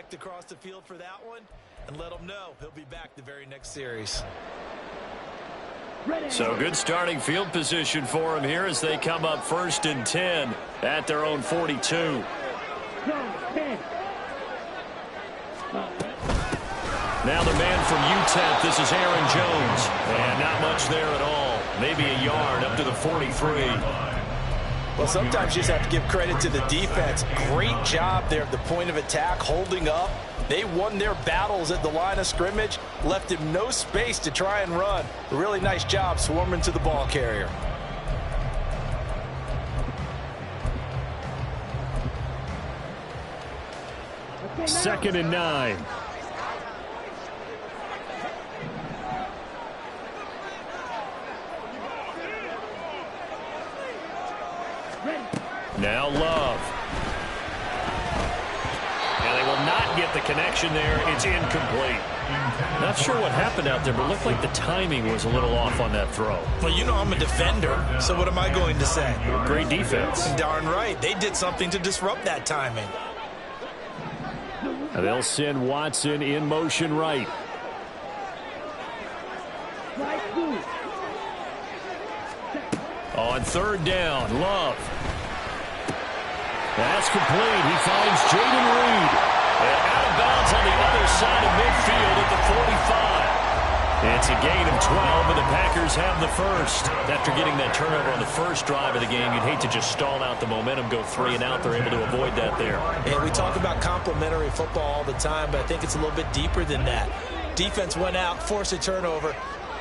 respect across the field for that one and let him know he'll be back the very next series. So good starting field position for him here as they come up 1st and 10 at their own 42. Now the man from UTEP, this is Aaron Jones. And not much there at all. Maybe a yard up to the 43. Well, sometimes you just have to give credit to the defense. Great job there at the point of attack, holding up. They won their battles at the line of scrimmage, left him no space to try and run. A really nice job swarming to the ball carrier. Second and 9. Now Love. And they will not get the connection there. It's incomplete. Not sure what happened out there, but it looked like the timing was a little off on that throw. Well, you know I'm a defender, so what am I going to say? Great defense. Darn right. They did something to disrupt that timing. And they'll send Watson in motion right. On 3rd down, Love. That's complete. He finds Jayden Reed. And out of bounds on the other side of midfield at the 45. It's a gain of 12, and the Packers have the first. After getting that turnover on the first drive of the game, you'd hate to just stall out the momentum, go 3 and out. They're able to avoid that there. And we talk about complementary football all the time, but I think it's a little bit deeper than that. Defense went out, forced a turnover,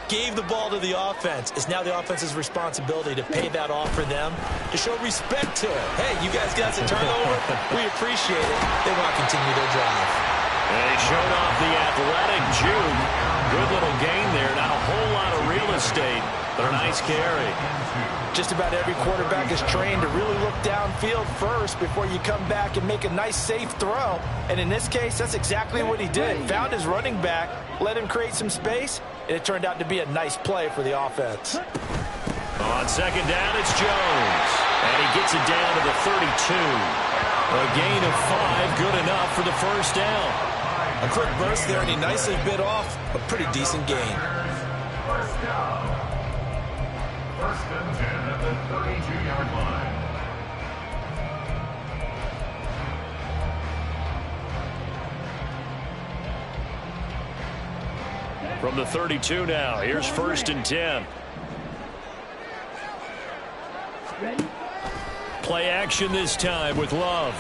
gave the ball to the offense. It's now the offense's responsibility to pay that off for them, to show respect to it. Hey, you guys got the turnover. We appreciate it. They want to continue their drive. And they showed off the athletic juke. Good little gain there. Not a whole lot of real estate, but a nice carry. Just about every quarterback is trained to really look downfield first before you come back and make a nice, safe throw. And in this case, that's exactly what he did. Found his running back, let him create some space, and it turned out to be a nice play for the offense. On 2nd down, it's Jones. And he gets it down to the 32. A gain of 5, good enough for the first down. A quick burst there, and he nicely bit off a pretty decent gain. First down. 1st and 10 at the 32-yard line. From the 32 now, here's 1st and 10. Play action this time with Love.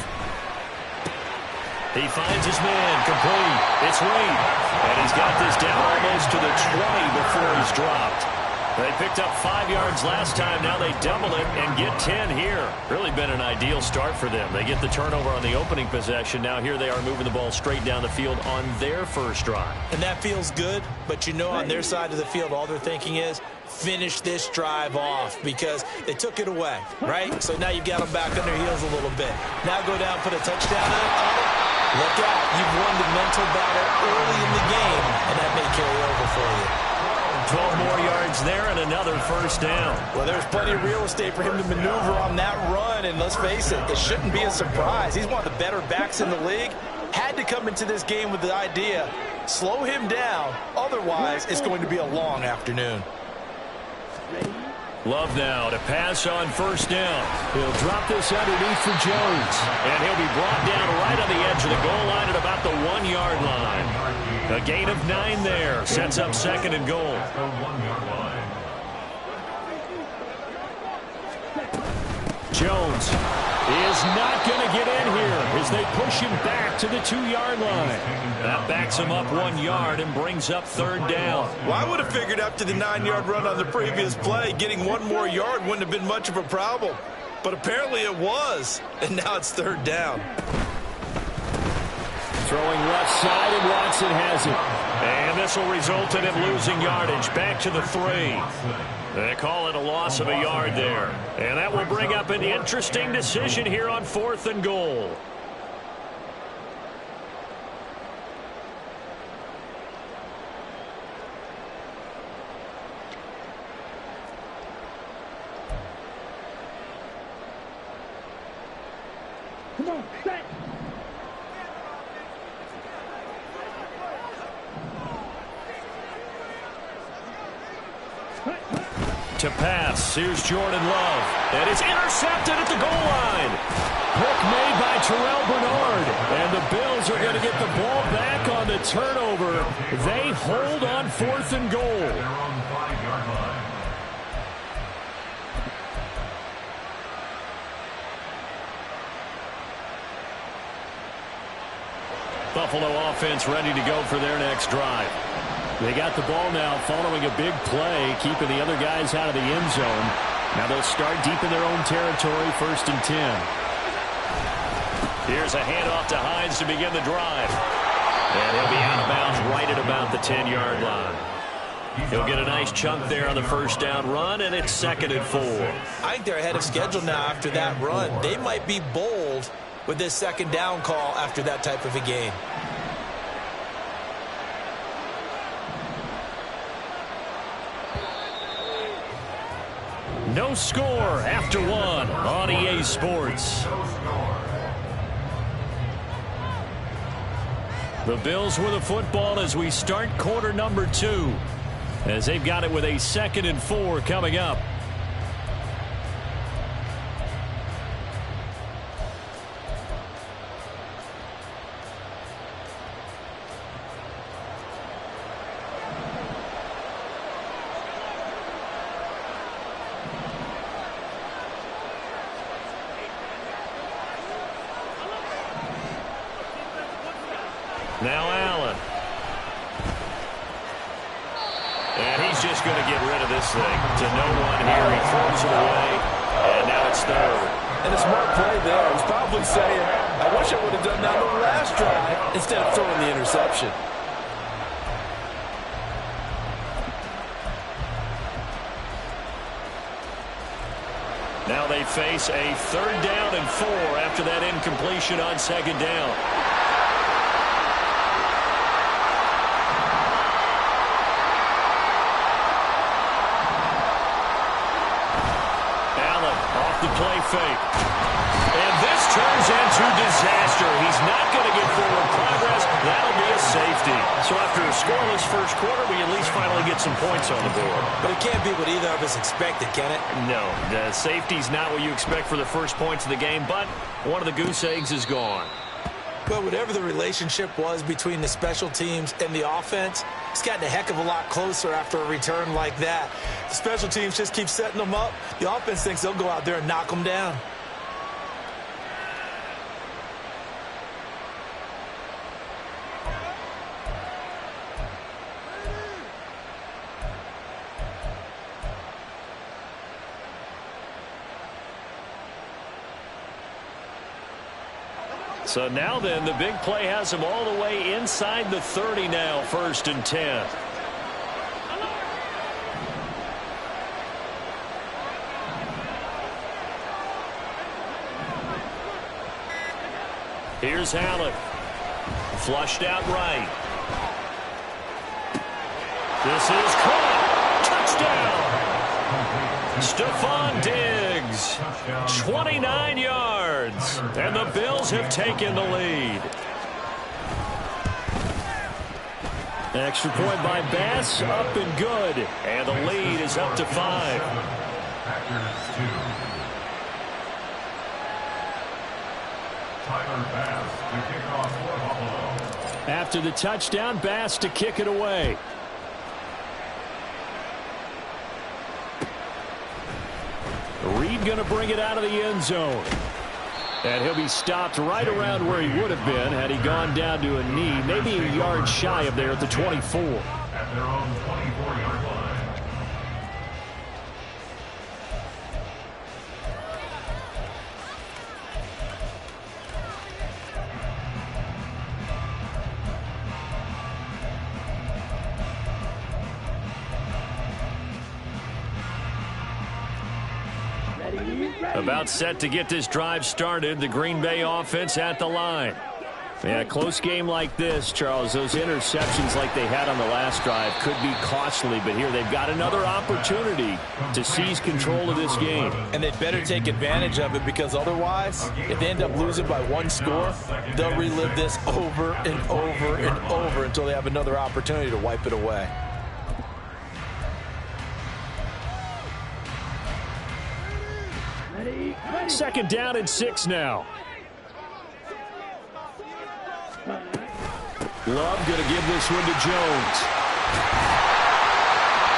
He finds his man, complete. It's Reed. And he's got this down almost to the 20 before he's dropped. They picked up 5 yards last time. Now they double it and get 10 here. Really been an ideal start for them. They get the turnover on the opening possession. Now here they are moving the ball straight down the field on their first drive. And that feels good, but you know on their side of the field, all they're thinking is finish this drive off because they took it away, right? So now you've got them back on their heels a little bit. Now go down, put a touchdown on it. Look out. You've won the mental battle early in the game, and that may carry over for you. 12 more yards there and another first down. Well, there's plenty of real estate for him to maneuver on that run, and let's face it, it shouldn't be a surprise. He's one of the better backs in the league. Had to come into this game with the idea, slow him down, otherwise it's going to be a long afternoon. Love now to pass on first down. He'll drop this underneath for Jones. And he'll be brought down right on the edge of the goal line at about the 1-yard line. A gain of 9 there. Sets up 2nd and goal. Jones is not going to get in here as they push him back to the 2-yard line. That backs him up 1 yard and brings up 3rd down. Well, I would have figured after the 9-yard run on the previous play, getting 1 more yard wouldn't have been much of a problem. But apparently it was, and now it's 3rd down. Throwing left side, and Watson has it. And this will result in him losing yardage back to the 3. They call it a loss of a yard there. And that will bring up an interesting decision here on 4th and goal. Come on, set. To pass, here's Jordan Love. And it's intercepted at the goal line. Pick made by Terrell Bernard. And the Bills are going to get the ball back on the turnover. They hold on 4th and goal. They're on the 5-yard line. Buffalo offense ready to go for their next drive. They got the ball now following a big play, keeping the other guys out of the end zone. Now they'll start deep in their own territory, 1st and 10. Here's a handoff to Hines to begin the drive. And he'll be out of bounds right at about the 10-yard line. He'll get a nice chunk there on the 1st down run, and it's 2nd and 4. I think they're ahead of schedule now after that run. They might be bold with this 2nd down call after that type of a game. No score after 1 on EA Sports. The Bills with the football as we start quarter number 2. As they've got it with a 2nd and 4 coming up. Now Allen. And he's just going to get rid of this thing to no one here. He throws it away, and now it's 3rd. And a smart play there. He's probably saying, I wish I would have done that on the last drive instead of throwing the interception. Now they face a 3rd down and 4 after that incompletion on 2nd down. The play fake. And this turns into disaster. He's not going to get forward progress. That'll be a safety. So after a scoreless first quarter, we at least finally get some points on the board. But it can't be what either of us expected, can it? No, the safety's not what you expect for the first points of the game, but one of the goose eggs is gone. But whatever the relationship was between the special teams and the offense, it's gotten a heck of a lot closer after a return like that. The special teams just keep setting them up. The offense thinks they'll go out there and knock them down. So now then, the big play has him all the way inside the 30 now, 1st and 10. Here's Allen. Flushed out right. This is caught. Touchdown. Stephon Diggs. 29 yards. And the Bills have taken the lead. Extra point by Bass, up and good. And the lead is up to 5. Packers 2. Tyler Bass to kick off for Buffalo. After the touchdown, Bass to kick it away. Reed going to bring it out of the end zone. And he'll be stopped right around where he would have been had he gone down to a knee, maybe a yard shy of there at the 24. At their own 24-yard line. About set to get this drive started, the Green Bay offense at the line. Yeah, a close game like this, Charles, those interceptions like they had on the last drive could be costly, but here they've got another opportunity to seize control of this game. And they'd better take advantage of it, because otherwise, if they end up losing by 1 score, they'll relive this over and over and over until they have another opportunity to wipe it away. Second down and 6 now. Love going to give this one to Jones.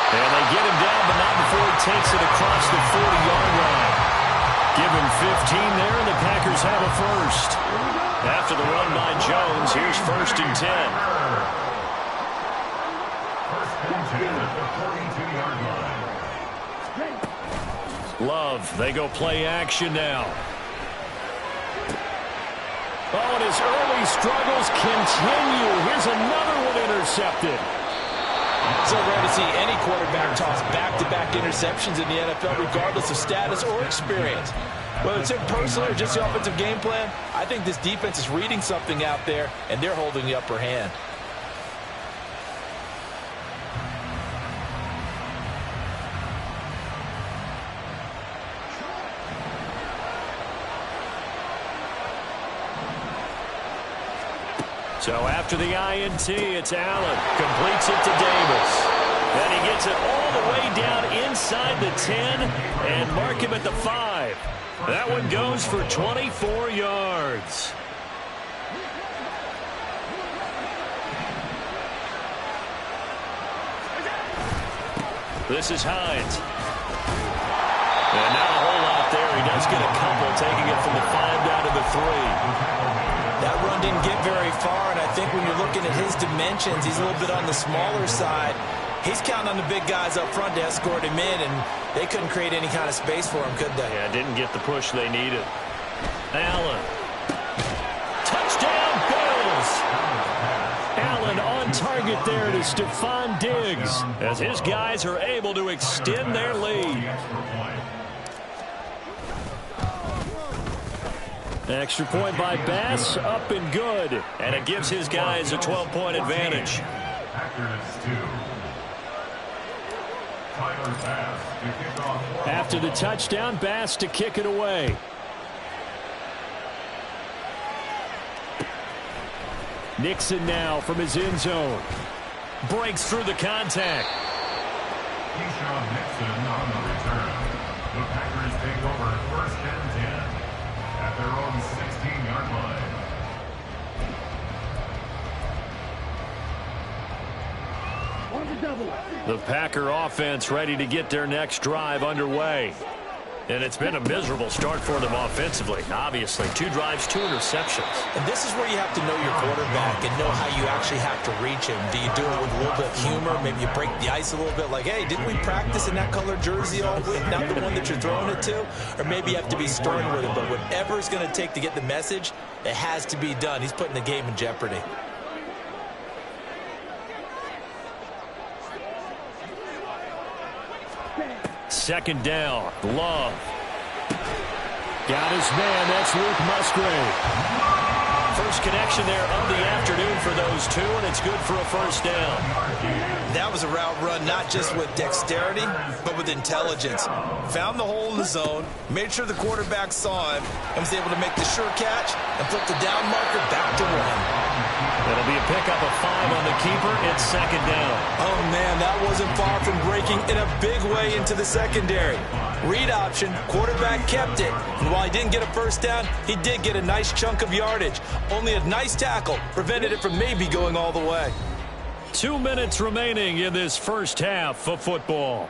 And they get him down, but not before he takes it across the 40-yard line. Give him 15 there, and the Packers have a first. After the run by Jones, here's 1st and 10. 1st and 10 at the 42-yard line. Love, they go play action now. Oh, and his early struggles continue. Here's another one intercepted. So rare to see any quarterback toss back-to-back interceptions in the NFL, regardless of status or experience. Whether it's him personally or just the offensive game plan, I think this defense is reading something out there, and they're holding the upper hand. So after the INT, it's Allen. Completes it to Davis. And he gets it all the way down inside the 10 and mark him at the 5. That one goes for 24 yards. This is Hines. And not a whole lot there. He does get a couple, taking it from the 5 down to the 3. That run didn't get very far, and I think when you're looking at his dimensions, he's a little bit on the smaller side. He's counting on the big guys up front to escort him in, and they couldn't create any kind of space for him, could they? Yeah, didn't get the push they needed. Allen. Touchdown, Bills! Allen on target there to Stephon Diggs, as his guys are able to extend their lead. Extra point by Bass, up and good. And it gives his guys a 12-point advantage. After the touchdown, Bass to kick it away. Nixon now from his end zone. Breaks through the contact. Keyshawn Nixon on the return. The Packers take over 1st and 10 at their own 16-yard line. The Packer offense ready to get their next drive underway. And it's been a miserable start for them offensively. Obviously, 2 drives, 2 interceptions. And this is where you have to know your quarterback and know how you actually have to reach him. Do you do it with a little bit of humor? Maybe you break the ice a little bit like, hey, didn't we practice in that colored jersey all week? Not the one that you're throwing it to? Or maybe you have to be stern with him. But whatever it's going to take to get the message, it has to be done. He's putting the game in jeopardy. Second down, Love. Got his man, that's Luke Musgrave. First connection there of the afternoon for those 2, and it's good for a first down. That was a route run not just with dexterity, but with intelligence. Found the hole in the zone, made sure the quarterback saw him, and was able to make the sure catch and flip the down marker back to 1. That'll be a pickup of 5 on the keeper. It's second down. Oh, man, that wasn't far from breaking in a big way into the secondary. Read option, quarterback kept it. And while he didn't get a first down, he did get a nice chunk of yardage. Only a nice tackle prevented it from maybe going all the way. 2 minutes remaining in this first half of football.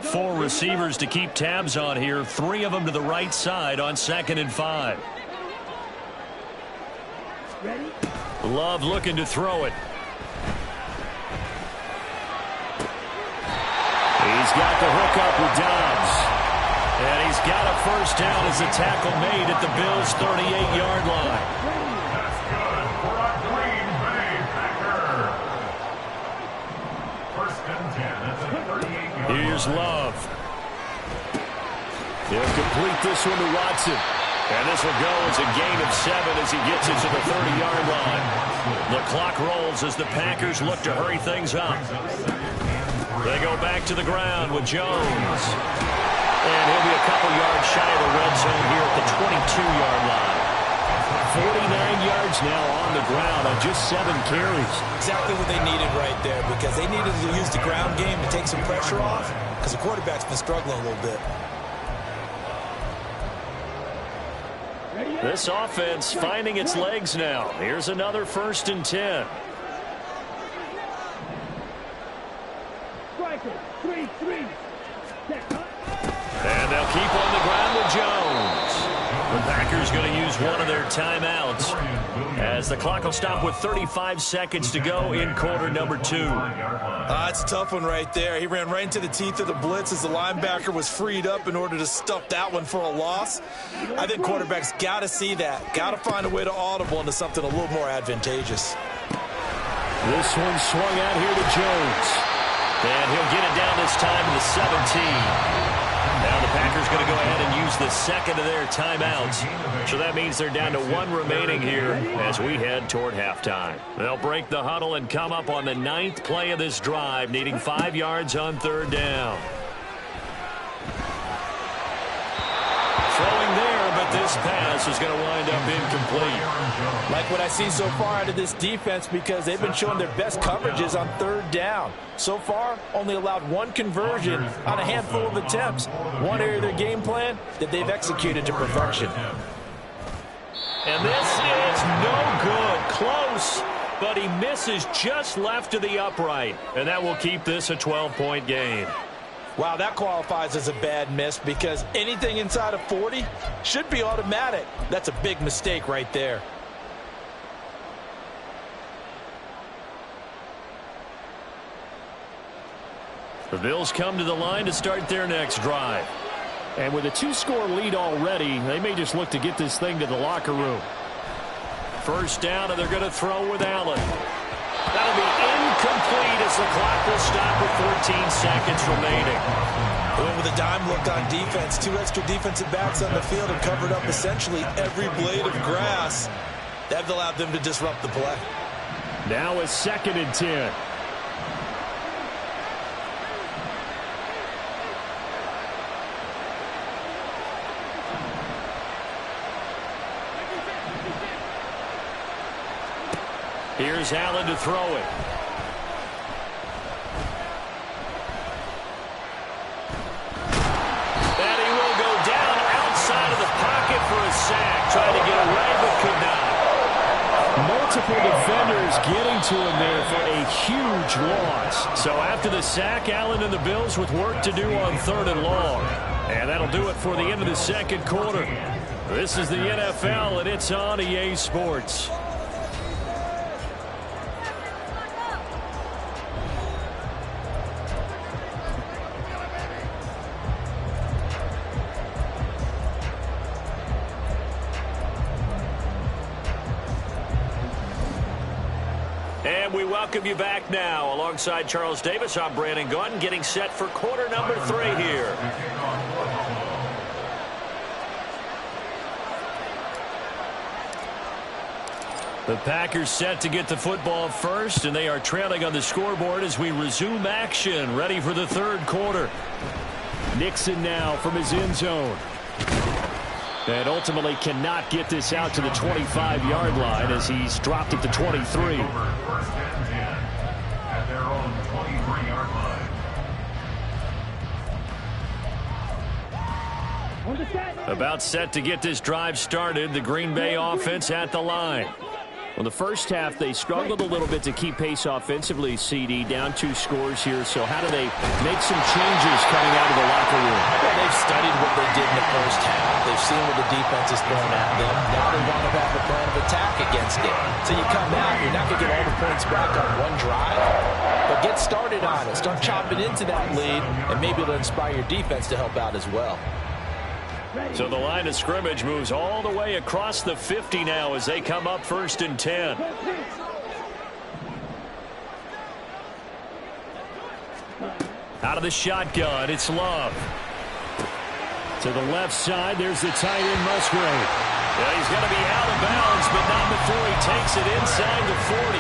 4 receivers to keep tabs on here. 3 of them to the right side on 2nd and 5. Ready? Love looking to throw it. He's got the hook up with Dobbs. And he's got a first down as the tackle made at the Bills' 38-yard line. That's good for a Green Bay Packer. 1st and 10 at the 38-yard line. Here's Love. He'll complete this one to Watson. And this will go as a gain of 7 as he gets it to the 30-yard line. The clock rolls as the Packers look to hurry things up. They go back to the ground with Jones. And he'll be a couple yards shy of the red zone here at the 22-yard line. 49 yards now on the ground on just 7 carries. Exactly what they needed right there, because they needed to use the ground game to take some pressure off, because the quarterback's been struggling a little bit. This offense finding its legs now. Here's another 1st and 10. And they'll keep on the ground with Jones. The Packers going to use one of their timeouts as the clock will stop with 35 seconds to go in quarter number 2. It's a tough one right there. He ran right into the teeth of the blitz as the linebacker was freed up in order to stuff that one for a loss. I think quarterbacks got to see that. Got to find a way to audible into something a little more advantageous. This one swung out here to Jones. And he'll get it down this time to the 17. Now the Packers going to go ahead and use the second of their timeouts. So that means they're down to 1 remaining here as we head toward halftime. They'll break the huddle and come up on the 9th play of this drive, needing 5 yards on 3rd down. Throwing there, but this pass is going to wind up incomplete. Like what I see so far out of this defense because they've been showing their best coverages on 3rd down. So far, only allowed 1 conversion on a handful of attempts. One area of their game plan that they've executed to perfection. And this is no good. Close, but he misses just left of the upright. And that will keep this a 12-point game. Wow, that qualifies as a bad miss because anything inside of 40 should be automatic. That's a big mistake right there. The Bills come to the line to start their next drive. And with a 2-score lead already, they may just look to get this thing to the locker room. 1st down, and they're going to throw with Allen. That'll be incomplete as the clock will stop with 14 seconds remaining. Went with a dime look on defense. 2 extra defensive backs on the field and covered up essentially every blade of grass. That allowed them to disrupt the play. Now a 2nd and 10. Here's Allen to throw it. And he will go down outside of the pocket for a sack. Trying to get away, but could not. Multiple defenders getting to him there for a huge loss. So after the sack, Allen and the Bills with work to do on 3rd and long. And that'll do it for the end of the 2nd quarter. This is the NFL, and it's on EA Sports. And we welcome you back now. Alongside Charles Davis, I'm Brandon Gaudin, getting set for quarter number 3 here. The Packers set to get the football first, and they are trailing on the scoreboard as we resume action, ready for the 3rd quarter. Nixon now from his end zone. And ultimately cannot get this out to the 25-yard line as he's dropped at the 23. 1st and 10 at their own 23-yard line. About set to get this drive started, the Green Bay offense at the line. Well, the first half, they struggled a little bit to keep pace offensively, CD, down 2 scores here. So how do they make some changes coming out of the locker room? Well, they've studied what they did in the first half. They've seen what the defense is throwing at them. Now they want to have a plan of attack against it. So you come out, you're not going to get all the points back on one drive, but get started on it. Start chopping into that lead, and maybe it'll inspire your defense to help out as well. So the line of scrimmage moves all the way across the 50 now as they come up 1st and 10. Out of the shotgun, it's Love. To the left side, there's the tight end Musgrave. Yeah, he's going to be out of bounds, but not before he takes it inside the 40.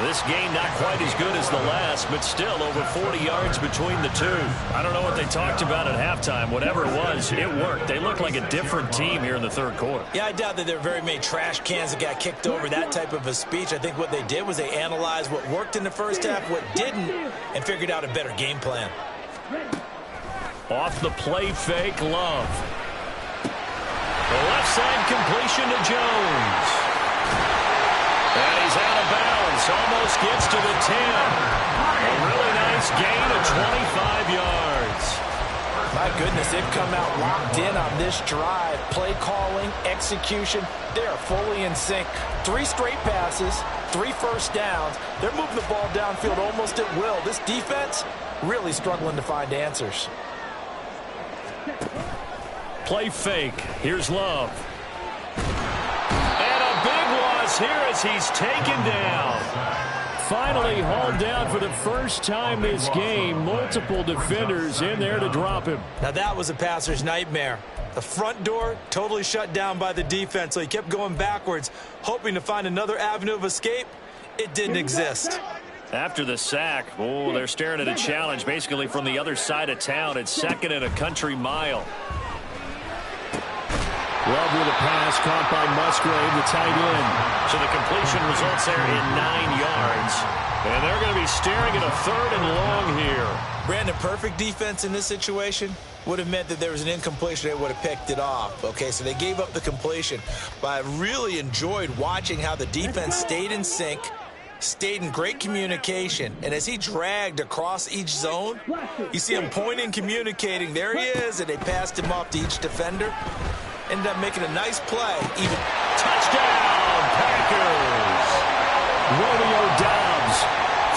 This game not quite as good as the last, but still over 40 yards between the two. I don't know what they talked about at halftime. Whatever it was, it worked. They look like a different team here in the 3rd quarter. Yeah, I doubt that there are very many trash cans that got kicked over, that type of a speech. I think what they did was they analyzed what worked in the first half, what didn't, and figured out a better game plan. Off the play fake, Love. left side completion to Jones. And he's out of bounds. Almost gets to the 10. A really nice gain of 25 yards. My goodness, they've come out locked in on this drive. Play calling, execution, they are fully in sync. 3 straight passes, 3 first downs. They're moving the ball downfield almost at will. This defense really struggling to find answers. Play fake. Here's Love. And a big loss here as he's taken down. Finally hauled down for the first time this game. Multiple defenders in there to drop him. Now that was a passer's nightmare. The front door totally shut down by the defense, so he kept going backwards, hoping to find another avenue of escape. It didn't exist. After the sack, oh, they're staring at a challenge basically from the other side of town. It's 2nd and a country mile. Love with a pass caught by Musgrave, the tight end. So the completion results there in 9 yards. And they're going to be staring at a 3rd and long here. Brandon, perfect defense in this situation would have meant that there was an incompletion. They would have picked it off. Okay, so they gave up the completion. But I really enjoyed watching how the defense stayed in sync, stayed in great communication. And as he dragged across each zone, you see him pointing, communicating. There he is, and they passed him off to each defender. Ended up making a nice play. Even touchdown, Packers. Romeo Doubs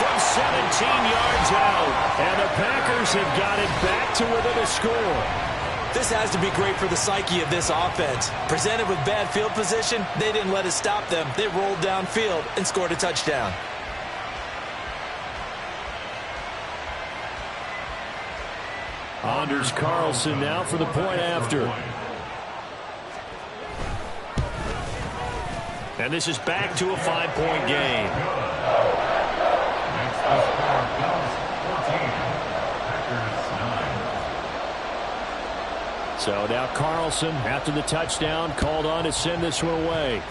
from 17 yards out. And the Packers have got it back to within a score. This has to be great for the psyche of this offense. Presented with bad field position, they didn't let it stop them. They rolled downfield and scored a touchdown. Anders Carlson now for the point after. And this is back to a 5-point game. Next is score, Bills 14, Packers 9. So now Carlson, after the touchdown, called on to send this one away.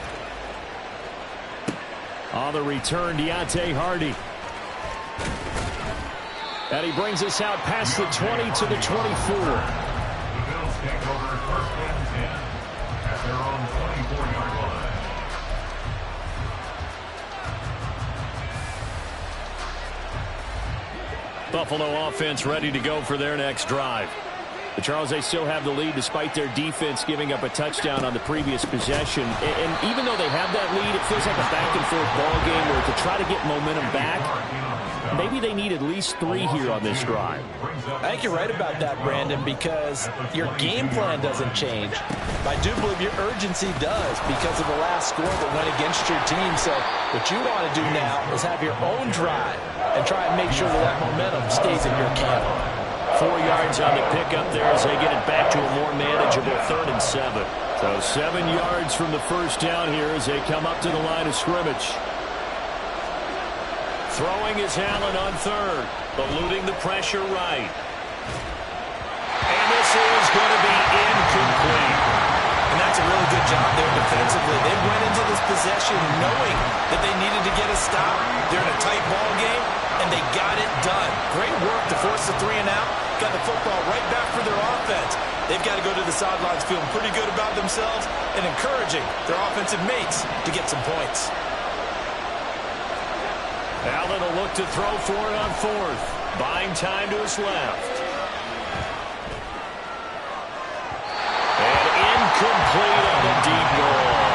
On the return, Deontay Hardy. And he brings us out past the 20 to the 24. The Bills take over 1st and 10 at their own 24-yard line. Buffalo offense ready to go for their next drive. But Charles, they still have the lead despite their defense giving up a touchdown on the previous possession. And even though they have that lead, it feels like a back-and-forth ball game where to try to get momentum back, maybe they need at least 3 here on this drive. I think you're right about that, Brandon, because your game plan doesn't change. But I do believe your urgency does because of the last score that went against your team. So what you want to do now is have your own drive and try and make sure that that momentum stays in your camp. 4 yards on the pickup there as they get it back to a more manageable 3rd and 7. So 7 yards from the first down here as they come up to the line of scrimmage. Throwing is Allen on 3rd, eluding the pressure right. And this is going to be incomplete. And that's a really good job there defensively. They went into this possession knowing that they needed to get a stop. They're in a tight ball game, and they got it done. Great work to force the 3 and out. Got the football right back for their offense. They've got to go to the sidelines feeling pretty good about themselves and encouraging their offensive mates to get some points. Allen will look to throw for it on 4th. Buying time to his left. And incomplete on the deep ball.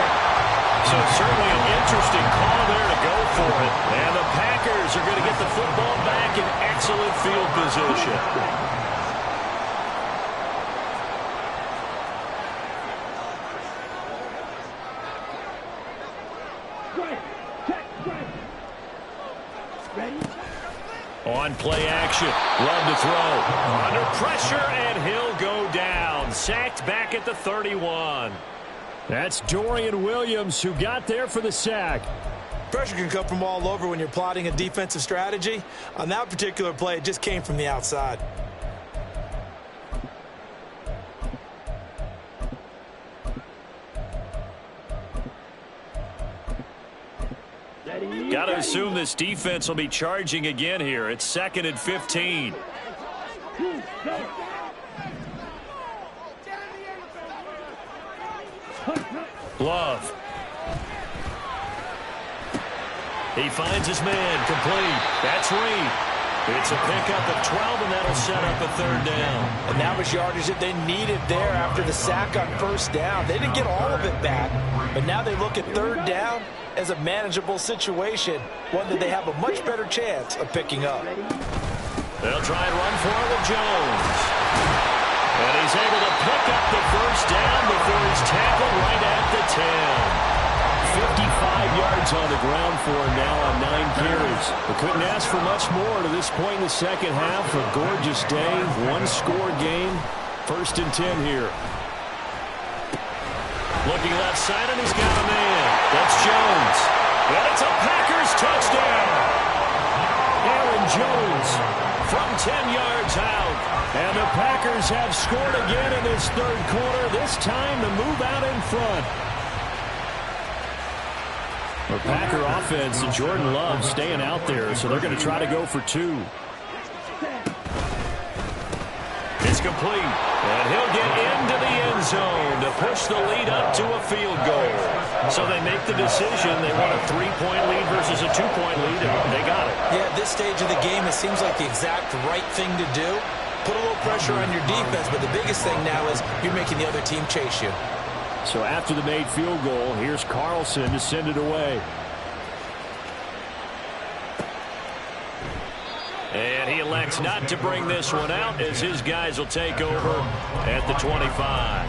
So certainly an interesting call there to go for it. And the Packers are going to get the football back in excellent field position. On play action, Love to throw. Under pressure, and he'll go down. Sacked back at the 31. That's Dorian Williams who got there for the sack. Pressure can come from all over when you're plotting a defensive strategy. On that particular play, it just came from the outside. Got to assume this defense will be charging again here. It's 2nd and 15. Love. He finds his man, complete. That's Reed. It's a pickup of 12, and that'll set up a third down. And that was yardage that they needed there after the sack on first down. They didn't get all of it back, but now they look at third down as a manageable situation, one that they have a much better chance of picking up. They'll try and run for it with Jones. And he's able to pick up the first down before he's tackled right at the 10. 55 yards on the ground for him now on 9 carries. But couldn't ask for much more to this point in the second half. A gorgeous day, one-score game. 1st and 10 here. Looking left side, and he's got a man. That's Jones. And it's a Packers touchdown. Aaron Jones from 10 yards out. And the Packers have scored again in this third quarter. This time to move out in front. The Packer offense and Jordan Love staying out there, so they're going to try to go for 2. It's complete, and he'll get into the end zone to push the lead up to a field goal. So they make the decision. They want a 3-point lead versus a 2-point lead, and they got it. Yeah, at this stage of the game, it seems like the exact right thing to do. Put a little pressure on your defense, but the biggest thing now is you're making the other team chase you. So after the made field goal, here's Carlson to send it away. And he elects not to bring this one out as his guys will take over at the 25.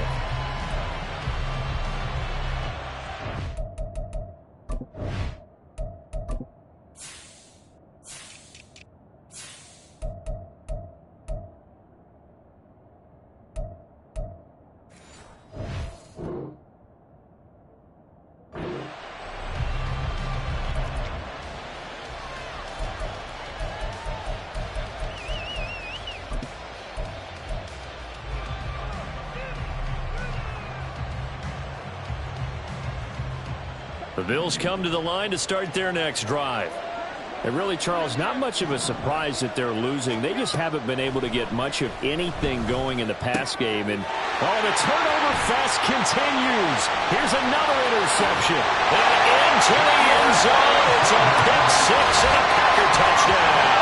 The Bills come to the line to start their next drive. And really, Charles, not much of a surprise that they're losing. They just haven't been able to get much of anything going in the pass game. And the turnover fest continues. Here's another interception. And into the end zone. It's a pick six and a Packer touchdown.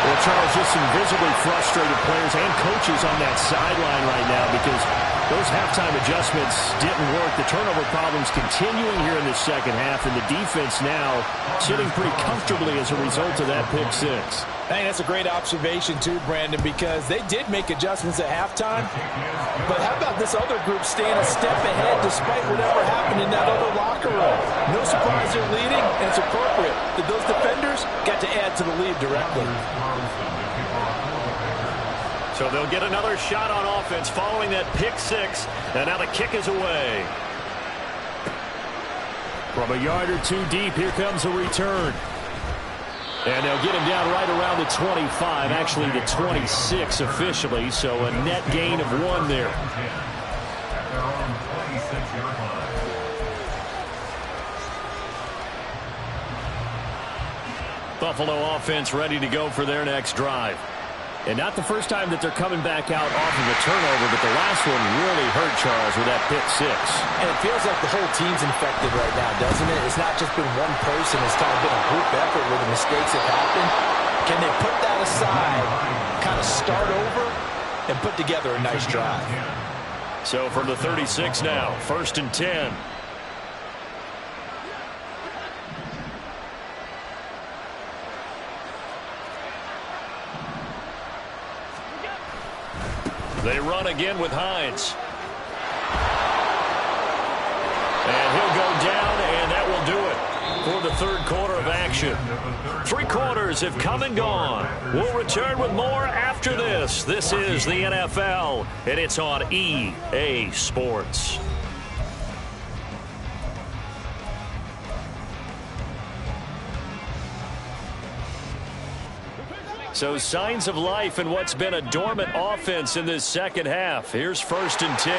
Well, Charles, just some visibly frustrated players and coaches on that sideline right now because those halftime adjustments didn't work. The turnover problems continuing here in the second half, and the defense now sitting pretty comfortably as a result of that pick six. I think that's a great observation, too, Brandon, because they did make adjustments at halftime. But how about this other group staying a step ahead despite whatever happened in that other locker room? No surprise they're leading, and it's appropriate that those defenders got to add to the lead directly. So they'll get another shot on offense following that pick six, and now the kick is away. From a yard or two deep, here comes a return. And they'll get him down right around the 25, actually the 26 officially, so a net gain of 1 there. Buffalo offense ready to go for their next drive. And not the first time that they're coming back out off of a turnover, but the last one really hurt Charles with that pick six. And it feels like the whole team's infected right now, doesn't it? It's not just been one person. It's kind of been a group effort where the mistakes have happened. Can they put that aside, kind of start over, and put together a nice drive? So from the 36 now, 1st and 10. They run again with Hines. And he'll go down, and that will do it for the third quarter of action. 3 quarters have come and gone. We'll return with more after this. This is the NFL, and it's on EA Sports. So signs of life in what's been a dormant offense in this second half. Here's 1st and 10.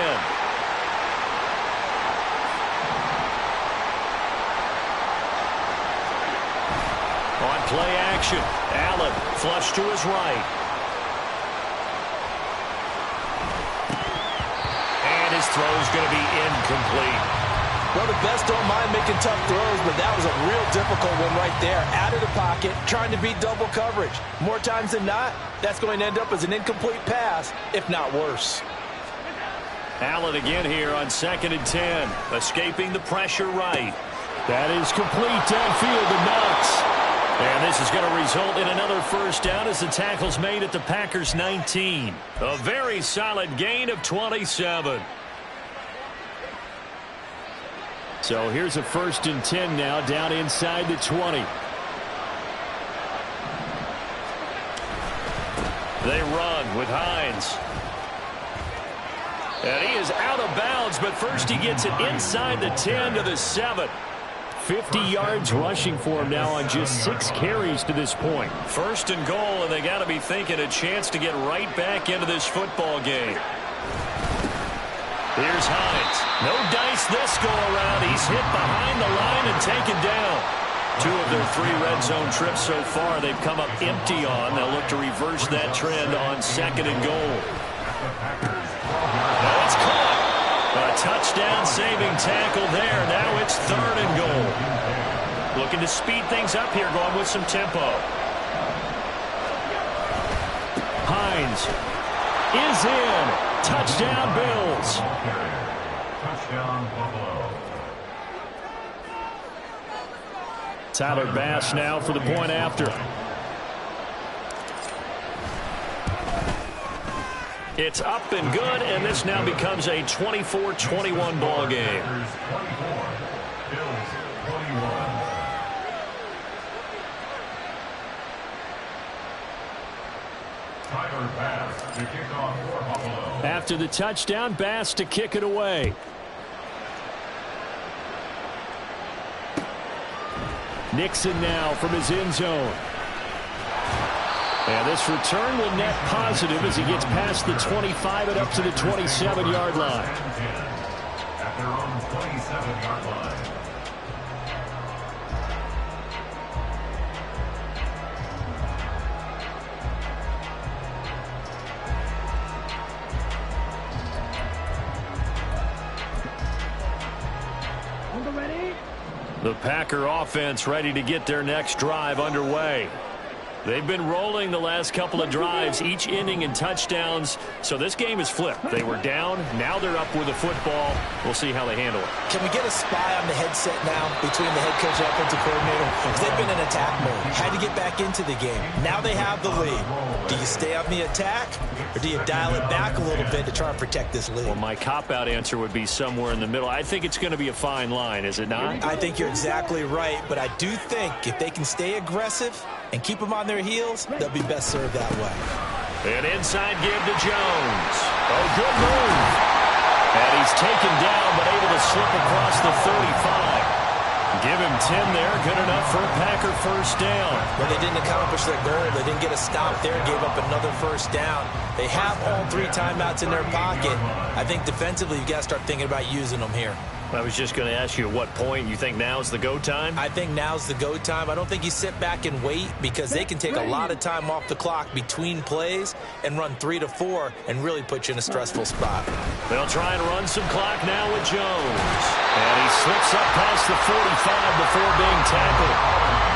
On play action, Allen flush to his right. And this throw is going to be incomplete. Well, the best don't mind making tough throws, but that was a real difficult one right there. Out of the pocket, trying to beat double coverage. More times than not, that's going to end up as an incomplete pass, if not worse. Allen again here on 2nd and 10. Escaping the pressure right. That is complete downfield to Knox. And this is going to result in another first down as the tackle's made at the Packers 19. A very solid gain of 27. So here's a 1st and 10 now, down inside the 20. They run with Hines. And he is out of bounds, but first he gets it inside the 10 to the 7. 50 yards rushing for him now on just 6 carries to this point. 1st and goal, and they got to be thinking a chance to get right back into this football game. Here's Hines. No dice this go-around. He's hit behind the line and taken down. 2 of their 3 red zone trips so far they've come up empty on. They'll look to reverse that trend on 2nd and goal. Now it's caught. A touchdown-saving tackle there. Now it's 3rd and goal. Looking to speed things up here, going with some tempo. Hines is in. Touchdown, Bills. Touchdown, Buffalo. Tyler Bass now for the point after. It's up and good, and this now becomes a 24-21 ball game. Packers 24, Bills 21. Tyler Bass to kick off for Buffalo. After the touchdown, Bass to kick it away. Nixon now from his end zone. And this return will net positive as he gets past the 25 and up to the 27-yard line. At their own 27-yard line. The Packer offense ready to get their next drive underway. They've been rolling the last couple of drives, each ending in touchdowns. So this game is flipped. They were down. Now they're up with the football. We'll see how they handle it. Can we get a spy on the headset now between the head coach and offensive coordinator? Because they've been in attack mode. Had to get back into the game. Now they have the lead. Do you stay on the attack, or do you dial it back a little bit to try and protect this lead? Well, my cop-out answer would be somewhere in the middle. I think it's going to be a fine line, is it not? I think you're exactly right, but I do think if they can stay aggressive and keep them on their heels, they'll be best served that way. An inside give to Jones. Oh, good move. And he's taken down, but able to slip across the 35. Give him 10 there. Good enough for a Packer first down. Well, they didn't accomplish their goal. They didn't get a stop there. Gave up another first down. They have all 3 timeouts in their pocket. I think defensively, you've got to start thinking about using them here. I was just going to ask you at what point you think now's the go time? I think now's the go time. I don't think you sit back and wait, because they can take a lot of time off the clock between plays and run 3 to 4 and really put you in a stressful spot. They'll try and run some clock now with Jones. And he slips up past the 45 before being tackled.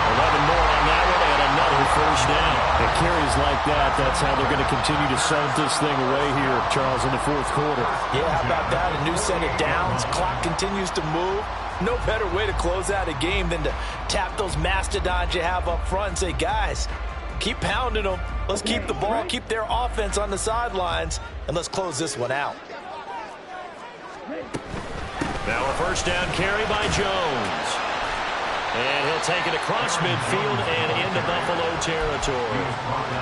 11 more on that one and another first down. It carries like that. That's how they're going to continue to salt this thing away here, Charles, in the 4th quarter. Yeah, how about that? A new set of downs. Clock continues to move. No better way to close out a game than to tap those mastodons you have up front and say, guys, keep pounding them. Let's keep the ball, keep their offense on the sidelines, and let's close this one out. Now a first down carry by Jones. And he'll take it across midfield and into Buffalo territory.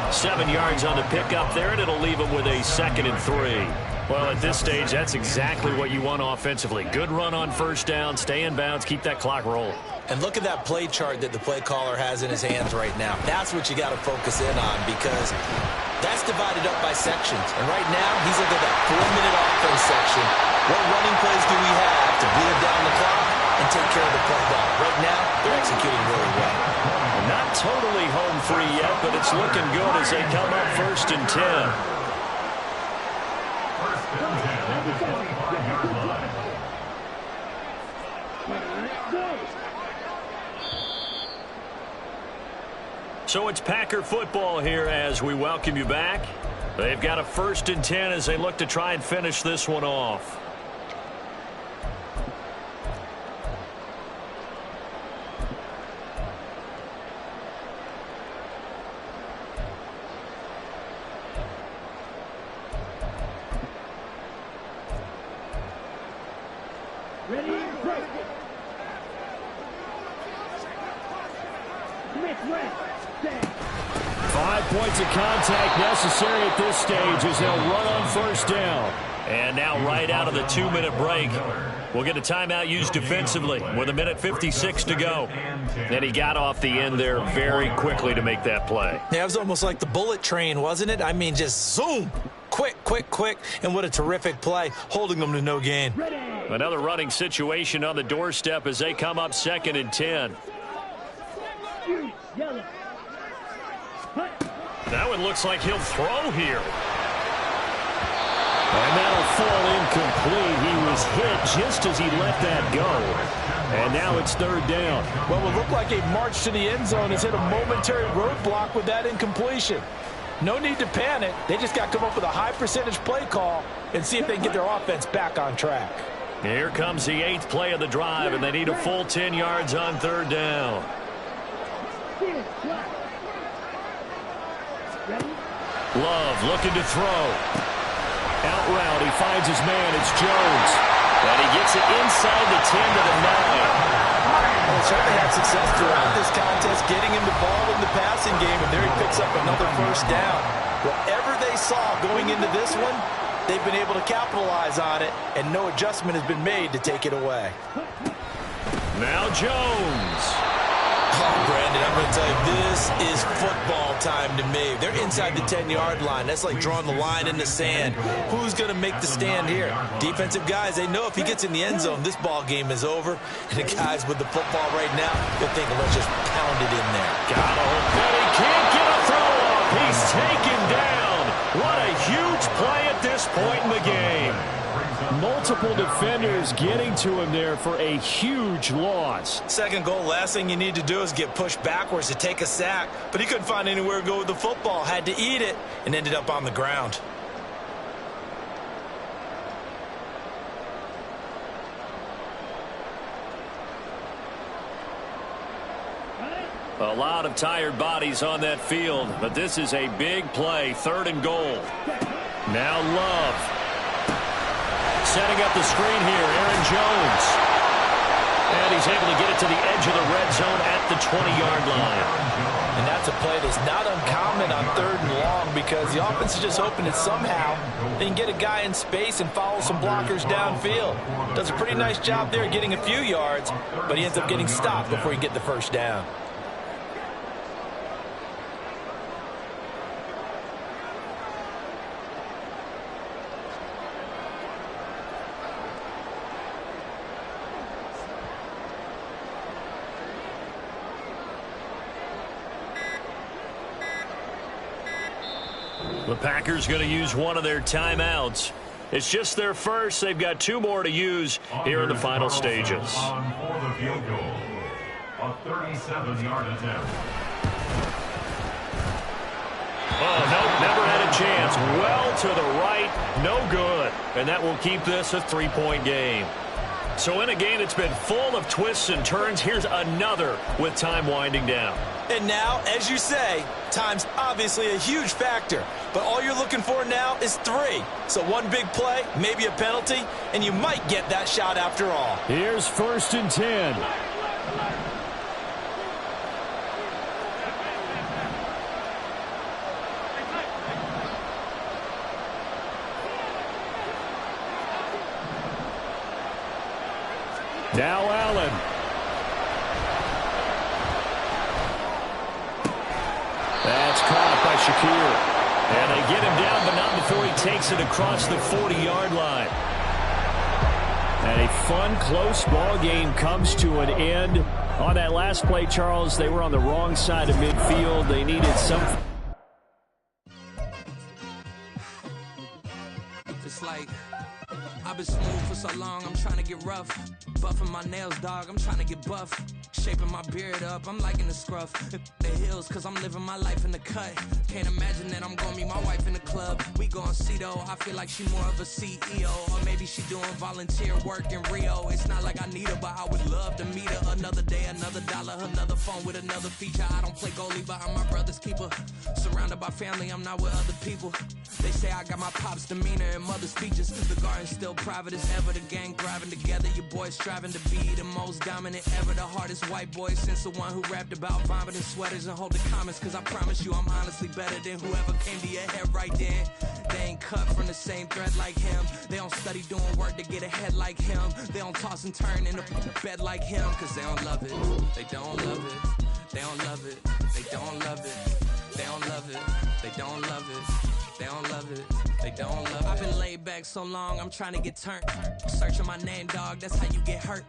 7 yards on the pickup there, and it'll leave him with a 2nd and 3. Well, at this stage, that's exactly what you want offensively. Good run on first down, stay in bounds, keep that clock rolling. And look at that play chart that the play caller has in his hands right now. That's what you got to focus in on, because that's divided up by sections. And right now, he's looking at that 4-minute offense section. What running plays do we have to bleed down the clock and take care of the play down? Right now, they're executing really well. Not totally home free yet, but it's looking good as they come up 1st and 10. First and 10 at the 25-yard So it's Packer football here as we welcome you back. They've got a 1st and 10 as they look to try and finish this one off. Ready, break. 5 points of contact necessary at this stage as they'll run on 1st down. And now right out of the 2-minute break, we'll get a timeout used defensively with 1:56 to go. And he got off the end there very quickly to make that play. Yeah, it was almost like the bullet train, wasn't it? I mean, just zoom. Quick, quick, quick. And what a terrific play, holding them to no gain. Another running situation on the doorstep as they come up 2nd and 10. That one looks like he'll throw here. And that'll fall incomplete. He was hit just as he let that go. And now it's 3rd down. What will look like a march to the end zone has hit a momentary roadblock with that incompletion. No need to panic. They just got to come up with a high percentage play call and see if they can get their offense back on track. Here comes the 8th play of the drive, and they need a full 10 yards on 3rd down. Love looking to throw. Out route, he finds his man. It's Jones. And he gets it inside the 10 to the 9. Well, certainly had success throughout this contest, getting him the ball in the passing game, and there he picks up another 1st down. Whatever they saw going into this one, they've been able to capitalize on it, and no adjustment has been made to take it away. Now Jones. Oh, Brandon, I'm going to tell you, this is football time to me. They're inside the 10-yard line. That's like drawing the line in the sand. Who's going to make the stand here? Defensive guys, they know if he gets in the end zone, this ball game is over. And the guys with the football right now, they're thinking, let's just pound it in there. Got a hold, but he can't get a throw off. He's taken down. What a huge play at this point in the game. Multiple defenders getting to him there for a huge loss. 2nd goal, last thing you need to do is get pushed backwards to take a sack. But he couldn't find anywhere to go with the football. Had to eat it and ended up on the ground. A lot of tired bodies on that field, but this is a big play, 3rd and goal. Now Love. Setting up the screen here, Aaron Jones. And he's able to get it to the edge of the red zone at the 20-yard line. And that's a play that's not uncommon on 3rd and long because the offense is just hoping that somehow they can get a guy in space and follow some blockers downfield. Does a pretty nice job there getting a few yards, but he ends up getting stopped before he gets the 1st down. The Packers going to use one of their timeouts. It's just their first. They've got 2 more to use here in the final stages. On for the field goal. A 37-yard attempt. Oh, no, never had a chance. Well to the right, no good. And that will keep this a 3-point game. So in a game that's been full of twists and turns, here's another with time winding down. And now, as you say, time's obviously a huge factor. But all you're looking for now is 3. So one big play, maybe a penalty, and you might get that shot after all. Here's 1st and 10. Now Allen. That's caught by Shakir. And they get him down, but not before he takes it across the 40-yard line. And a fun, close ball game comes to an end. On that last play, Charles, they were on the wrong side of midfield. They needed some... Just like I've been smooth for so long, I'm trying to get rough. Buffing my nails, dog, I'm trying to get buff. Shaping my beard up, I'm liking the scruff. The hills, cause I'm living my life in the cut. Can't imagine that I'm gonna meet my wife in the club. We gon' see though, I feel like she more of a CEO. Or maybe she doing volunteer work in Rio. It's not like I need her, but I would love to meet her. Another day, another dollar, another phone with another feature. I don't play goalie, but I'm my brother's keeper. Surrounded by family, I'm not with other people. They say I got my pop's demeanor and mother's features. The garden's still private as ever. The gang thriving together. Your boys striving to be the most dominant ever. The hardest white boy since the one who rapped about vomiting sweaters and hold the comments. Cause I promise you I'm honestly better than whoever came to your head right then. They ain't cut from the same thread like him. They don't study doing work to get ahead like him. They don't toss and turn in the bed like him. Cause they don't love it. They don't love it. They don't love it. They don't love it. They don't love it. They don't love it. They don't love it. They don't love it. I've been laid back so long, I'm trying to get turned. Searching my name, dog, that's how you get hurt.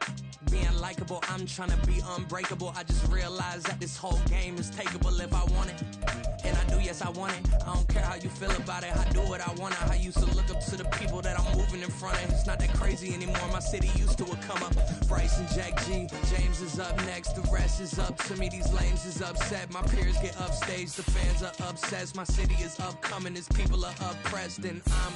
Being likable, I'm trying to be unbreakable. I just realized that this whole game is takeable if I want it. And I do, yes, I want it. I don't care how you feel about it. I do what I want. I used to look up to the people that I'm moving in front of. It's not that crazy anymore. My city used to come up. Bryce and Jack G. James is up next. The rest is up to me. These lames is upset. My peers get upstage. The fans are obsessed. My city is upcoming. These people are oppressed. And I'm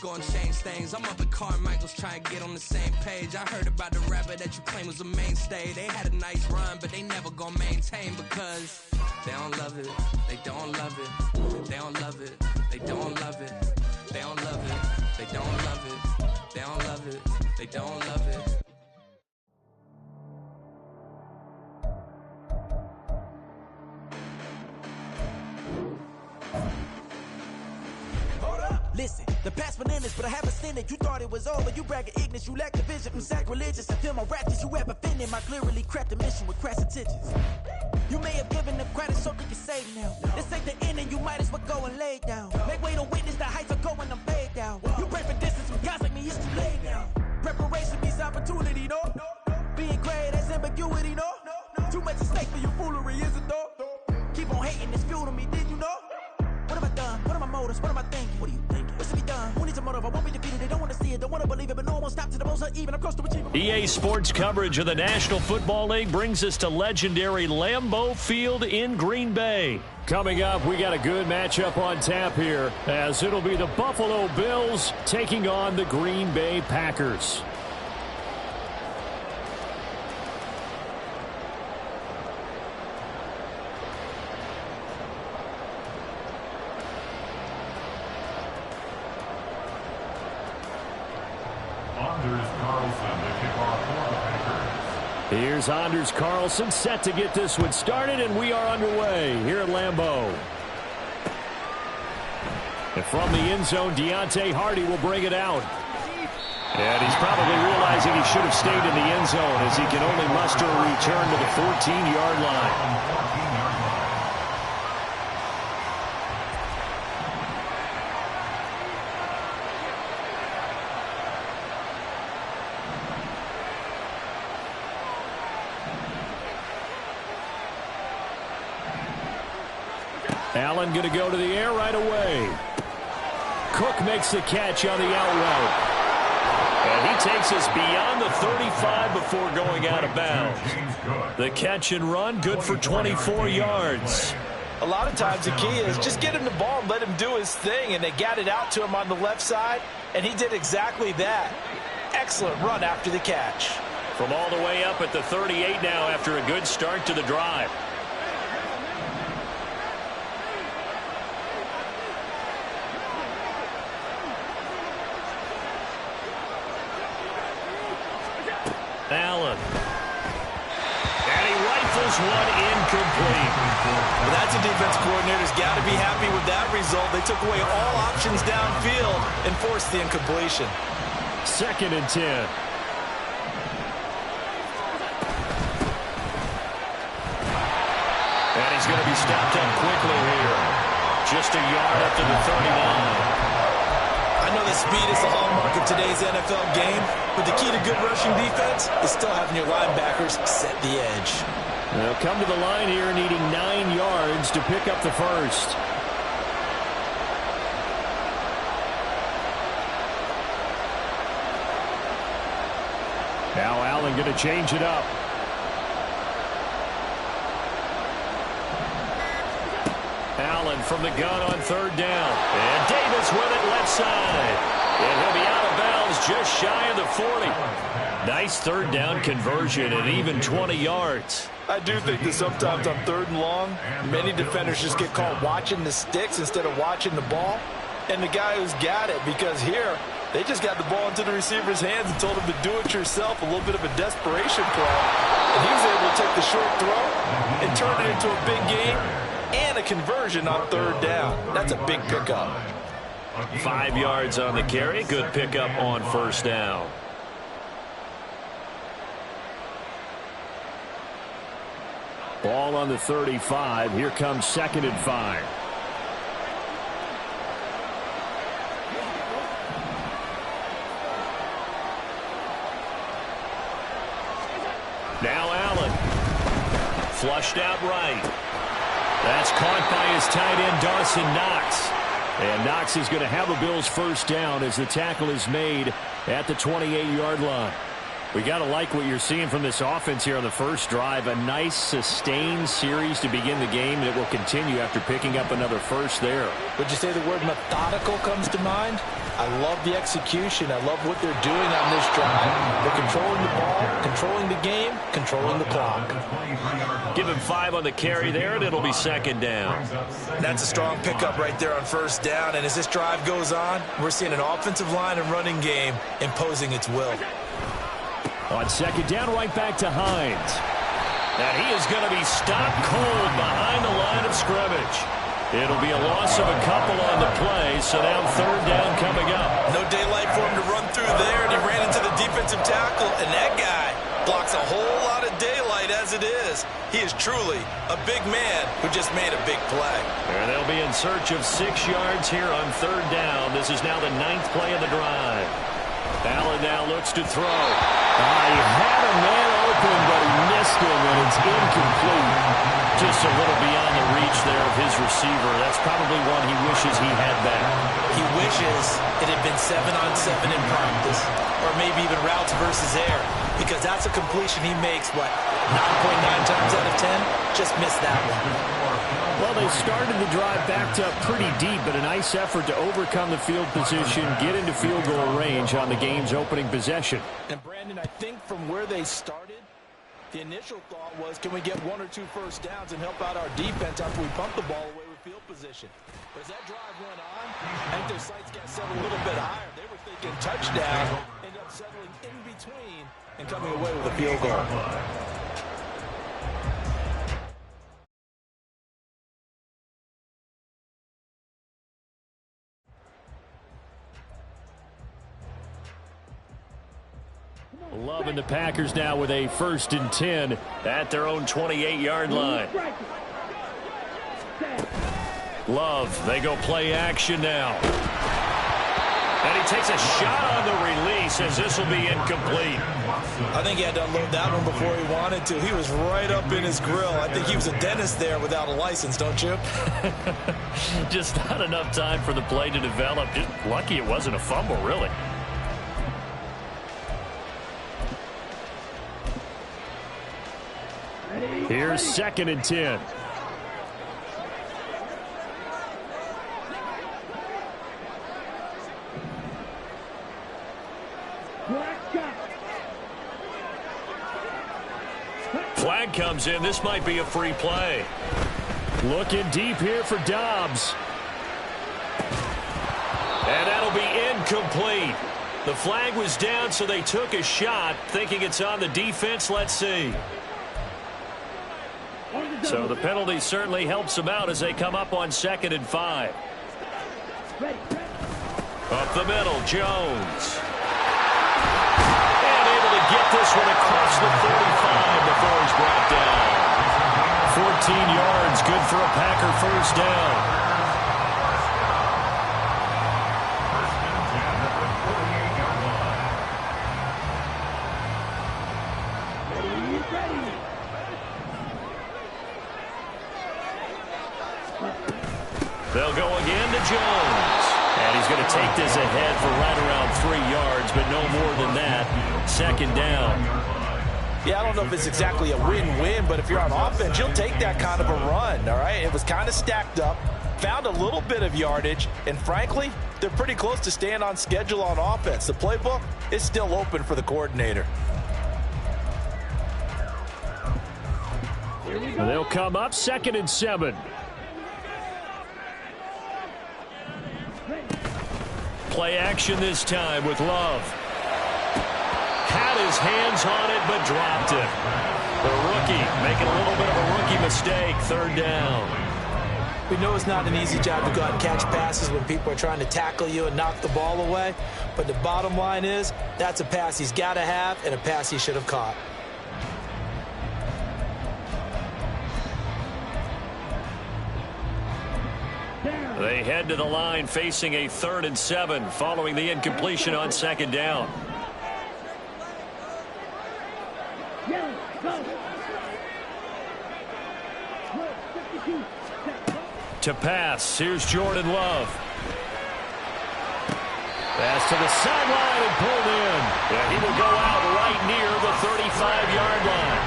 gonna change things. I'm up at Carmichael's trying to get on the same page. I heard about the rapper that you claim was a mainstay. They had a nice run, but they never gonna maintain because they don't love it. They don't love it. They don't love it. They don't love it. They don't love it. They don't love it. They don't love it. They don't love it. Listen, the past bananas, but I haven't seen it. You thought it was over, you bragging ignorance, you lack the vision. I'm sacrilegious, I feel my raptors, you have offended. My clearly crafted mission with crass intentions. You may have given them credit so they can save now. This ain't the end and you might as well go and lay down. Make way to witness the heights of going, I'm paid down. You pray for distance with guys like me, it's too late now. Preparation means opportunity, no? Being great, that's ambiguity, no? Too much at stake for your foolery, is it though? Keep on hating, it's fuel to me, did you know? What have I done? What are my motives? What am I thinking? What are you thinking? What's to be done? Who needs a motive? I won't be defeated. They don't want to see it, don't want to believe it, but no one will stop to the most even. I'm close to achieving. EA Sports coverage of the National Football League brings us to legendary Lambeau Field in Green Bay. Coming up, we got a good matchup on tap here, as it'll be the Buffalo Bills taking on the Green Bay Packers. Here's Anders Carlson set to get this one started, and we are underway here at Lambeau. And from the end zone, Deontay Hardy will bring it out. And he's probably realizing he should have stayed in the end zone as he can only muster a return to the 14-yard line. Allen going to go to the air right away. Cook makes the catch on the out route. And he takes us beyond the 35 before going out of bounds. The catch and run, good for 24 yards. A lot of times the key is just get him the ball and let him do his thing, and they got it out to him on the left side, and he did exactly that. Excellent run after the catch. From all the way up at the 38 now after a good start to the drive. Allen. And he rifles one incomplete. Well, that's a defense coordinator's got to be happy with that result. They took away all options downfield and forced the incompletion. 2nd and 10. And he's going to be stopped up quickly here. Just a yard up to the 39. I know that speed is the hallmark of today's NFL game, but the key to good rushing defense is still having your linebackers set the edge. They'll come to the line here needing 9 yards to pick up the first. Now Allen going to change it up. Allen from the gun on third down. And Davis with it left side. And he'll be out of bounds just shy of the 40. Nice third down conversion and even 20 yards. I do think that sometimes on third and long, many defenders just get caught watching the sticks instead of watching the ball. And the guy who's got it, because here, they just got the ball into the receiver's hands and told him to do it yourself, a little bit of a desperation play. And he was able to take the short throw and turn it into a big game and a conversion on third down. That's a big pickup. 5 yards on the carry. Good pickup on first down. Ball on the 35. Here comes 2nd and 5. Now Allen. Flushed out right. That's caught by his tight end, Dawson Knox. And Knox is going to have a Bills first down as the tackle is made at the 28-yard line. We got to like what you're seeing from this offense here on the first drive. A nice sustained series to begin the game that will continue after picking up another first there. Would you say the word methodical comes to mind? I love the execution. I love what they're doing on this drive. They're controlling the ball, controlling the game, controlling the clock. Give him 5 on the carry there, and it'll be 2nd down. That's a strong pickup right there on first down. And as this drive goes on, we're seeing an offensive line and running game imposing its will. On 2nd down, right back to Hines. And he is going to be stopped cold behind the line of scrimmage. It'll be a loss of a couple on the play, so now 3rd down coming up. No daylight for him to run through there, and he ran into the defensive tackle, and that guy blocks a whole lot of daylight as it is. He is truly a big man who just made a big play. And they'll be in search of 6 yards here on 3rd down. This is now the 9th play of the drive. Allen now looks to throw. He had a man open, but he missed him, and it's incomplete. Just a little beyond the reach there of his receiver. That's probably one he wishes he had back. He wishes it had been 7-on-7 in practice, or maybe even routes versus air, because that's a completion he makes, 9.9 times out of 10? Just missed that one. Well, they started the drive backed up pretty deep, but a nice effort to overcome the field position, get into field goal range on the game's opening possession. And, Brandon, I think from where they started, the initial thought was, can we get 1 or 2 first downs and help out our defense after we pump the ball away with field position? But as that drive went on, I think their sights got set a little bit higher. They were thinking touchdown, ended up settling in between and coming away with a field goal. Loving the Packers now with a 1st and 10 at their own 28-yard line. Love, they go play action now. And he takes a shot on the release as this will be incomplete. I think he had to unload that one before he wanted to. He was right up in his grill. I think he was a dentist there without a license, don't you? Just not enough time for the play to develop. Just lucky it wasn't a fumble, really. Here's 2nd and 10. Flag comes in. This might be a free play. Looking deep here for Dobbs. And that'll be incomplete. The flag was down, so they took a shot, thinking it's on the defense. Let's see. So the penalty certainly helps them out as they come up on 2nd and 5. Up the middle, Jones. And able to get this one across the 45 before he's brought down. 14 yards, good for a Packer first down. They'll go again to Jones. And he's going to take this ahead for right around 3 yards, but no more than that. Second down. Yeah, I don't know if it's exactly a win-win, but if you're on offense, you'll take that kind of a run, all right? It was kind of stacked up, found a little bit of yardage, and frankly, they're pretty close to staying on schedule on offense. The playbook is still open for the coordinator. They'll come up 2nd and 7. Play action this time with Love. Had his hands on it, but dropped it. The rookie making a little bit of a rookie mistake. 3rd down. We know it's not an easy job to go out and catch passes when people are trying to tackle you and knock the ball away. But the bottom line is, that's a pass he's got to have and a pass he should have caught. They head to the line facing a 3rd and 7 following the incompletion on 2nd down. To pass, here's Jordan Love. Pass to the sideline and pulled in. And he will go out right near the 35-yard line.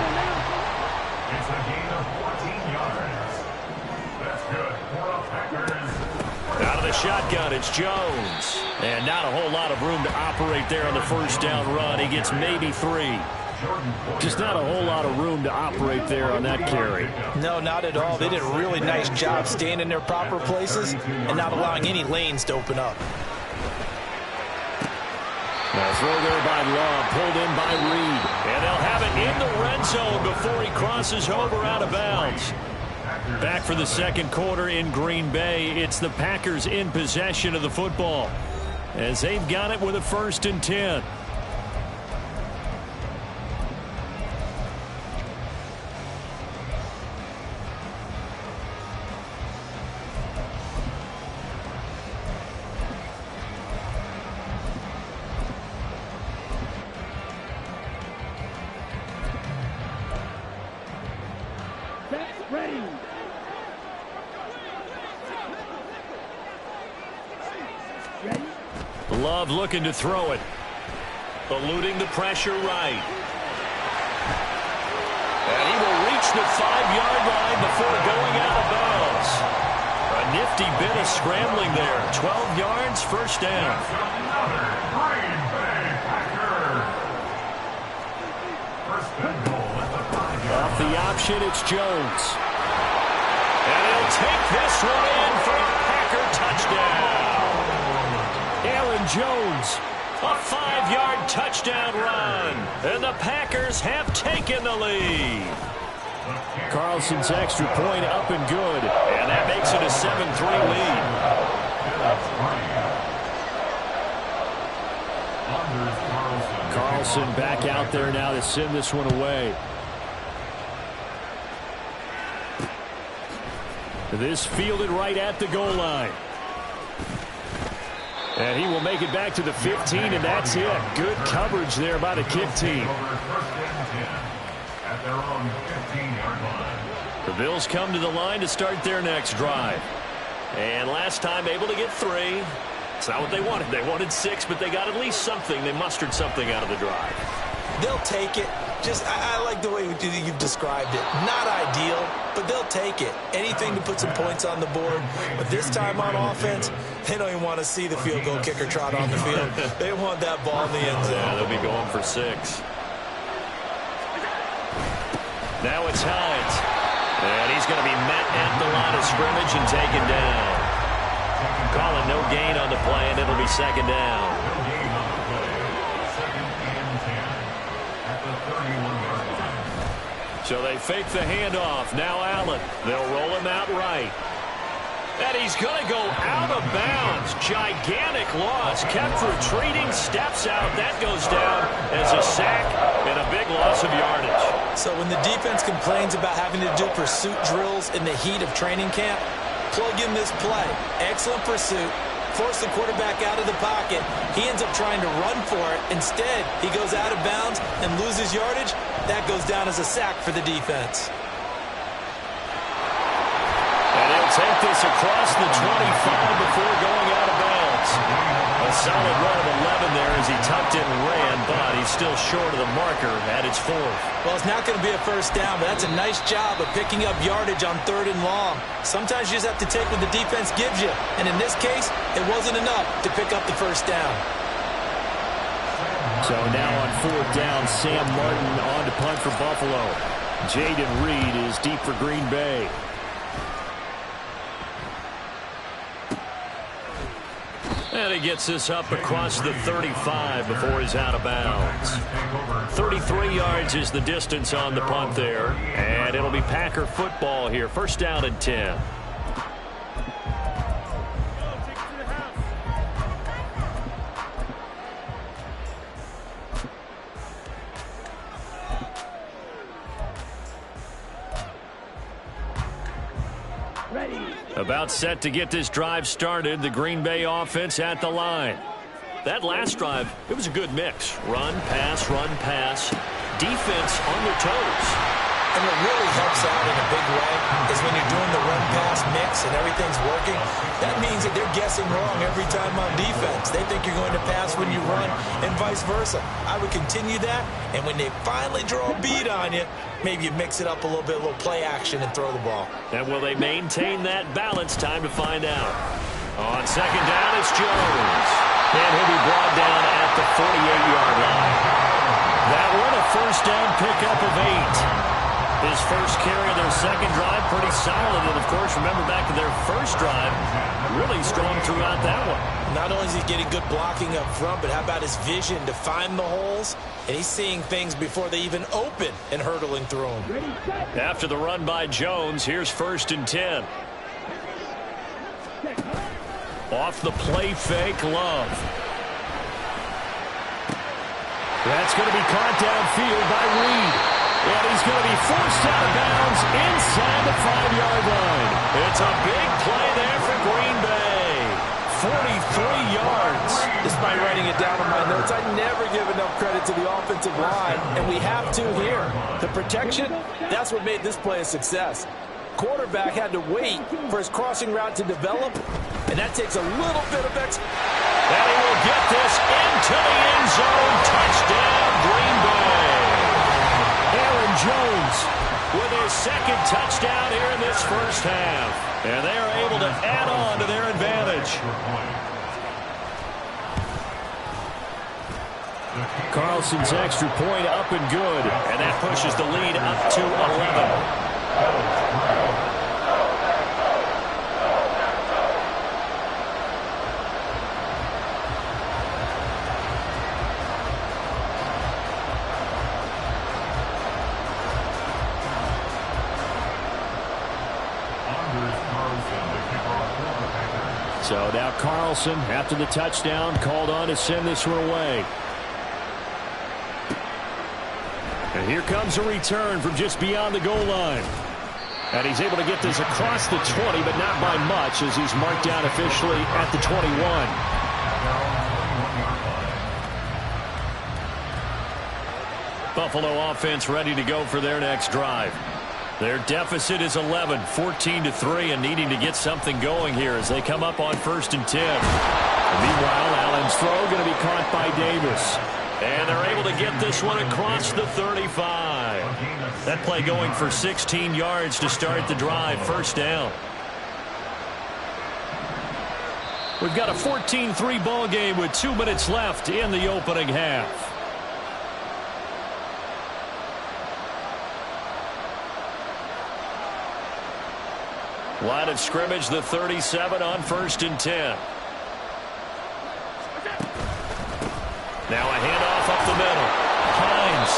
It's a gain of 14 yards. That's good for the Packers. Out of the shotgun, it's Jones. And not a whole lot of room to operate there on the 1st down run. He gets maybe 3. Just not a whole lot of room to operate there on that carry. No, not at all. They did a really nice job staying in their proper places and not allowing any lanes to open up. Now throw there by Love, pulled in by Reed. And they'll have it in the red zone before he crosses over out of bounds. Back for the 2nd quarter in Green Bay. It's the Packers in possession of the football as they've got it with a 1st and 10. Ready. Love looking to throw it. Eluding the pressure right. And he will reach the 5-yard line before going out of bounds. A nifty bit of scrambling there. 12 yards, 1st down. Another Green Bay Packer. 1st and goal at the 5-yard Off the option, it's Jones. And he'll take this one in for a Packer touchdown. Aaron Jones, a 5-yard touchdown run. And the Packers have taken the lead. Carlson's extra point up and good. And that makes it a 7-3 lead. Carlson back out there now to send this one away. This fielded right at the goal line. And he will make it back to the 15, and that's it. Good coverage there by the kick team. At their own 15-yard line. The Bills come to the line to start their next drive. And last time able to get 3. It's not what they wanted. They wanted 6, but they got at least something. They mustered something out of the drive. They'll take it. I like the way you've described it. Not ideal, but they'll take it. Anything to put some points on the board. But this time on offense, they don't even want to see the field goal kicker trot on the field. They want that ball in the end zone. Yeah, they'll be going for 6. Now it's Hines. And he's going to be met at the line of scrimmage and taken down. Calling no gain on the play, and it'll be 2nd down. So they fake the handoff. Now Allen. They'll roll him out right. And he's going to go out of bounds. Gigantic loss. Kept retreating. Steps out. That goes down as a sack and a big loss of yardage. So when the defense complains about having to do pursuit drills in the heat of training camp, plug in this play. Excellent pursuit. Force the quarterback out of the pocket. He ends up trying to run for it. Instead, he goes out of bounds and loses yardage. That goes down as a sack for the defense. And he'll take this across the 25 before going out of bounds. A solid run of 11 there as he tucked it and ran, but he's still short of the marker at its 4th. Well, it's not going to be a first down, but that's a nice job of picking up yardage on 3rd and long. Sometimes you just have to take what the defense gives you, and in this case, it wasn't enough to pick up the first down. So now on 4th down, Sam Martin on to punt for Buffalo. Jaden Reed is deep for Green Bay. And he gets this up across the 35 before he's out of bounds. 33 yards is the distance on the punt there. And it'll be Packer football here. First down and 10. About set to get this drive started. The Green Bay offense at the line. That last drive, it was a good mix. Run, pass, defense on their toes. And what really helps out in a big way is when you're doing the run-pass mix and everything's working, that means that they're guessing wrong every time on defense. They think you're going to pass when you run and vice versa. I would continue that, and when they finally draw a bead on you, maybe you mix it up a little bit, a little play action, and throw the ball. And will they maintain that balance? Time to find out. On second down, it's Jones. And he'll be brought down at the 48-yard line. That one, a first down pickup of 8. His first carry of their second drive, pretty solid. And, of course, remember back to their first drive, really strong throughout that one. Not only is he getting good blocking up front, but how about his vision to find the holes? And he's seeing things before they even open and hurdling through them. After the run by Jones, here's 1st and 10. Off the play fake, Love. That's going to be caught downfield by Reed. And he's going to be forced out of bounds inside the 5-yard line. It's a big play there for Green Bay. 43 yards. Despite writing it down on my notes, I never give enough credit to the offensive line, and we have to here. The protection, that's what made this play a success. Quarterback had to wait for his crossing route to develop, and that takes a little bit of extra. And he will get this into the end zone. Touchdown, Green Bay. Aaron Jones with his second touchdown here in this first half. And they are able to add on to their advantage. Carlson's extra point up and good. And that pushes the lead up to 11. So now Carlson, after the touchdown, called on to send this one away. And here comes a return from just beyond the goal line. And he's able to get this across the 20, but not by much, as he's marked down officially at the 21. Buffalo offense ready to go for their next drive. Their deficit is 11, 14-3, and needing to get something going here as they come up on 1st and 10. Meanwhile, Allen's throw going to be caught by Davis. And they're able to get this one across the 35. That play going for 16 yards to start the drive. First down. We've got a 14-3 ball game with 2 minutes left in the opening half. Line of scrimmage, the 37 on 1st and 10. Now a handoff up the middle. Hines.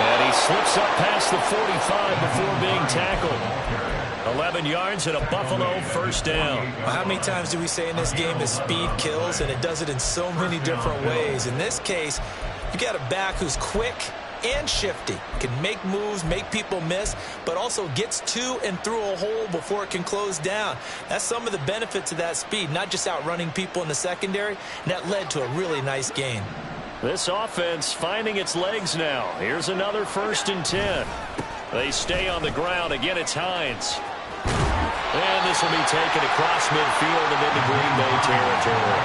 And he slips up past the 45 before being tackled. 11 yards and a Buffalo first down. Well, how many times do we say in this game that speed kills, and it does it in so many different ways? In this case, you got a back who's quick and shifty, can make moves, make people miss, but also gets to and through a hole before it can close down. That's some of the benefits of that speed, not just outrunning people in the secondary, and that led to a really nice gain. This offense finding its legs now. Here's another 1st and 10. They stay on the ground. Again, it's Hines. And this will be taken across midfield and into Green Bay territory.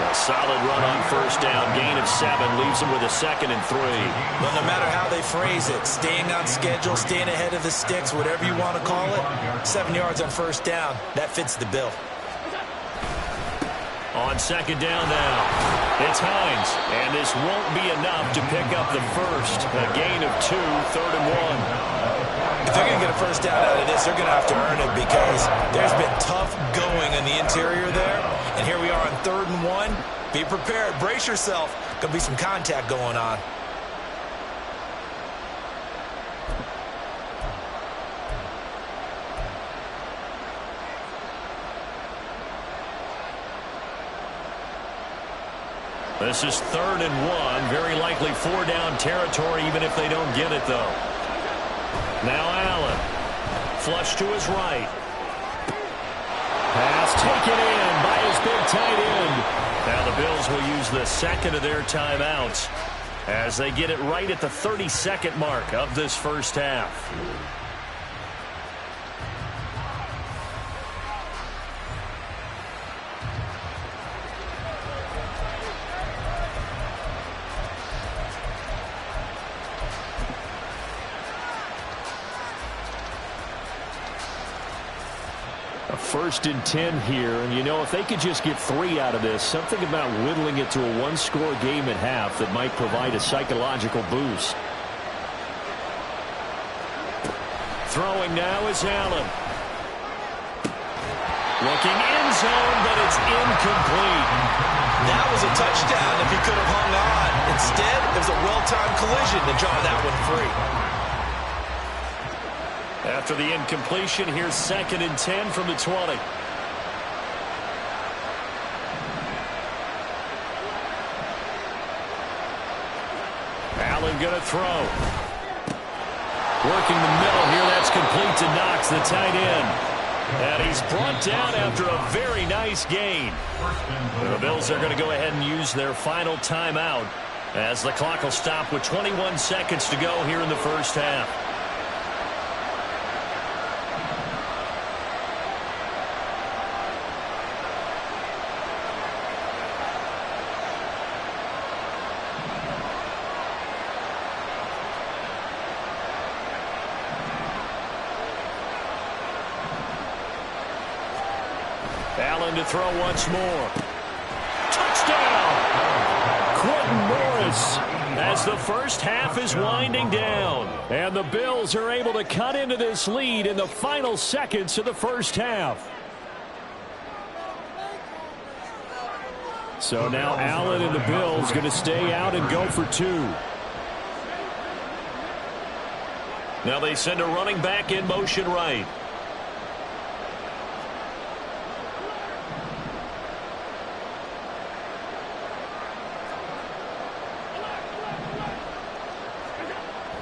A solid run on first down. Gain of 7 leaves them with a 2nd and 3. Well, no matter how they phrase it, staying on schedule, staying ahead of the sticks, whatever you want to call it, 7 yards on first down, that fits the bill. On 2nd down now, it's Hines, and this won't be enough to pick up the first. A gain of 2, 3rd and 1. If they're going to get a first down out of this, they're going to have to earn it because there's been tough going in the interior there. And here we are on 3rd and 1. Be prepared. Brace yourself. Going to be some contact going on. This is 3rd and 1. Very likely 4 down territory, even if they don't get it, though. Now Allen. Flush to his right. Pass taken in by his big tight end. Now the Bills will use the 2nd of their timeouts as they get it right at the 32nd mark of this first half. A 1st and 10 here, and you know, if they could just get 3 out of this, something about whittling it to a 1-score game at half that might provide a psychological boost. Throwing now is Allen. Looking end zone, but it's incomplete. That was a touchdown if he could have hung on. Instead, it was a well-timed collision to draw that one free. After the incompletion, here's 2nd and 10 from the 20. Allen going to throw. Working the middle here. That's complete to Knox, the tight end. And he's brought down after a very nice gain. The Bills are going to go ahead and use their final timeout as the clock will stop with 21 seconds to go here in the first half. Allen to throw once more. Touchdown! Quentin Morris as the first half is winding down. And the Bills are able to cut into this lead in the final seconds of the first half. So now Allen and the Bills going to stay out and go for 2. Now they send a running back in motion right.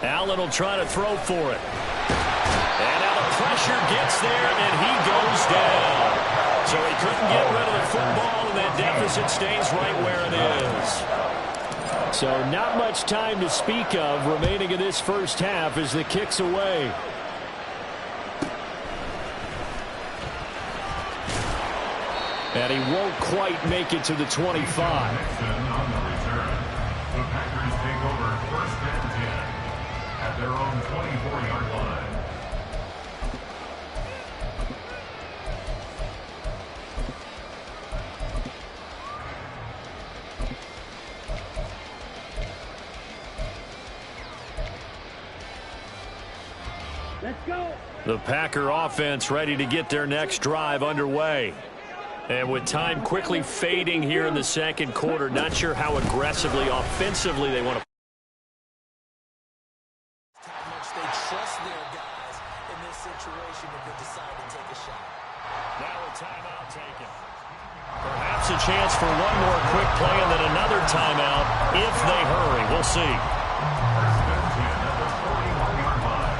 Allen will try to throw for it. And now the pressure gets there, and he goes down. So he couldn't get rid of the football, and that deficit stays right where it is. So not much time to speak of remaining in this first half as the kick's away. And he won't quite make it to the 25. The Packers take over 1st and 10 at their own 24-yard line. Let's go. The Packer offense ready to get their next drive underway. And with time quickly fading here in the second quarter, not sure how aggressively, offensively they want to. How much they trust their guys in this situation if they decide to take a shot. Now a timeout taken. Perhaps a chance for one more quick play and then another timeout if they hurry. We'll see. 1st and 10 at the 41-yard line.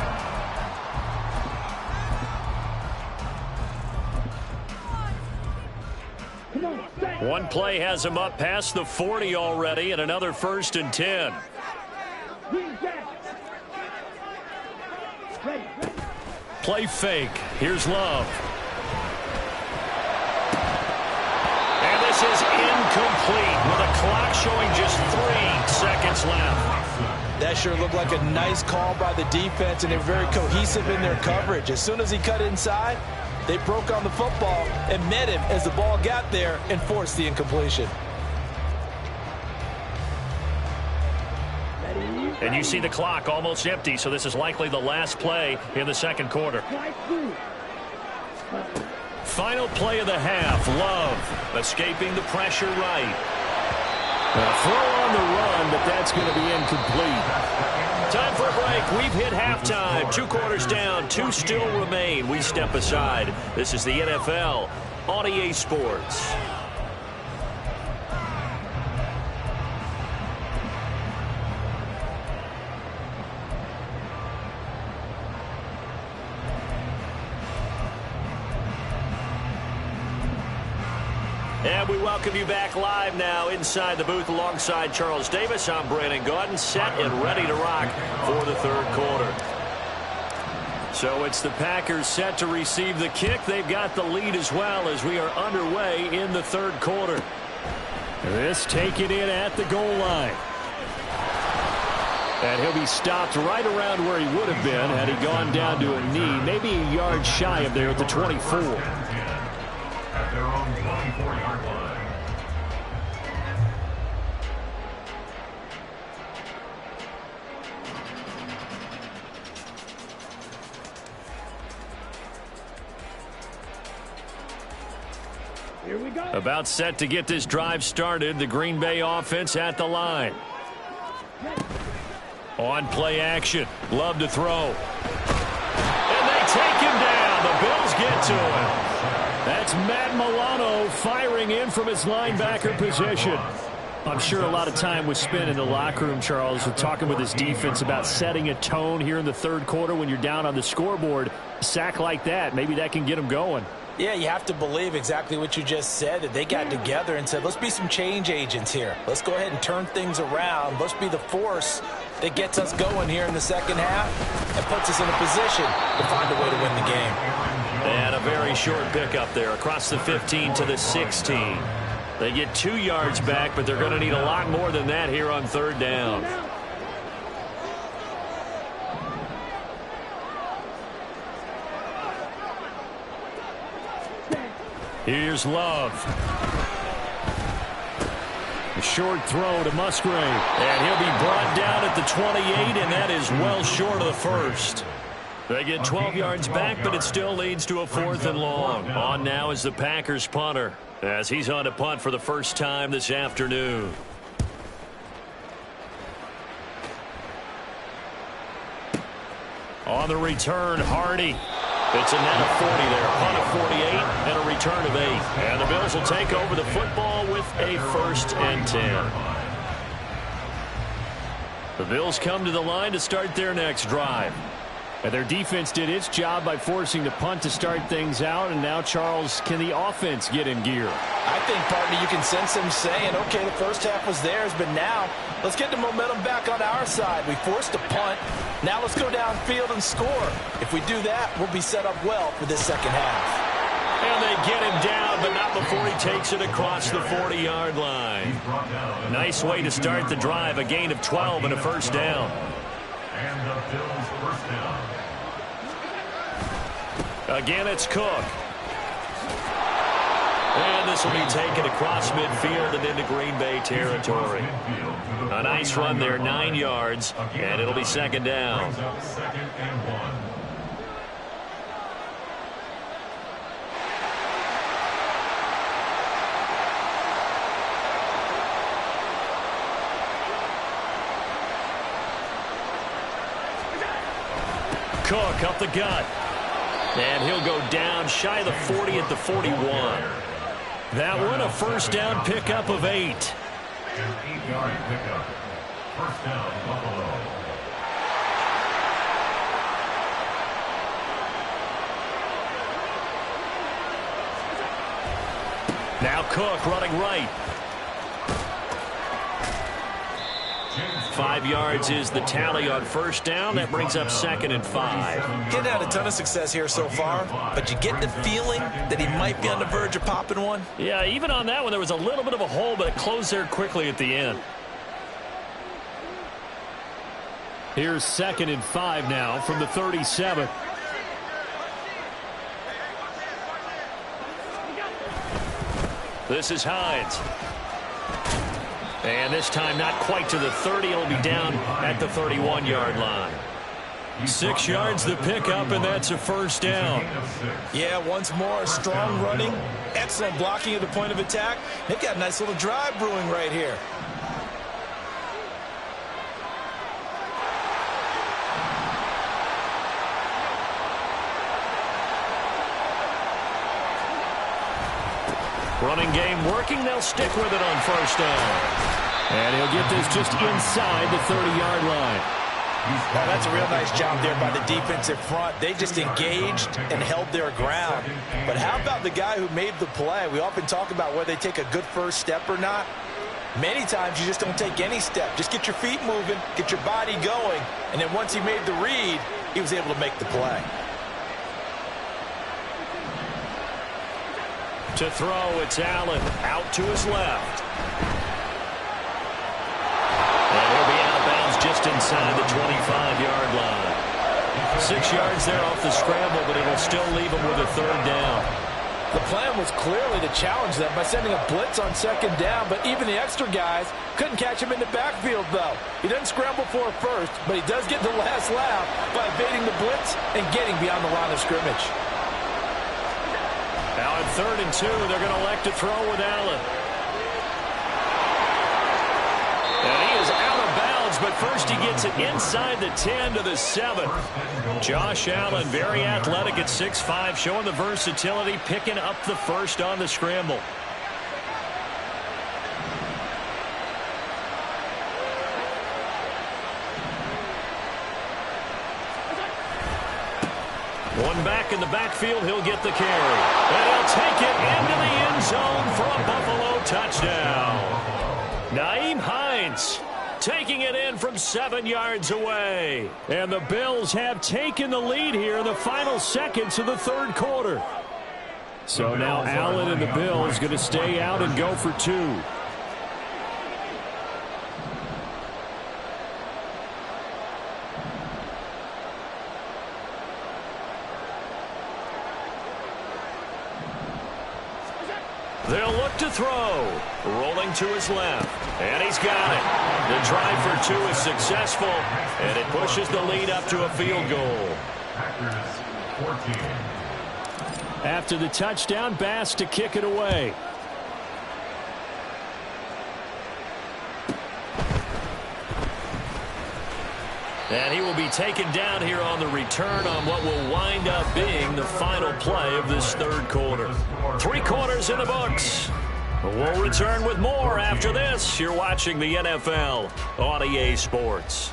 One play has him up past the 40 already, and another 1st and 10. Play fake. Here's Love. showing just 3 seconds left. That sure looked like a nice call by the defense, and they're very cohesive in their coverage. As soon as he cut inside, they broke on the football and met him as the ball got there and forced the incompletion. And you see the clock almost empty, so this is likely the last play in the second quarter. Final play of the half. Love escaping the pressure right. A throw on the run, but that's going to be incomplete. Time for a break. We've hit halftime. 2 quarters down. 2 still remain. We step aside. This is the NFL on EA Sports. And we welcome you back live now inside the booth alongside Charles Davis. I'm Brandon Gaudin, set and ready to rock for the third quarter. So it's the Packers set to receive the kick. They've got the lead as well as we are underway in the third quarter. This taken in at the goal line. And he'll be stopped right around where he would have been had he gone down to a knee, maybe a yard shy of there at the 24. At their own 24-yard line. Here we go. About set to get this drive started. The Green Bay offense at the line. On play action. Love to throw. And they take him down. The Bills get to him. That's Matt Milano firing in from his linebacker position. I'm sure a lot of time was spent in the locker room, Charles, with talking with his defense about setting a tone here in the third quarter when you're down on the scoreboard. A sack like that, maybe that can get him going. Yeah, you have to believe exactly what you just said, that they got together and said, let's be some change agents here. Let's go ahead and turn things around. Let's be the force that gets us going here in the second half and puts us in a position to find a way to win the game. And a very short pickup there across the 15 to the 16. They get 2 yards back, but they're going to need a lot more than that here on third down. Here's Love. A short throw to Musgrave. And he'll be brought down at the 28, and that is well short of the first. They get 12 yards back, but it still leads to a 4th and long. On now is the Packers punter, as he's on to punt for the first time this afternoon. On the return, Hardy. It's a net of 40 there, punt of 48, and a return of 8. And the Bills will take over the football with a 1st and 10. The Bills come to the line to start their next drive. And their defense did its job by forcing the punt to start things out. And now, Charles, can the offense get in gear? I think, partner, you can sense them saying, okay, the first half was theirs, but now let's get the momentum back on our side. We forced a punt. Now let's go downfield and score. If we do that, we'll be set up well for this second half. And they get him down, but not before he takes it across the 40-yard line. Nice way to start the drive, a gain of 12 and a first down. And the Bills' first down. Again, it's Cook. And this will be taken across midfield and into Green Bay territory. A nice run there, 9 yards, and it'll be second down. Second and 1. Cook up the gut. And he'll go down shy of the 40 at the 41. That one, a first down pickup of 8. An 8-yard pickup. First down, Buffalo. Now Cook running right. 5 yards is the tally on first down. That brings up 2nd and 5. Getting out a ton of success here so far, but you get the feeling that he might be on the verge of popping one. Yeah, even on that one, there was a little bit of a hole, but it closed there quickly at the end. Here's 2nd and 5 now from the 37. This is Hines. And this time not quite to the 30. It'll be down at the 31-yard line. 6 yards the pickup, and that's a first down. Yeah, once more, strong running, excellent blocking at the point of attack. They've got a nice little drive brewing right here. Running game working. They'll stick with it on first down. And he'll get this just inside the 30-yard line. Well, that's a real nice job there by the defensive front. They just engaged and held their ground. But how about the guy who made the play? We often talk about whether they take a good first step or not. Many times you just don't take any step. Just get your feet moving, get your body going, and then once he made the read, he was able to make the play. To throw, it's Allen out to his left. And he'll be out of bounds just inside the 25-yard line. 6 yards there off the scramble, but it'll still leave him with a third down. The plan was clearly to challenge them by sending a blitz on second down, but even the extra guys couldn't catch him in the backfield, though. He doesn't scramble for it first, but he does get the last laugh by evading the blitz and getting beyond the line of scrimmage. Now at 3rd and 2, they're going to elect to throw with Allen. And he is out of bounds, but first he gets it inside the 10 to the 7. Josh Allen, very athletic at 6'5", showing the versatility, picking up the first on the scramble. One back in the backfield, he'll get the carry. And he'll take it into the end zone for a Buffalo touchdown. Nyheim Hines taking it in from 7 yards away. And the Bills have taken the lead here in the final seconds of the third quarter. So now Allen and the Bills going to stay out and go for 2. They'll look to throw. Rolling to his left. And he's got it. The drive for 2 is successful. And it pushes the lead up to a field goal. After the touchdown, Bass to kick it away. And he will be taken down here on the return on what will wind up being the final play of this third quarter. 3 quarters in the books. We'll return with more after this. You're watching the NFL on EA Sports.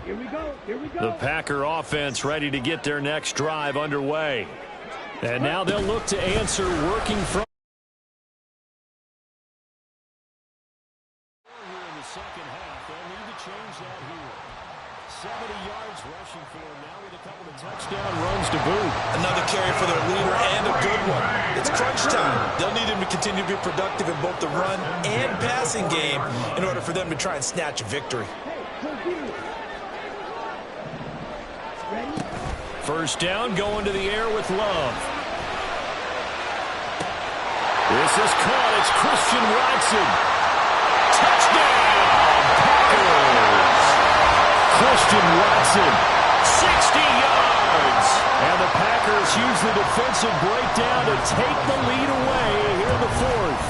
Here we go. Here we go. The Packer offense ready to get their next drive underway. And now they'll look to answer working from second half. They'll need to change that here. 70 yards rushing for him now with a couple of touchdown runs to boot. Another carry for their leader and a good one. It's crunch time. They'll need him to continue to be productive in both the run and passing game in order for them to try and snatch a victory. First down, going to the air with Love. This is caught. It's Christian Watson. Touchdown! Christian Watson, 60 yards. And the Packers use the defensive breakdown to take the lead away here in the fourth.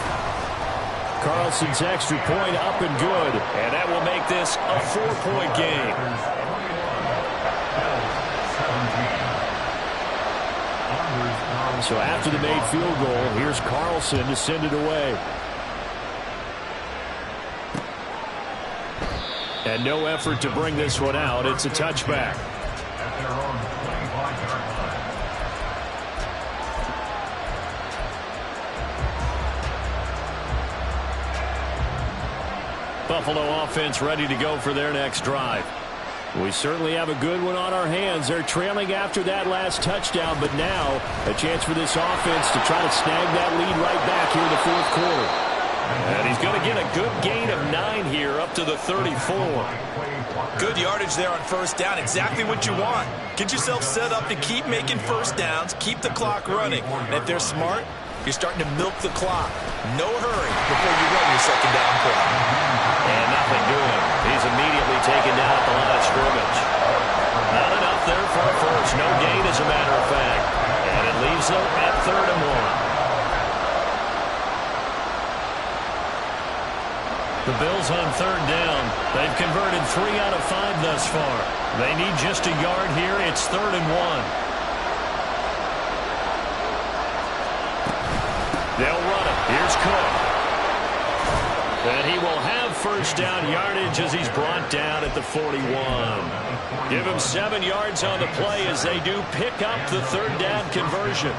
Carlson's extra point up and good. And that will make this a 4-point game. So after the made field goal, here's Carlson to send it away. And no effort to bring this one out. It's a touchback. Buffalo offense ready to go for their next drive. We certainly have a good one on our hands. They're trailing after that last touchdown, but now a chance for this offense to try to snag that lead right back here in the fourth quarter. And he's going to get a good gain of 9 here up to the 34. Good yardage there on first down. Exactly what you want. Get yourself set up to keep making first downs, keep the clock running. And if they're smart, you're starting to milk the clock. No hurry before you run your second down play. And nothing doing. He's immediately taken down at the line of scrimmage. Not enough there for a first. No gain, as a matter of fact. And it leaves them at 3rd and 1. The Bills on 3rd down. They've converted 3 out of 5 thus far. They need just a yard here. It's 3rd and 1. They'll run it. Here's Cook. And he will have first down yardage as he's brought down at the 41. Give him 7 yards on the play as they do pick up the 3rd down conversion.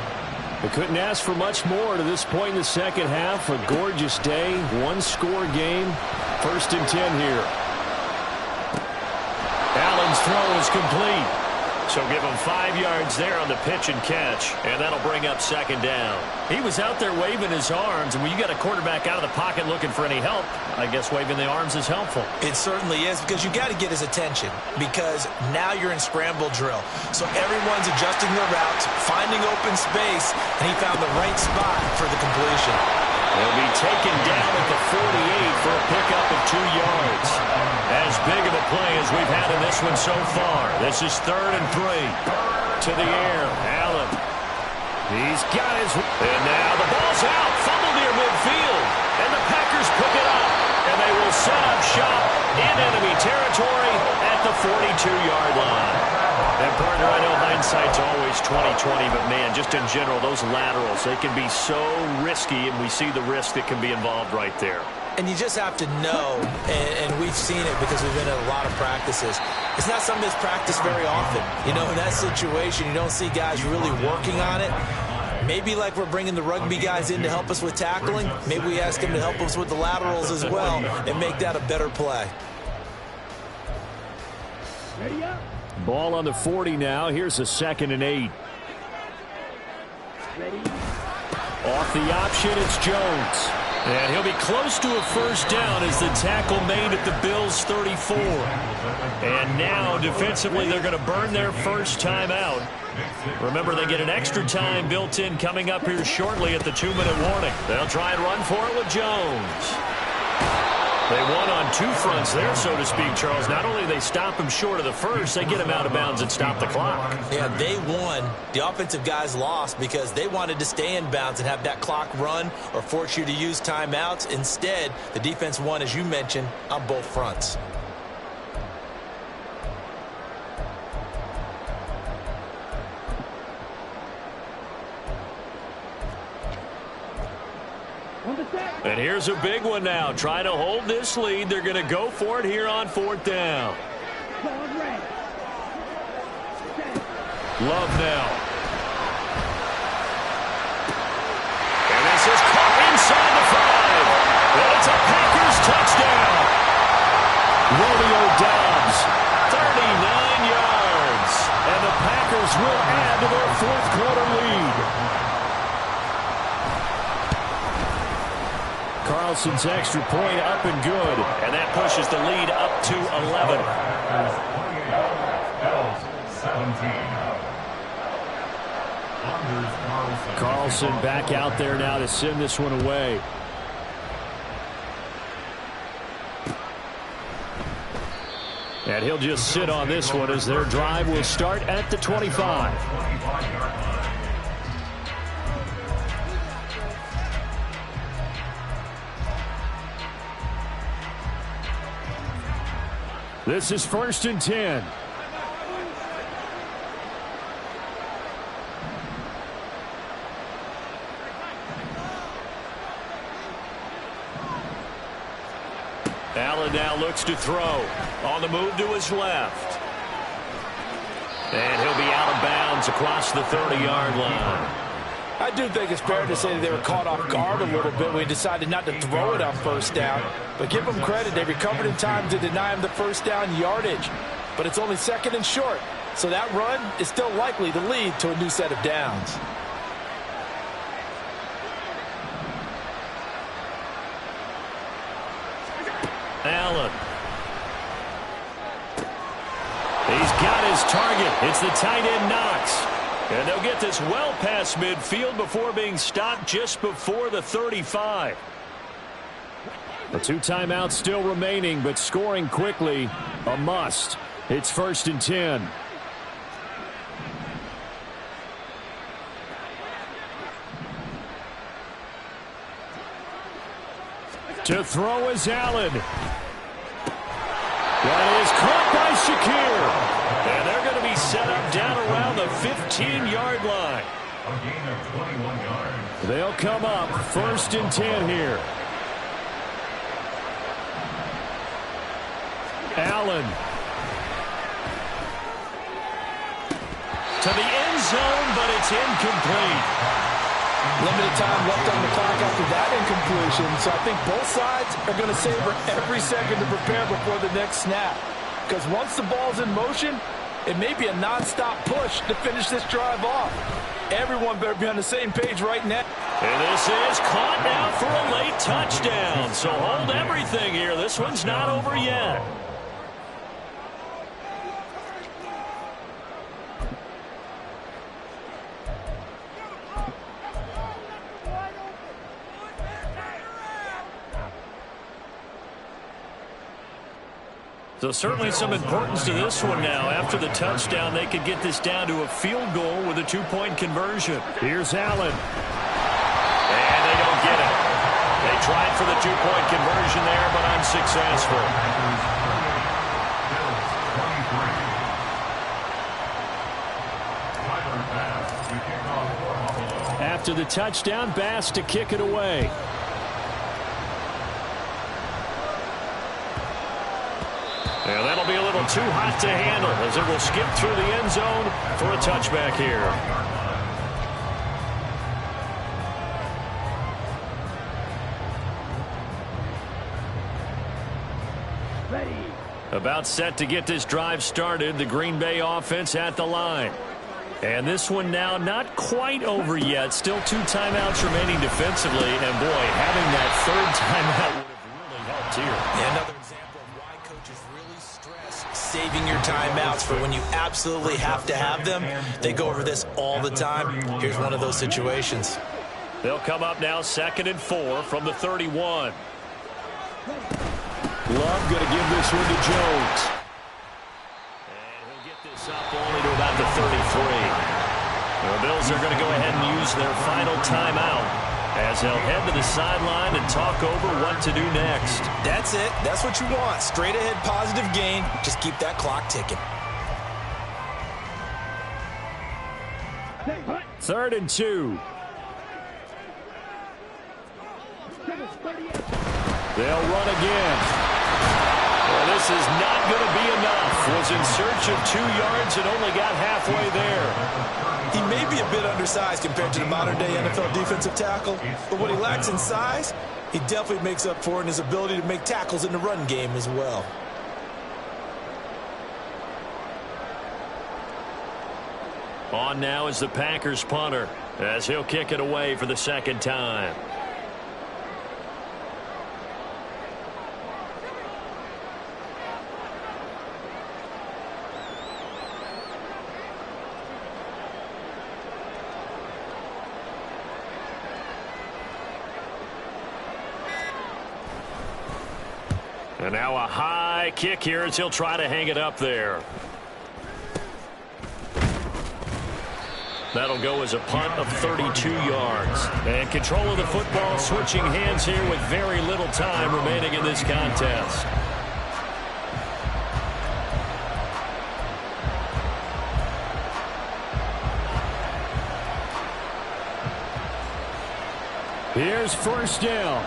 They couldn't ask for much more to this point in the second half. A gorgeous day, 1-score game. 1st and 10 here. Allen's throw is complete. So give him 5 yards there on the pitch and catch, and that'll bring up 2nd down. He was out there waving his arms, and when you got a quarterback out of the pocket looking for any help, I guess waving the arms is helpful. It certainly is, because you got to get his attention, because now you're in scramble drill. So everyone's adjusting their routes, finding open space, and he found the right spot for the completion. He'll be taken down at the 48 for a pickup of 2 yards. As big of a play as we've had in this one so far. This is 3rd and 3. To the air, Allen. He's got his... And now the ball's out. Fumble near midfield. And the Packers pick it up. And they will set up shop in enemy territory at the 42-yard line. And, partner, I know hindsight's always 20/20, but, man, just in general, those laterals, they can be so risky, and we see the risk that can be involved right there. And you just have to know, and we've seen it because we've been at a lot of practices. It's not something that's practiced very often. You know, in that situation, you don't see guys really working on it. Maybe like we're bringing the rugby guys in to help us with tackling, maybe we ask them to help us with the laterals as well and make that a better play. Ball on the 40 now. Here's a 2nd and 8. Off the option, it's Jones. And he'll be close to a first down as the tackle made at the Bills' 34. And now, defensively, they're going to burn their first time out. Remember, they get an extra time built in coming up here shortly at the 2-minute warning. They'll try and run for it with Jones. They won on 2 fronts there, so to speak, Charles. Not only do they stop him short of the first, they get him out of bounds and stop the clock. Yeah, they won. The offensive guys lost because they wanted to stay in bounds and have that clock run or force you to use timeouts. Instead, the defense won, as you mentioned, on both fronts. And here's a big one now. Trying to hold this lead. They're going to go for it here on 4th down. Love now. And this is caught inside the 5. And it's a Packers touchdown. Romeo Doubs. 39 yards. And the Packers will add to their 4th quarter lead. Carlson's extra point up and good. And that pushes the lead up to 11. Carlson back out there now to send this one away. And he'll just sit on this one as their drive will start at the 25. This is 1st and 10. Allen now looks to throw. On the move to his left. And he'll be out of bounds across the 30-yard line. I do think it's fair to say that they were caught off guard a little bit when we decided not to throw it on first down. But give them credit. They recovered in time to deny him the first down yardage. But it's only second and short. So that run is still likely to lead to a new set of downs. Allen. He's got his target. It's the tight end Knox. And they'll get this well past midfield before being stopped just before the 35. The 2 timeouts still remaining, but scoring quickly, a must. It's 1st and 10. To throw is Allen. That is caught by Shakir. And they're going to be set up down around the 15-yard line. A gain of 21 yards. They'll come up 1st and 10 here. Allen. To the end zone, but it's incomplete. Limited time left on the clock after that incompletion, so I think both sides are going to savor every second to prepare before the next snap. Because once the ball's in motion, it may be a non-stop push to finish this drive off. Everyone better be on the same page right now. And this is caught now for a late touchdown. So hold everything here. This one's not over yet. So certainly some importance to this one now. After the touchdown, they could get this down to a field goal with a 2-point conversion. Here's Allen. And they don't get it. They tried for the 2-point conversion there, but unsuccessful. After the touchdown, Bass to kick it away. And that'll be a little too hot to handle as it will skip through the end zone for a touchback here. Ready. About set to get this drive started, the Green Bay offense at the line. And this one now not quite over yet. Still 2 timeouts remaining defensively. And boy, having that 3rd timeout would have really helped here. Yeah, another example of why coaches really stress saving your timeouts for when you absolutely have to have them. They go over this all the time. Here's one of those situations. They'll come up now 2nd and 4 from the 31. Love going to give this one to Jones. And he'll get this up only to about the 33. The Bills are going to go ahead and use their final timeout as they'll head to the sideline and talk over what to do next. That's it. That's what you want. Straight ahead positive gain. Just keep that clock ticking. 3rd and 2. They'll run again. Well, this is not going to be enough. Was in search of 2 yards and only got halfway there. He may be a bit undersized compared to the modern-day NFL defensive tackle, but what he lacks in size, he definitely makes up for in his ability to make tackles in the run game as well. On now is the Packers punter as he'll kick it away for the 2nd time. And now a high kick here as he'll try to hang it up there. That'll go as a punt of 32 yards. And control of the football switching hands here with very little time remaining in this contest. Here's 1st down.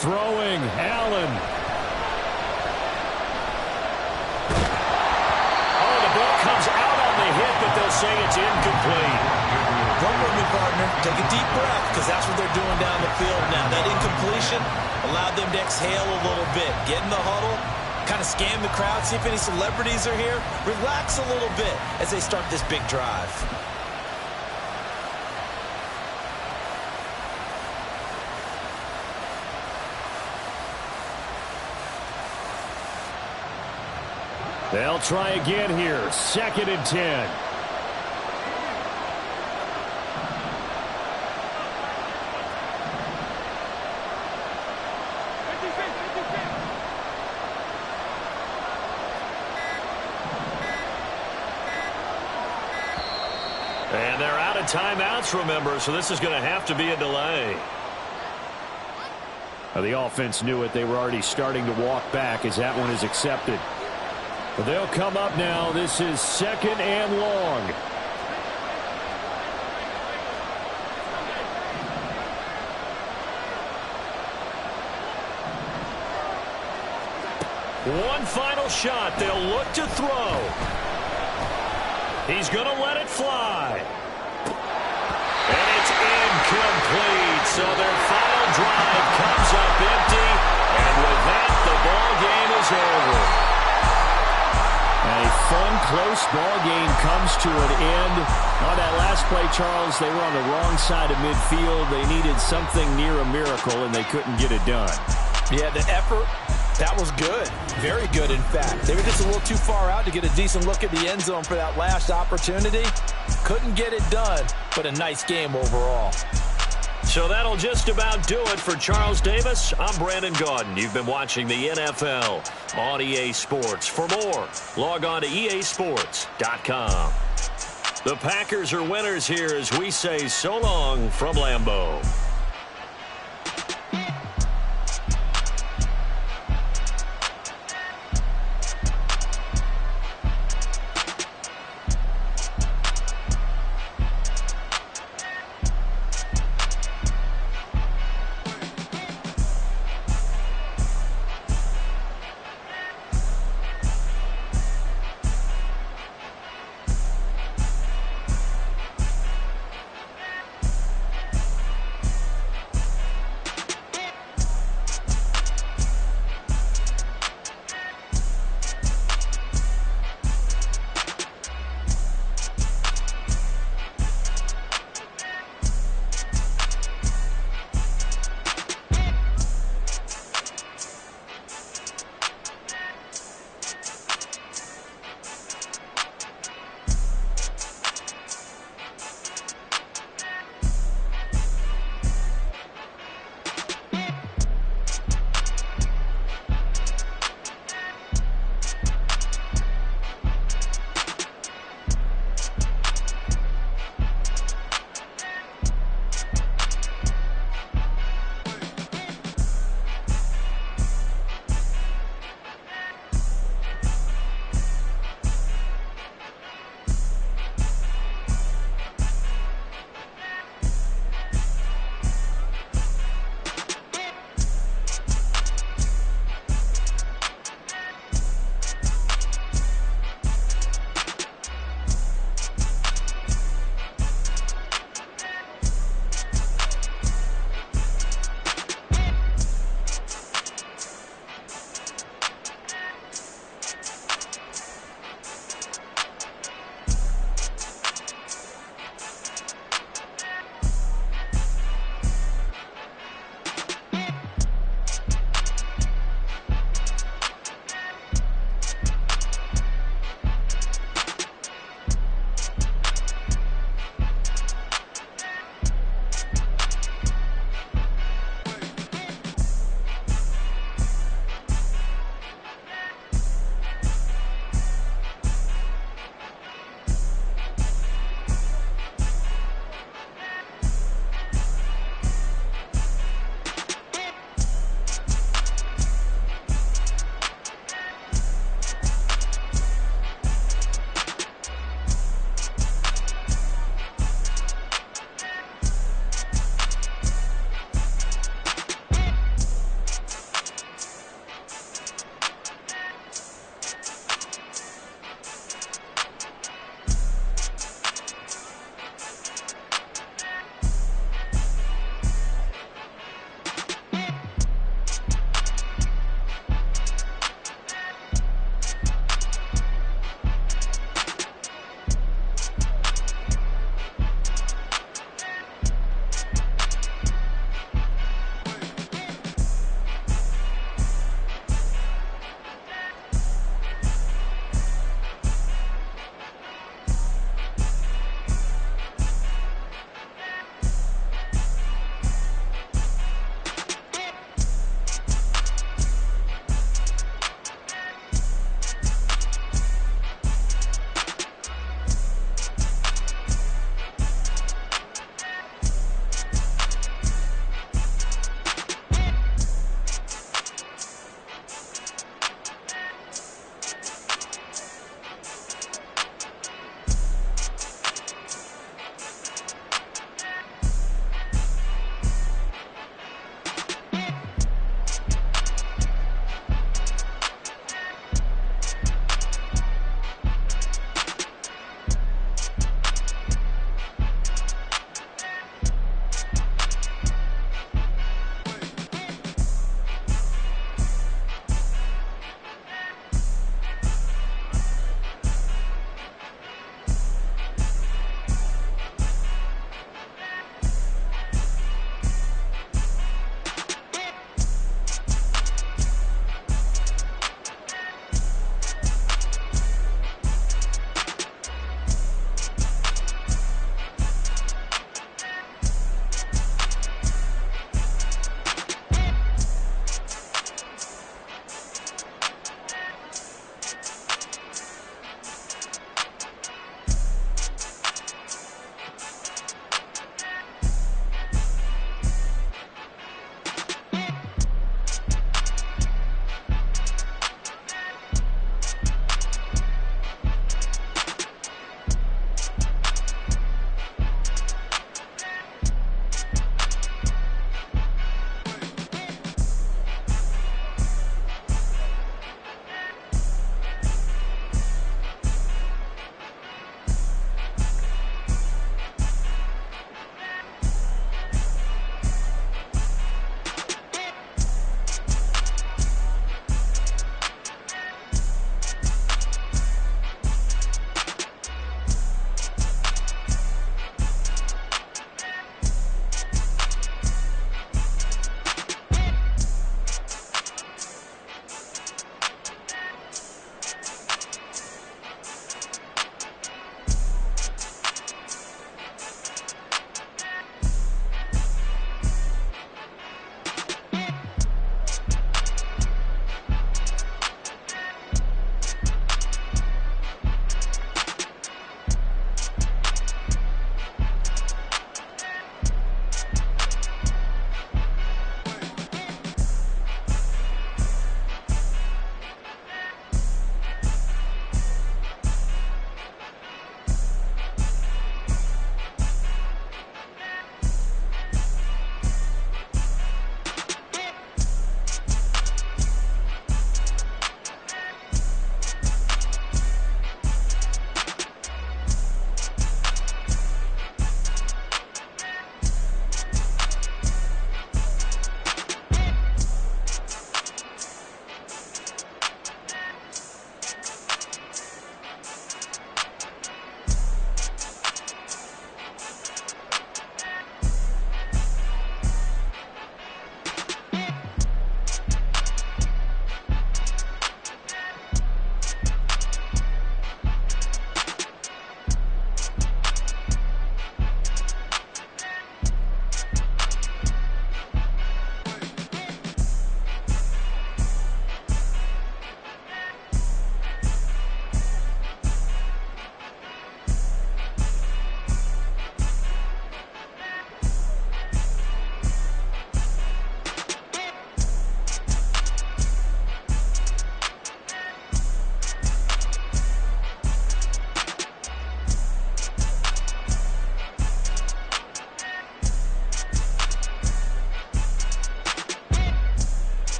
Throwing, Allen. Oh, the ball comes out on the hit, but they'll say it's incomplete. Run with me, partner. Take a deep breath, because that's what they're doing down the field now. That incompletion allowed them to exhale a little bit. Get in the huddle, kind of scan the crowd, see if any celebrities are here. Relax a little bit as they start this big drive. They'll try again here. 2nd and 10. And they're out of timeouts, remember, so this is going to have to be a delay. Now, the offense knew it. They were already starting to walk back as that one is accepted. But they'll come up now. This is 2nd and long. One final shot. They'll look to throw. He's going to let it fly. And it's incomplete. So their final drive comes up empty. And with that, the ball game is over. A fun, close ball game comes to an end. On that last play, Charles, they were on the wrong side of midfield. They needed something near a miracle, and they couldn't get it done. Yeah, the effort, that was good. Very good, in fact. They were just a little too far out to get a decent look at the end zone for that last opportunity. Couldn't get it done, but a nice game overall. So that'll just about do it for Charles Davis. I'm Brandon Gaudin. You've been watching the NFL on EA Sports. For more, log on to easports.com. The Packers are winners here as we say so long from Lambeau.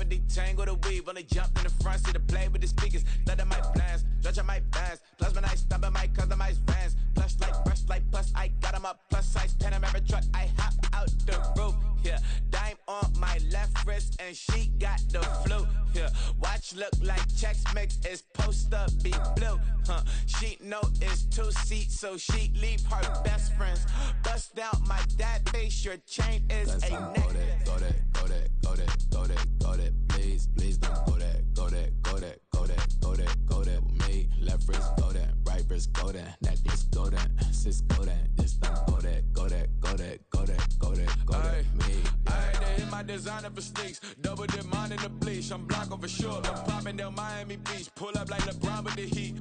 but they tangle the weave. Only jumped in the front seat to play with the speakers. Let them my plans, judge my bands. Plus when I stop at my customized vans. Plush like brush like plus I got them up. Plus size Panamera truck, I hop out the roof. Yeah, dime on my left wrist and she got the flu. Yeah, watch look like Chex Mix is supposed to be blue. She know it's 2 seats, so she leave her best friends. Bust down my dad face, your chain is a necklace. Go that, go that, go that, go that, go that, please, please don't go that, go that, go that, go that, go that, go that with me. Left wrist go that, right wrist go that, necklace go that, sis go that, this don't go that, go that, go that, go that, go that, go that, me. Ayy, they hit my designer for sneaks, double dip mine in the bleach. I'm blocking for sure, I'm popping down Miami Beach, pull up like LeBron with the heat.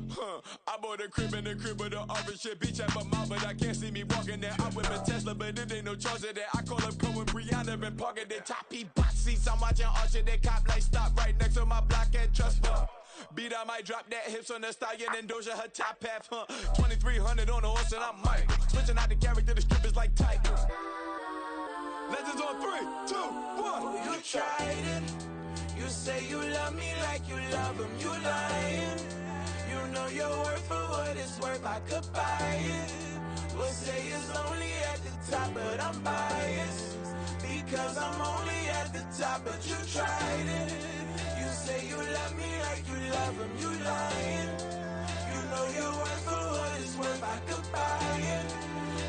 I bought a crib in the crib with the office shit, beach at my mouth, but I can't see me walking there. I'm with a Tesla, but it ain't no charge of that. I call up Cohen, Brianna, been parking the top P box seats. I'm watching Archer, they cop like stop right next to my block and trust fund. Beat, I might drop that hips on the stallion and Doja her top half, 2300 on the horse and I'm Mike. Switching out the character, the strippers like Titans. Legends on 3, 2, 1. You tried it. You say you love me like you love him. You lying. You know your worth for what it's worth. I could buy it. We'll say it's only at the top, but I'm biased because I'm only at the top. But you tried it. You say you love me like you love him. You lying. You know your worth for what it's worth. I could buy it.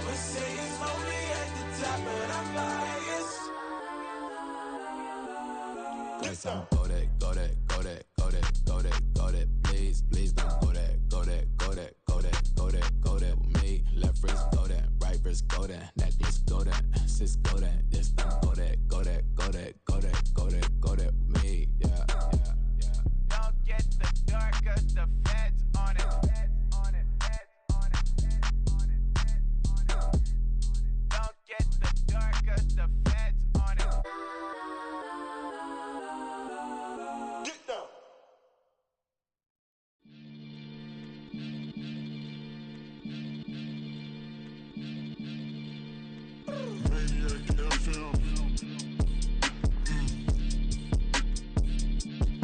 We'll say it's only at the top, but I'm biased. Go that, go that, go that, go that, go that, go that, please, please don't go that, go that, go that, go that, go that, go that with me. Left wrist go that, right wrist go that, necklace go that, sis go that, this don't go that, go that, go that, go that, go that, go that with me. Yeah, yeah, yeah. Don't get the dark, cause the feds on it. Don't get the dark, cause the feds on it. Get down. Maniac FM.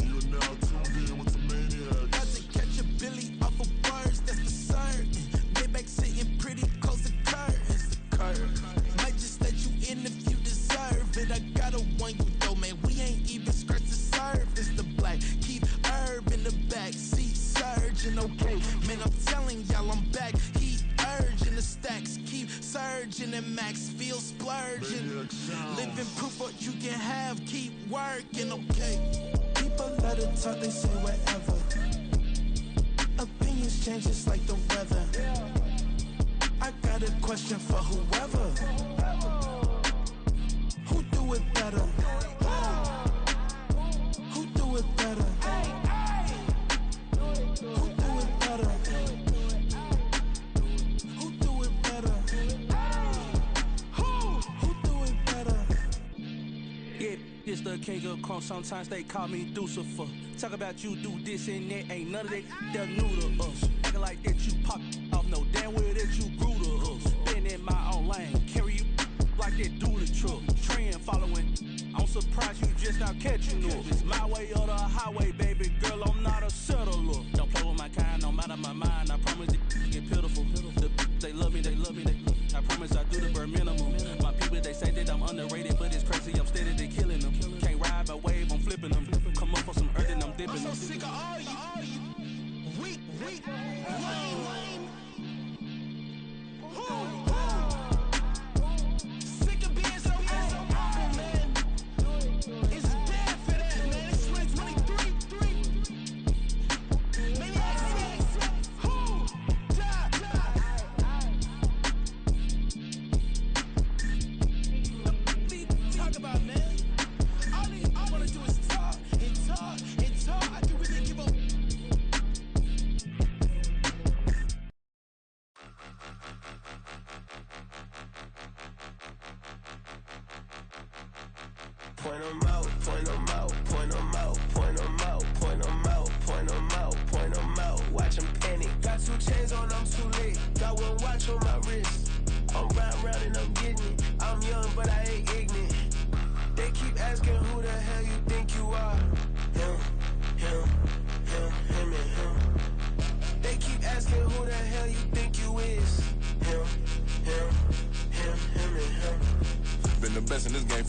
You are now tuned in with the Maniacs. Got to catch a Billy off of words, that's the certain. Maybach sitting pretty close to curtains, the curve. Might just let you in if you deserve it. I gotta warn you though, man, we ain't even scratched the surface. The black, keep herb in the back seat, surging, okay. Man, I'm telling y'all I'm back. Heat urging the stacks, keep surging and max feel splurging. Living proof what you can have, keep working, okay. People let it talk, they say whatever. Opinions change just like the weather. I got a question for whoever. Who do it better? Who do it better? Who do it better? Who do it better? Who do it better? Yeah, this the king of crunk. Sometimes they call me Lucifer. Talk about you do this and that. Ain't none of that they're new to us. Acting like that you pop off. No damn well that you grew to us. Been in my own lane. Carry you like that do the truck. Trend following. I'm surprised you just not catching up. It's my way or the highway, baby girl. I'm not a settler. Don't play with my kind, no matter my mind. I promise it get pitiful. They love me, they love me, I promise I do the bare minimum. My people, they say that I'm underrated, but it's crazy, I'm steady, they killing them. Can't ride my wave, I'm flipping them. Come up for some earth and I'm dipping them. I'm so sick of all you weak, lame. Sick of being so humble, man. It's dead for that, man. It's 2023. Maniacs, who die? Talk about, man. All I wanna do is talk.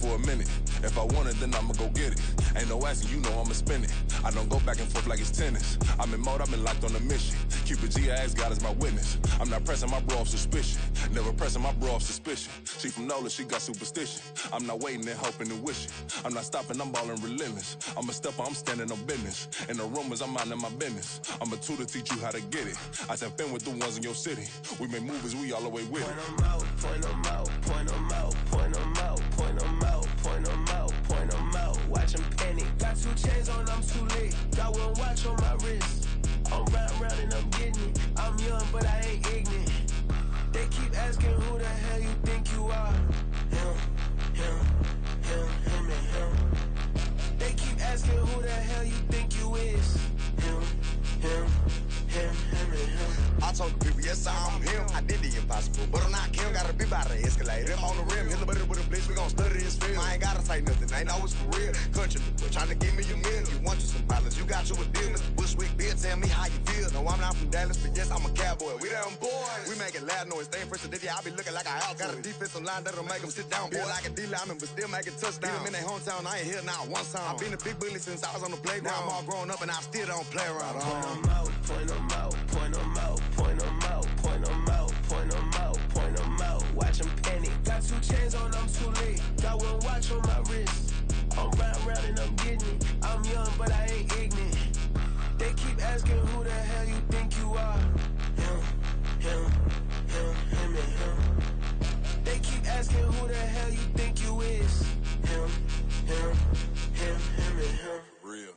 for a minute. If I want it, then I'ma go get it. Ain't no asking, you know I'ma spend it. I don't go back and forth like it's tennis. I'm in mode, I've been locked on a mission. Cupid G, I ask God as my witness. I'm not pressing my bro off suspicion. Never pressing my bro off suspicion. She from NOLA, she got superstition. I'm not waiting and hoping and wishing. I'm not stopping, I'm ballin' relentless. I'm a stepper, I'm standing on business. In the rumors, I'm minding my business. I'm a tutor, teach you how to get it. I said, fin with the ones in your city. We make movies, we all the way with it. Point them out, point them out, point them out, point them out, point them out, point them out, point them out. Watch them panic. Got 2 chains on, I'm too late. Got 1 watch on my wrist. I'm round and I'm getting it. I'm young, but I ain't ignorant. They keep asking who the hell you think you are. Him, and him. They keep asking who the hell you think you is. Him, and him. I told the people, yes, I'm him. I did the impossible, but I'm not Kim. Gotta be by the escalator. I'm on the rim, hit a better with a blitz. We gon' study his film. I ain't gotta say nothing, ain't know it's for real. Country people trying to give me a meal. You want you some violence, you got you a deal. Mr. Bushwick, Bill, tell me how you feel. No, I'm not from Dallas, but yes, I'm a cowboy. We them boys. We making loud noise, staying fresh to this. I be looking like a house. Got a defensive line that'll make them sit down. Feel like a D-lineman, but still making touchdowns. Beat them in their hometown, I ain't here now one time. I've been a big bully since I was on the playground. I'm all grown up and I still don't play around. Point them out, point them out, point them out, point them out, point them out, point them out, point them out. Watch them panic. Got 2 chains on, I'm too late. Got 1 watch on my wrist. I'm round and I'm getting it. I'm young, but I ain't ignorant. They keep asking who the hell you think you are. Him, and him. They keep asking who the hell you think you is. Him, and him. Real.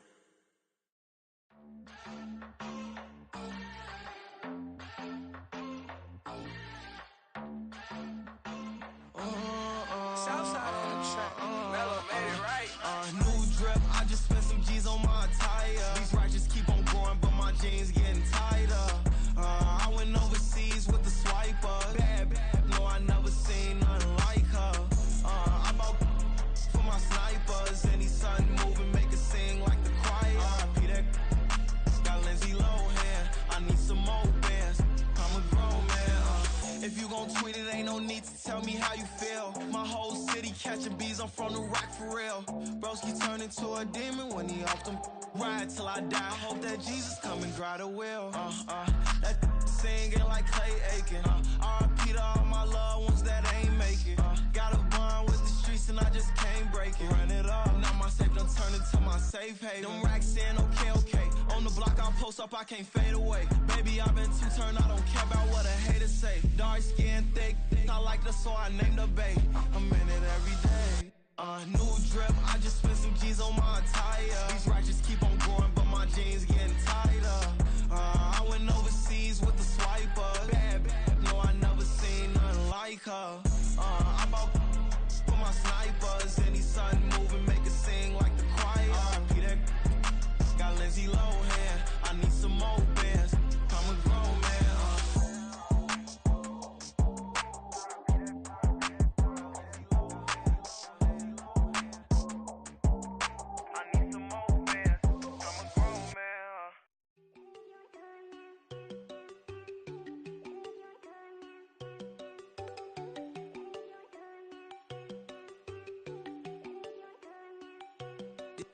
Southside on the track. Mellow made it right. New drip, I just spent some G's on my attire. These righteous keep on growing, but my jeans getting tighter. I went overseas with the swiper. Bad, no, I never seen nothing like her. I bought for my snipers. Any sun moving, make it sing like the choir. RIP that got Lindsay Lohan. I need some more bands. I'm a grown man. If you gon' tweet it, ain't no need to tell me how you feel. My whole city catching bees, I'm from the rack for real. Broski turn into a demon when he off them. Ride till I die, hope that Jesus come and dry the wheel. That singing like Clay Aiken. RIP to all my loved ones that ain't make it. Got a bond with the streets and I just can't break it. Run it up, now my safe done turn into my safe haven. Them racks in, okay. On the block I post up, I can't fade away. Baby, I've been too turned, I don't care about what a hater say. Dark skin, thick, I like the so I named the bae. I'm in it every day. New drip, I just spent some G's on my attire. These righteous keep on growing, but my jeans getting tighter. I went overseas with the swiper. Bad, no, I never seen nothing like her. I bought for my snipers. Any sun moving, make it sing like the choir. RIP that got Lindsay Lohan. I need some more bands. I'm a grown man.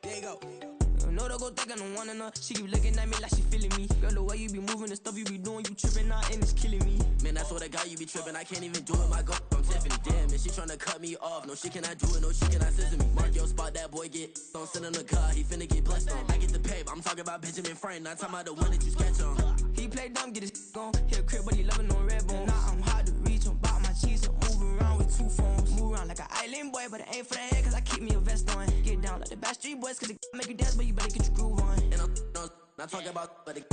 There you go. No, don't go think I don't wanna know. She keep looking at me like she feeling me. Girl, the way you be moving, the stuff you be doing, you tripping out and it's killing me. Man, that's what I got, you be tripping. I can't even do it, my girl from Tiffany. Damn, and she tryna cut me off. No, she cannot do it, no, she cannot scissor me. Mark your spot, that boy get. Don't send him the car, he finna get blessed on. I get the pay, but I'm talking about Benjamin Franklin. Not talking about the one that you sketch on. He play dumb, get his gone. Hit a crib, but he loving on red bone. Now I'm hard to reach, I'm bout my cheese. I'm moving around with 2 phones. Move around like an island boy, but it ain't for the head, cause I keep me a vest on. Get down like the Backstreet Boys, cause it make you dance, but you better get your groove on. And I'm not talking about, but it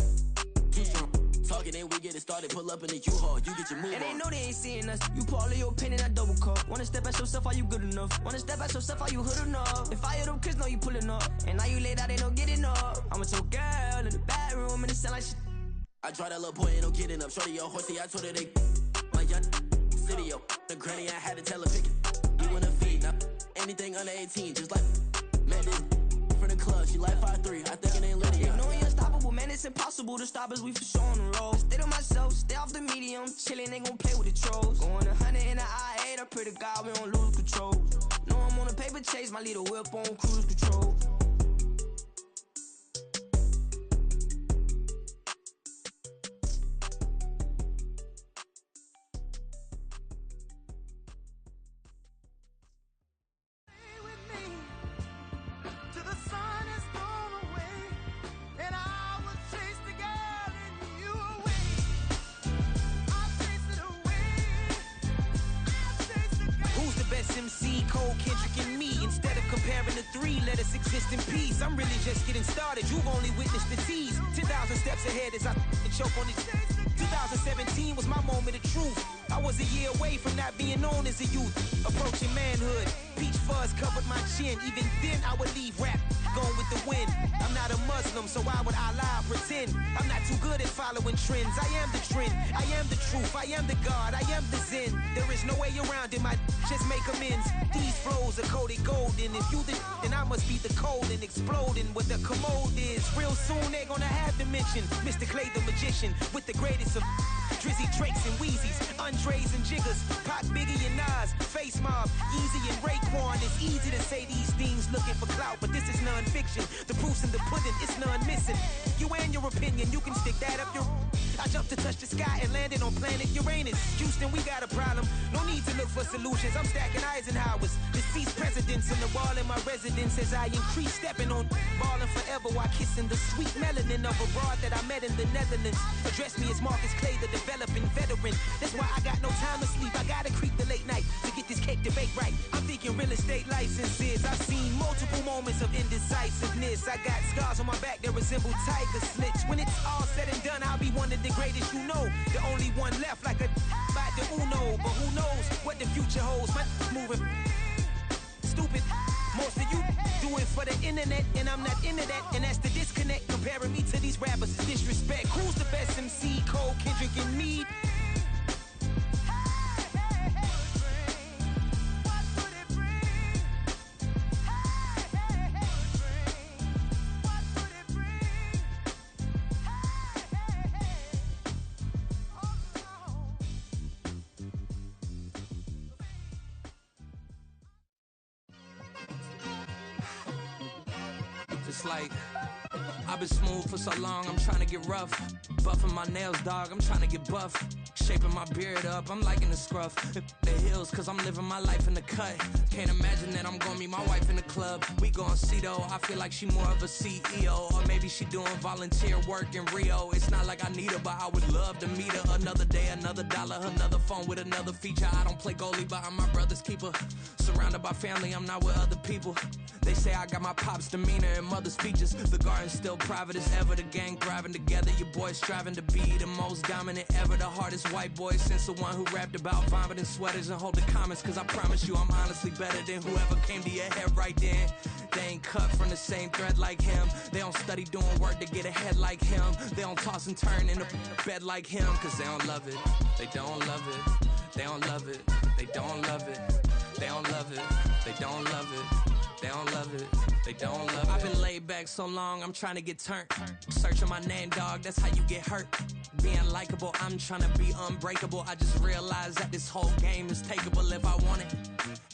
too strong. Talking and we get it started, pull up in the U-Haul, you get your move and on. they know they ain't seeing us. You pull all of your pen in that double cup. Wanna step at yourself, are you good enough? Wanna step at yourself, are you hood enough? If I hear them kids, know you pulling up. And now you laid out, they don't get enough. I'm with your girl in the bedroom, and it sound like shit. I tried that little boy, ain't no getting up. Shorty, yo, horsey, I told her they my young city, yo. The granny, I had to tell her pick it. You wanna feed, now anything under 18, just like met this from the club. She like 5'3", I think it ain't Lydia. You know we unstoppable, man, it's impossible to stop us. We for sure on the road. Stay to myself, stay off the medium. Chillin', ain't gon' play with the trolls. Going 100 in the I-8, I pray to God we don't lose control. No, I'm on a paper chase, my little whip on cruise control. MC, Cole, Kendrick, and me. Instead of comparing the three, let us exist in peace. I'm really just getting started. You've only witnessed the tease. 10,000 steps ahead as I choke on it. 2017 was my moment of truth. I was a year away from not being known as a youth. Approaching manhood. Peach fuzz covered my chin. Even then, I would leave rap going with the wind. I'm not a Muslim, so why would I lie or pretend? I'm not too good at following trends. I am the trend. I am the truth. I am the God. I am the Zen. There is no way around it. My just make amends. These flows are coated golden. If you the then I must be the cold and exploding what the commode is. Real soon they're gonna have to mention Mr. Clay the magician with the greatest of Drizzy, Drakes, and Wheezies, Andres and Jiggers, Pac, Biggie, and Nas, Face Mob, Easy and Raekwon. It's easy to say these things looking for clout, but this is non-fiction. The proof's in the pudding, it's none missing. You and your opinion, you can stick that up your... I jumped to touch the sky and landed on planet Uranus. Houston, we got a problem. No need to look for solutions. I'm stacking Eisenhower's. Deceased presidents in the wall in my residence as I increase stepping on balling forever while kissing the sweet melanin of a broad that I met in the Netherlands. Address me as Marcus Clay, the developing veteran. That's why I got no time to sleep. I gotta creep the late night to get this cake debate right. I'm thinking real estate licenses. I've seen multiple moments of indecisiveness. I got scars on my back that resemble tiger slits. When it's all said and done, I'll be one of the greatest you know. The only one left like a by the Uno. But who knows what the future holds. My moving stupid. Most of you do it for the internet, and I'm not into that. And that's the disconnect. Comparing me to these rappers is disrespect. Who's the best MC? Cole, Kendrick, and me? It's like I've been smooth for so long, I'm trying to get rough. Buffing my nails, dog, I'm trying to get buff. Shaping my beard up, I'm liking the scruff. The hills, cause I'm living my life in the cut. Can't imagine that I'm gonna meet my wife in the club. We gon' see though, I feel like she more of a CEO. Or maybe she doing volunteer work in Rio. It's not like I need her, but I would love to meet her. Another day, another dollar, another phone with another feature. I don't play goalie, but I'm my brother's keeper. Surrounded by family, I'm not with other people. They say I got my pop's demeanor and mother's features. The garden's still private as ever. The gang thriving together. Your boys striving to be the most dominant ever. The hardest white boy since the one who rapped about vomiting sweaters and holding comments. Cause I promise you I'm honestly better than whoever came to your head right then. They ain't cut from the same thread like him. They don't study doing work to get ahead like him. They don't toss and turn in a bed like him. Cause they don't love it. They don't love it. They don't love it. They don't love it. They don't love it. They don't love it. They don't love it. They don't love it. I've been laid back so long, I'm trying to get turned. Searching my name, dog, that's how you get hurt. Being likable, I'm trying to be unbreakable. I just realized that this whole game is takeable if I want it.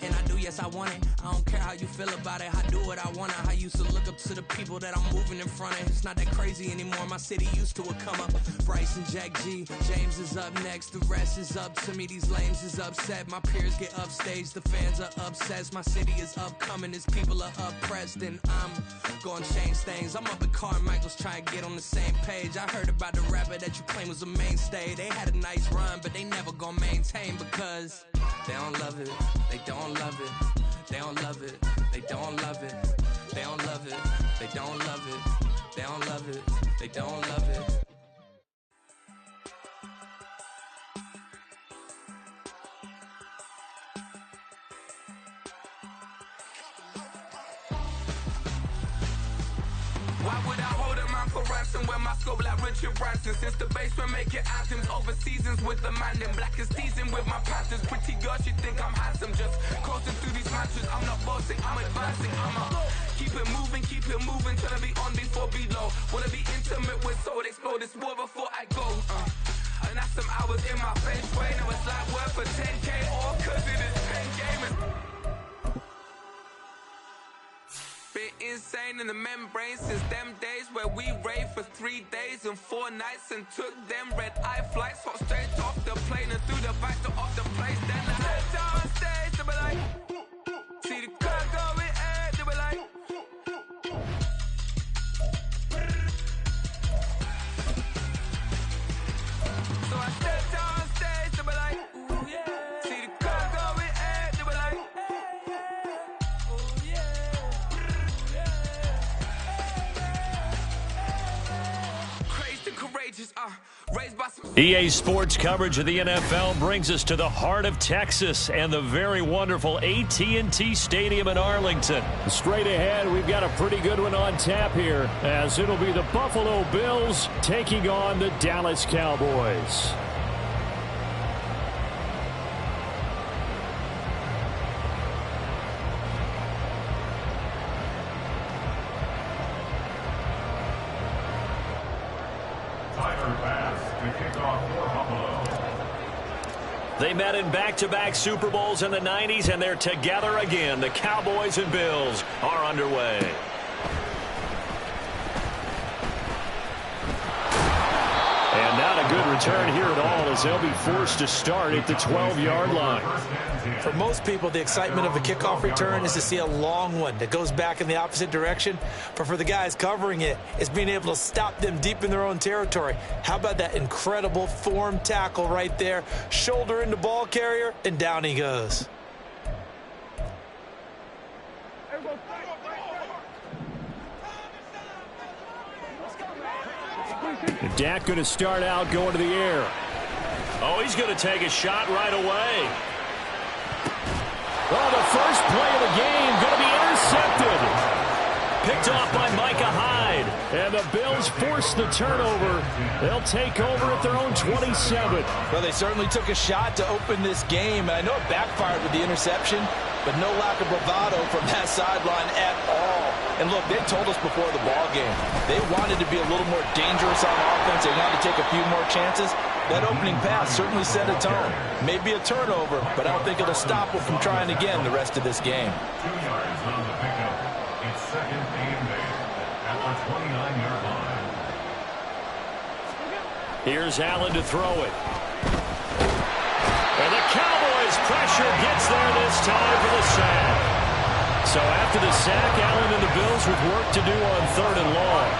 And I do, yes, I want it. I don't care how you feel about it. I do what I want it. I used to look up to the people that I'm moving in front of. It's not that crazy anymore. My city used to a come up. Bryce and Jack G. James is up next. The rest is up to me. These lames is upset. My peers get upstage. The fans are obsessed. My city is upcoming. Its people are oppressed. And I'm gonna change things. I'm up at Carmichael's trying to get on the same page. I heard about the rapper that you claim was a mainstay. They had a nice run, but they never gonna maintain because they don't love it. They don't love it. They don't love it. They don't love it. They don't love it. They don't love it. They don't love it. They don't love it. Why would I hold a man for ransom when my scope like Richard Branson? Since the basement making anthems over seasons with the man in black is teasing with my patterns. Pretty girl, she think I'm handsome. Just coasting through these mansions. I'm not bossing, I'm advancing. Keep it moving, trying to be on before below. Wanna be intimate with soul, explode this war before I go. And that's some hours in my bench way. Now it's like work for 10K, all cause it is 10 gamers. insane in the membrane since them days where we raved for 3 days and 4 nights and took them red-eye flights, hot straight off the plane and through the back door of the place. Then I stepped on stage, they were like, see the crowd going air, they were like, so I stepped on stage, they were like, ooh yeah, see the crowd going air, they were like, EA Sports coverage of the NFL brings us to the heart of Texas and the very wonderful AT&T Stadium in Arlington. Straight ahead, we've got a pretty good one on tap here, as it'll be the Buffalo Bills taking on the Dallas Cowboys. They met in back-to-back Super Bowls in the 90s, and they're together again. The Cowboys and Bills are underway. And not a good return here at all, as they'll be forced to start at the 12-yard line. For most people, the excitement of a kickoff return is to see a long one that goes back in the opposite direction. But for the guys covering it, it's being able to stop them deep in their own territory. How about that incredible form tackle right there? Shoulder into ball carrier, and down he goes. Dak going to start out going to the air. Oh, he's going to take a shot right away. Oh, the first play of the game going to be intercepted. Picked off by Micah Hyde. And the Bills force the turnover. They'll take over at their own 27. Well, they certainly took a shot to open this game. And I know it backfired with the interception, but no lack of bravado from that sideline at all. And look, they told us before the ball game, they wanted to be a little more dangerous on offense. They wanted to take a few more chances. That opening pass certainly set a tone. Maybe a turnover, but I don't think it'll stop them from trying again the rest of this game. 2 yards on the pickup. It's second and 8 at the 29-yard line. Here's Allen to throw it. And the Cowboys' pressure gets there this time for the sack. So after the sack, Allen and the Bills with work to do on 3rd and long.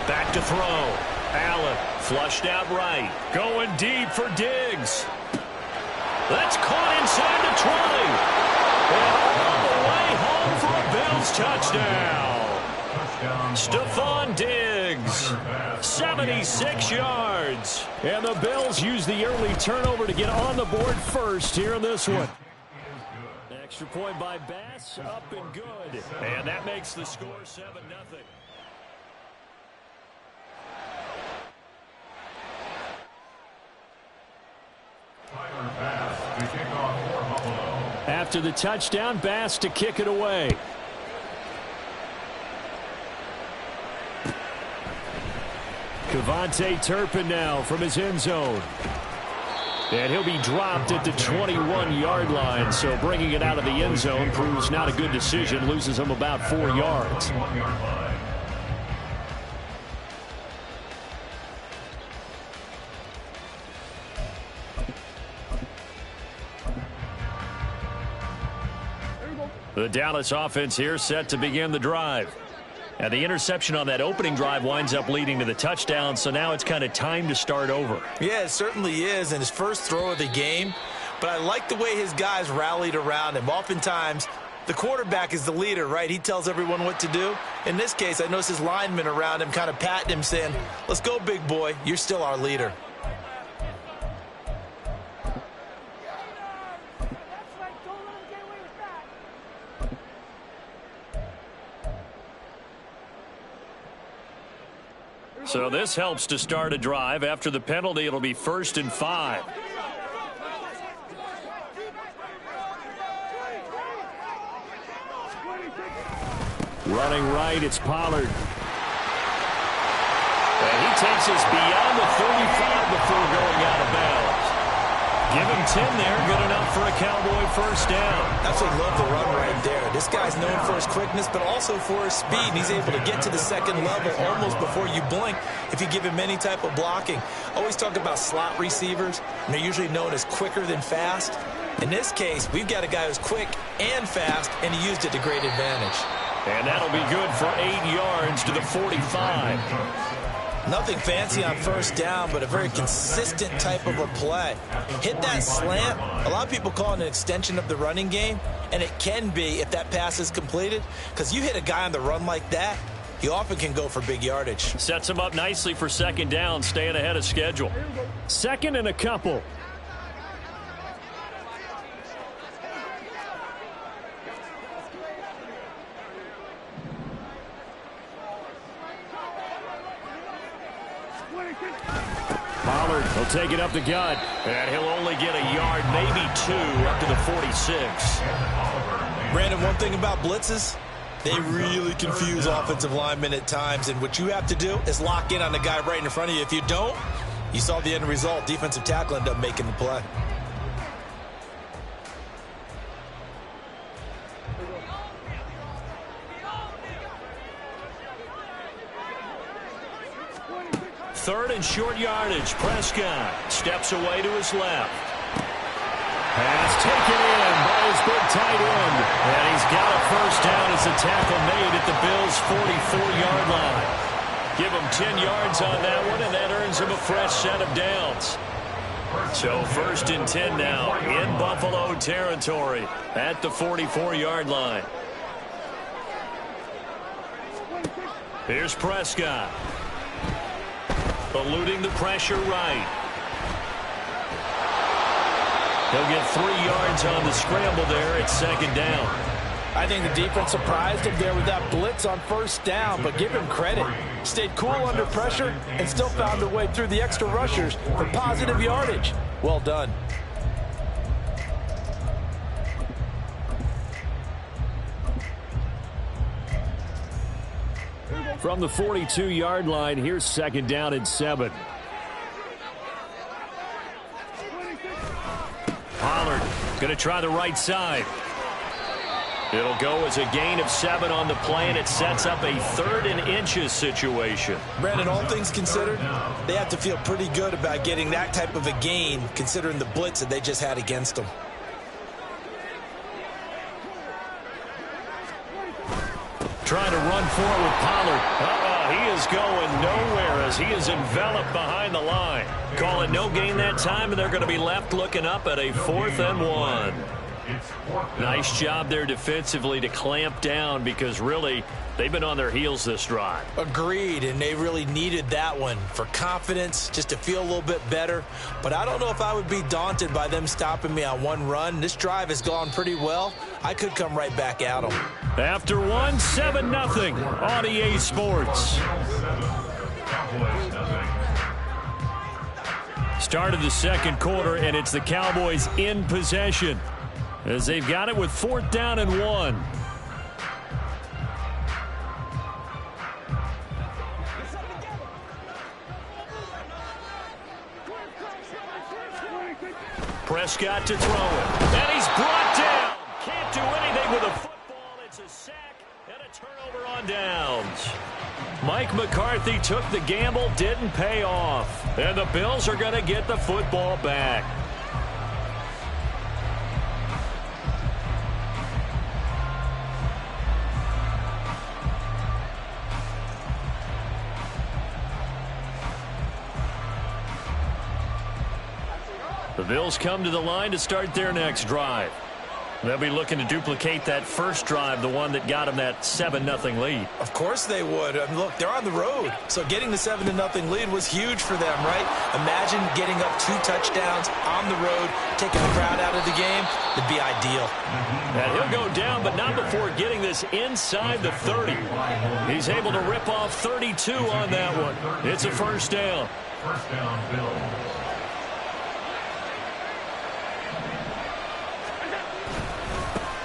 Back to throw. Allen flushed out right. Going deep for Diggs. That's caught inside the 20. And all the way home for a Bills touchdown. Stephon Diggs. 76 yards. And the Bills use the early turnover to get on the board first here in this one. Extra point by Bass. Up and good. And that makes the score 7-0. After the touchdown, Bass to kick it away. KaVontae Turpin now from his end zone. And he'll be dropped at the 21-yard line, so bringing it out of the end zone proves not a good decision, loses him about 4 yards. The Dallas offense here set to begin the drive. And the interception on that opening drive winds up leading to the touchdown, so now it's kind of time to start over. Yeah, it certainly is, and his first throw of the game. But I like the way his guys rallied around him. Oftentimes, the quarterback is the leader, right? He tells everyone what to do. In this case, I noticed his linemen around him kind of patting him, saying, let's go, big boy. You're still our leader. So this helps to start a drive. After the penalty, it'll be 1st and 5. Running right, it's Pollard. And he takes us beyond the 35 before going out of bounds. Give him 10 there, good enough for a Cowboy first down. Absolutely love the run right there. This guy's known for his quickness, but also for his speed. And he's able to get to the second level almost before you blink if you give him any type of blocking. Always talk about slot receivers, and they're usually known as quicker than fast. In this case, we've got a guy who's quick and fast, and he used it to great advantage. And that'll be good for 8 yards to the 45. Nothing fancy on first down, but a very consistent type of a play. Hit that slant. A lot of people call it an extension of the running game, and it can be if that pass is completed, because you hit a guy on the run like that, he often can go for big yardage. Sets him up nicely for second down, staying ahead of schedule. Second and a couple. Pollard will take it up the gut, and he'll only get a yard, maybe 2, up to the 46. Brandon, one thing about blitzes, they really confuse offensive linemen at times, and what you have to do is lock in on the guy right in front of you. If you don't, you saw the end result. Defensive tackle ended up making the play. Third and short yardage. Prescott steps away to his left. Pass taken in by his big tight end. And he's got a first down as the tackle made at the Bills' 44-yard line. Give him 10 yards on that one, and that earns him a fresh set of downs. So first and 10 now in Buffalo territory at the 44-yard line. Here's Prescott. Eluding the pressure right. He'll get 3 yards on the scramble there at second down. I think the defense surprised him there with that blitz on first down, but give him credit. Stayed cool under pressure and still found a way through the extra rushers for positive yardage. Well done. From the 42-yard line, here's second down and 7. Pollard going to try the right side. It'll go as a gain of 7 on the play, and it sets up a 3rd and inches situation. Brandon, all things considered, they have to feel pretty good about getting that type of a gain, considering the blitz that they just had against them. Trying to run forward with Pollard. He is going nowhere as he is enveloped behind the line. Call it no gain that time, and they're going to be left looking up at a 4th and 1. Nice job there defensively to clamp down, because really they've been on their heels this drive. Agreed, and they really needed that one for confidence, just to feel a little bit better. But I don't know if I would be daunted by them stopping me on one run. This drive has gone pretty well. I could come right back at them. After 1, 7-0 on EA Sports. Start of the second quarter, and it's the Cowboys in possession as they've got it with 4th down and 1. Prescott to throw it, and he's brought down. Can't do anything with a football. It's a sack and a turnover on downs. Mike McCarthy took the gamble, didn't pay off, and the Bills are going to get the football back. The Bills come to the line to start their next drive. They'll be looking to duplicate that first drive, the one that got them that 7-0 lead. Of course they would. I mean, look, they're on the road. So getting the 7-0 lead was huge for them, right? Imagine getting up 2 touchdowns on the road, taking the crowd out of the game. It'd be ideal. And he'll go down, but not before getting this inside the 30. He's able to rip off 32 on that one. It's a first down. First down, Bills.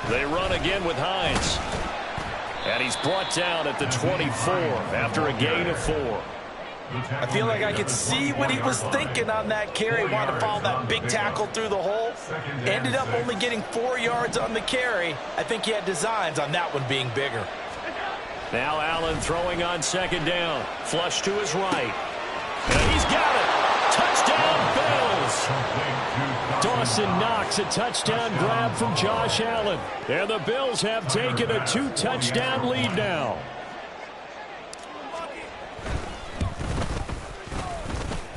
They run again with Hines. And he's brought down at the 24 after a gain of 4. I feel like I could see what he was thinking on that carry. Wanted to follow that big tackle through the hole. Ended up only getting 4 yards on the carry. I think he had designs on that one being bigger. Now Allen throwing on 2nd down. Flush to his right. And he's got it. Touchdown, Bills. Dawson Knox, a touchdown grab from Josh Allen. And the Bills have taken a 2-touchdown lead now.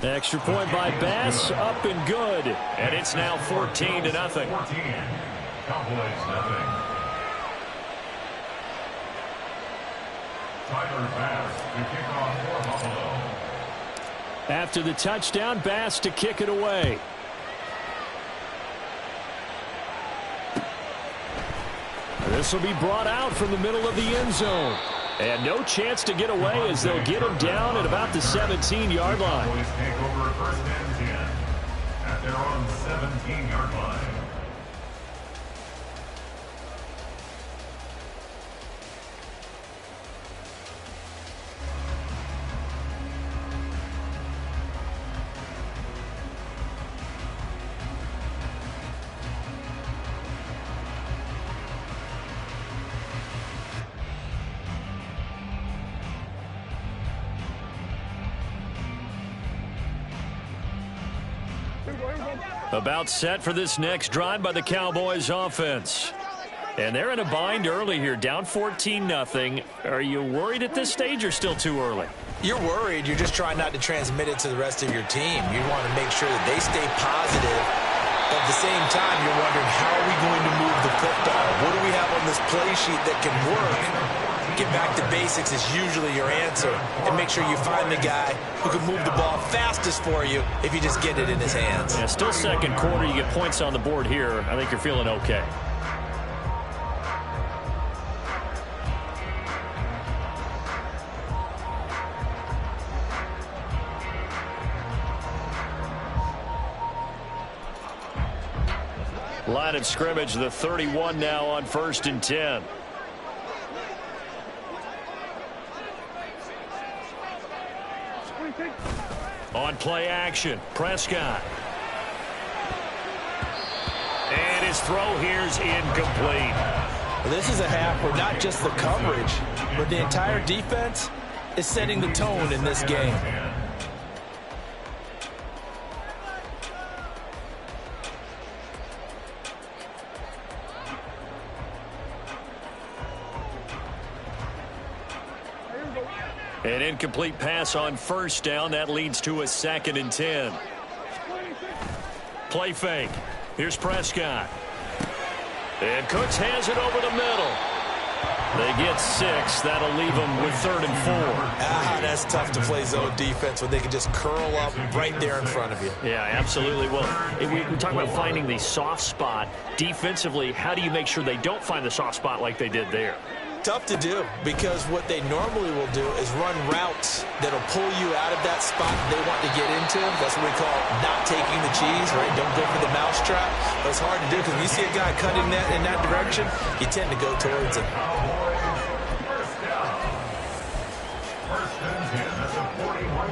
Extra point by Bass, up and good. And it's now 14-0. Cowboys nothing. Tyler Bass to kick off for Buffalo. After the touchdown, Bass to kick it away. This will be brought out from the middle of the end zone. And no chance to get away as they'll get him down at about the 17-yard line. Cowboys take over 1st and 10 at their own 17-yard line. About set for this next drive by the Cowboys offense. And they're in a bind early here, down 14-0. Are you worried at this stage or still too early? You're worried. You're just trying not to transmit it to the rest of your team. You want to make sure that they stay positive. At the same time, you're wondering, how are we going to move the football? What do we have on this play sheet that can work? Get back to basics is usually your answer. And make sure you find the guy who can move the ball fastest for you if you just get it in his hands. Yeah, still 2nd quarter. You get points on the board here. I think you're feeling okay. Line of scrimmage, the 31 now on 1st and 10. On play action, Prescott. And his throw here's incomplete. Well, this is a half where not just the coverage, but the entire defense is setting the tone in this game. An incomplete pass on 1st down. That leads to a 2nd and 10. Play fake. Here's Prescott. And Cooks has it over the middle. They get 6. That'll leave them with 3rd and 4. That's tough to play zone defense when they can just curl up right there in front of you. Yeah, absolutely. Well, we talk about finding the soft spot. Defensively, how do you make sure they don't find the soft spot like they did there? Tough to do, because what they normally will do is run routes that'll pull you out of that spot they want to get into. That's what we call not taking the cheese, right? Don't go for the mousetrap. But it's hard to do, because when you see a guy cutting that in that direction, you tend to go towards him.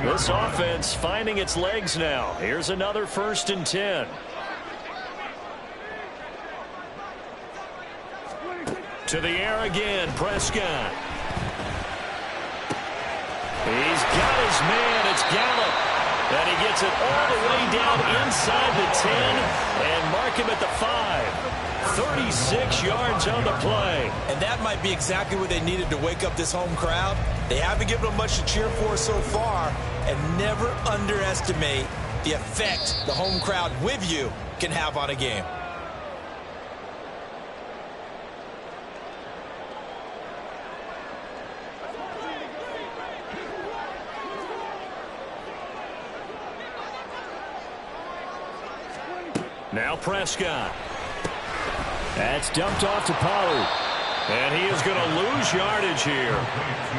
This offense finding its legs now. Here's another 1st and 10. To the air again, Prescott. He's got his man. It's Gallup. And he gets it all the way down inside the 10 and mark him at the 5. 36 yards on the play. And that might be exactly what they needed to wake up this home crowd. They haven't given them much to cheer for so far. And never underestimate the effect the home crowd with you can have on a game. Now Prescott. That's dumped off to Pollard. And he is going to lose yardage here.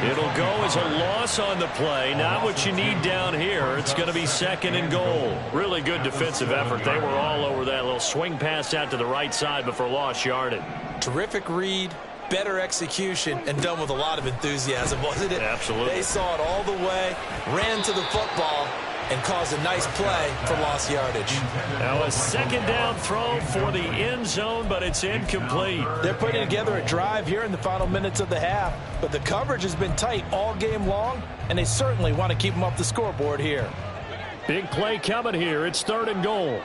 It'll go as a loss on the play. Not what you need down here. It's going to be 2nd and goal. Really good defensive effort. They were all over that little swing pass out to the right side before lost yardage. Terrific read, better execution and done with a lot of enthusiasm, wasn't it? Absolutely. They saw it all the way, ran to the football, and caused a nice play for lost yardage. Now a second down throw for the end zone, but it's incomplete. They're putting together a drive here in the final minutes of the half, but the coverage has been tight all game long, and they certainly want to keep them off the scoreboard here. Big play coming here. It's 3rd and goal.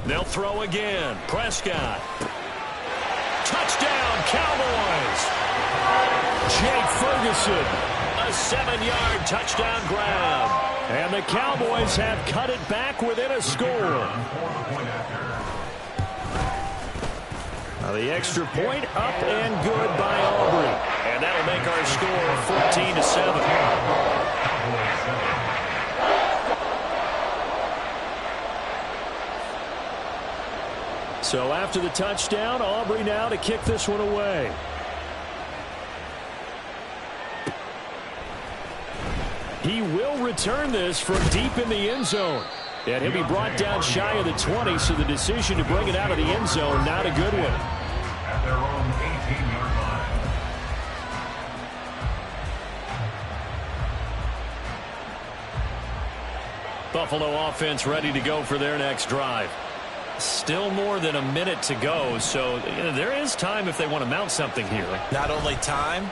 They'll throw again. Prescott. Touchdown, Cowboys. Jake Ferguson. A 7-yard touchdown grab. And the Cowboys have cut it back within a score. Now the extra point up and good by Aubrey. And that'll make our score 14-7. So after the touchdown, Aubrey now to kick this one away. He will return this from deep in the end zone. And he'll be brought down shy of the 20, so the decision to bring it out of the end zone, not a good one. At their own 18-yard line. Buffalo offense ready to go for their next drive. Still more than a minute to go, so there is time if they want to mount something here. Not only time,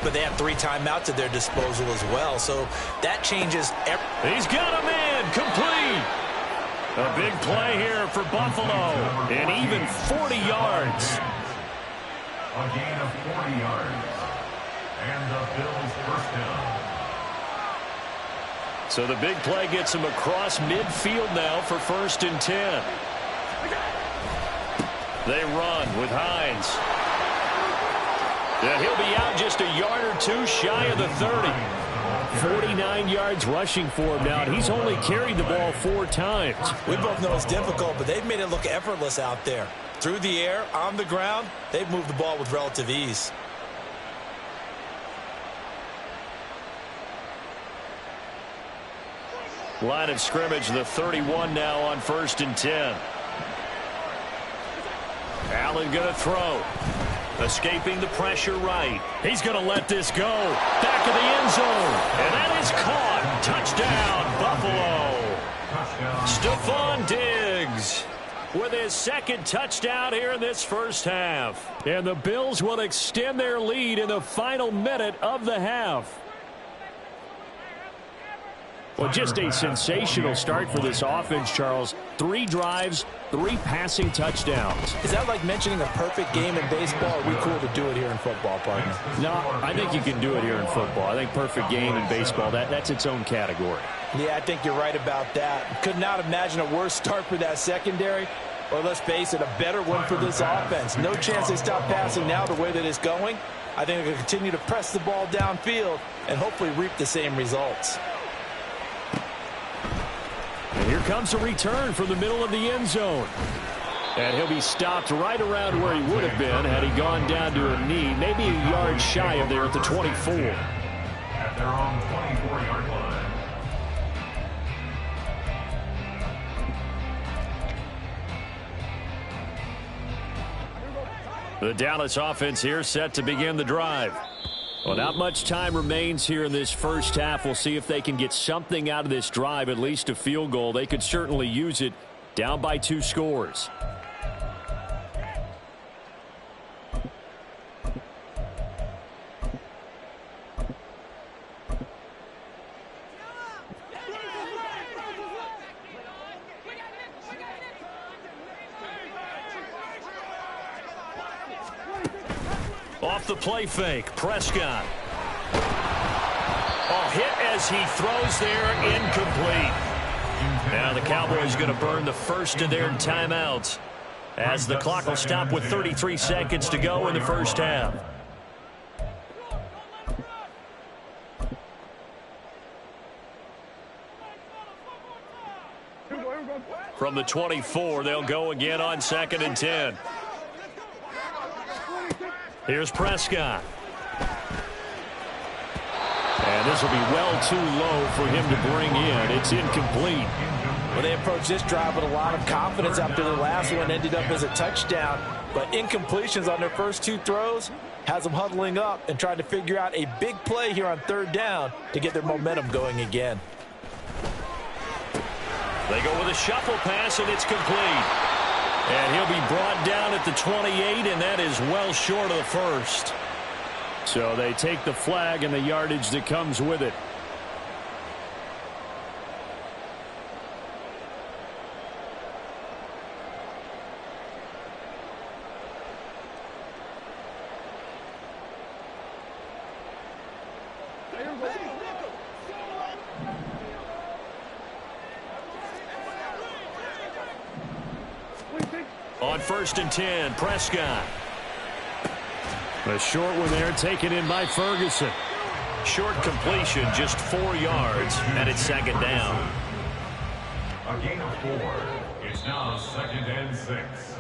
but they have 3 timeouts at their disposal as well, so that changes everything. He's got him in, complete. A big play here for Buffalo, and even 40 yards. A gain of 40 yards, and the Bills first down. So the big play gets him across midfield now for 1st and 10. They run with Hines. And he'll be out just a yard or 2 shy of the 30. 49 yards rushing for him now, and he's only carried the ball 4 times. We both know it's difficult, but they've made it look effortless out there. Through the air, on the ground, they've moved the ball with relative ease. Line of scrimmage, the 31 now on 1st and 10. Allen going to throw. Escaping the pressure right. He's going to let this go. Back of the end zone. And that is caught. Touchdown, Buffalo. Stephon Diggs with his 2nd touchdown here in this first half. And the Bills will extend their lead in the final minute of the half. Well, just a sensational start for this offense, Charles. 3 drives, 3 passing touchdowns. Is that like mentioning a perfect game in baseball? Or are we cool to do it here in football, partner? No, I think you can do it here in football. I think perfect game in baseball, that's its own category. Yeah, I think you're right about that. Could not imagine a worse start for that secondary. Or let's face it, a better one for this offense. No chance they stop passing now the way that it's going. I think they'll continue to press the ball downfield and hopefully reap the same results. And here comes a return from the middle of the end zone. And he'll be stopped right around where he would have been had he gone down to a knee, maybe a yard shy of there at the 24. At their own 24-yard line. The Dallas offense here set to begin the drive. Well, not much time remains here in this first half. We'll see if they can get something out of this drive, at least a field goal. They could certainly use it, down by 2 scores. Off the play fake, Prescott. Oh, hit as he throws there, incomplete. Now the Cowboys going to burn the first of their timeouts as the clock will stop with 33 seconds to go in the first half. From the 24, they'll go again on 2nd and 10. Here's Prescott. And this will be well too low for him to bring in. It's incomplete. Well, they approached this drive with a lot of confidence after the last one ended up as a touchdown. But incompletions on their first two throws has them huddling up and trying to figure out a big play here on third down to get their momentum going again. They go with a shuffle pass, and it's complete. And he'll be brought down at the 28, and that is well short of the first. So they take the flag and the yardage that comes with it. On 1st and 10, Prescott. A short one there taken in by Ferguson. Short completion, just 4 yards, and it's second down. A gain of 4. It's now 2nd and 6.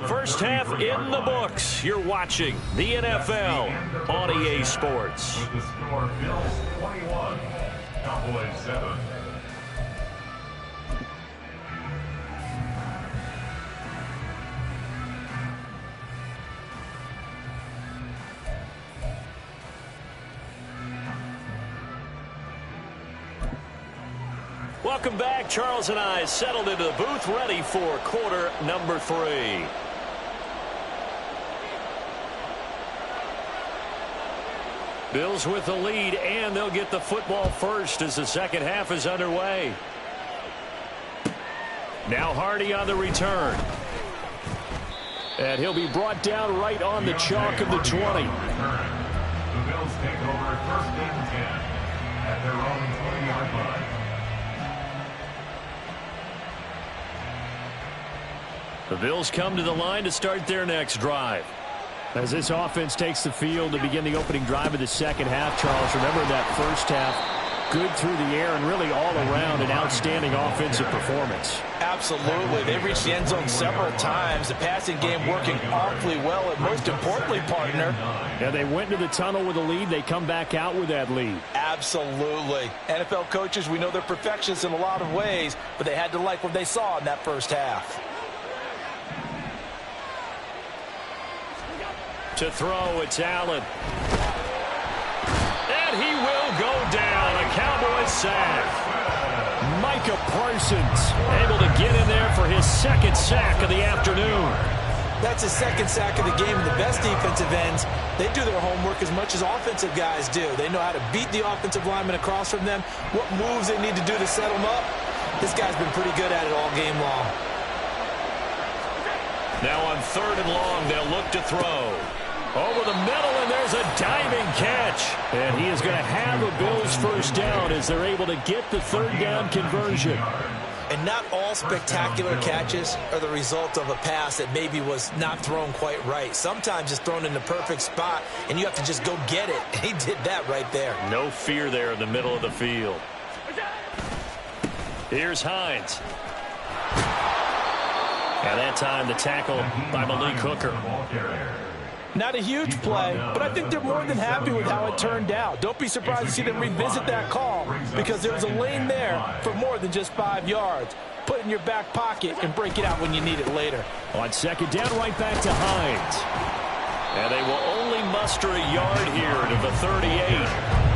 First half in the books. You're watching the NFL on EA Sports. With the score, Bills 21, Cowboys 7. Welcome back. Charles and I settled into the booth, ready for quarter number 3. Bills with the lead, and they'll get the football first as the second half is underway. Now Hardy on the return. And he'll be brought down right on the chalk of the 20. The Bills take over 1st and 10 at their own 20-yard line. The Bills come to the line to start their next drive. As this offense takes the field to begin the opening drive of the second half, Charles, remember that first half, good through the air and really all around an outstanding offensive performance. Absolutely. They reached the end zone several times. The passing game working awfully well, and most importantly, partner. Yeah, they went into the tunnel with a lead. They come back out with that lead. Absolutely. NFL coaches, we know they're perfectionists in a lot of ways, but they had to like what they saw in that first half. To throw, it's Allen. And he will go down. A Cowboys sack. Micah Parsons able to get in there for his second sack of the afternoon. That's his second sack of the game. And the best defensive ends, they do their homework as much as offensive guys do. They know how to beat the offensive lineman across from them, what moves they need to do to set them up. This guy's been pretty good at it all game long. Now on 3rd and long, they'll look to throw. Over the middle, and there's a diving catch. And he is going to have a Bills first down as they're able to get the third down conversion. And not all spectacular catches are the result of a pass that maybe was not thrown quite right. Sometimes it's thrown in the perfect spot, and you have to just go get it. He did that right there. No fear there in the middle of the field. Here's Hines. And that time the tackle by Malik Hooker. Not a huge play, but I think they're more than happy with how it turned out. Don't be surprised to see them revisit that call because there's a lane there for more than just 5 yards. Put it in your back pocket and break it out when you need it later. On second down, right back to Hines. And they will only muster a yard here to the 38.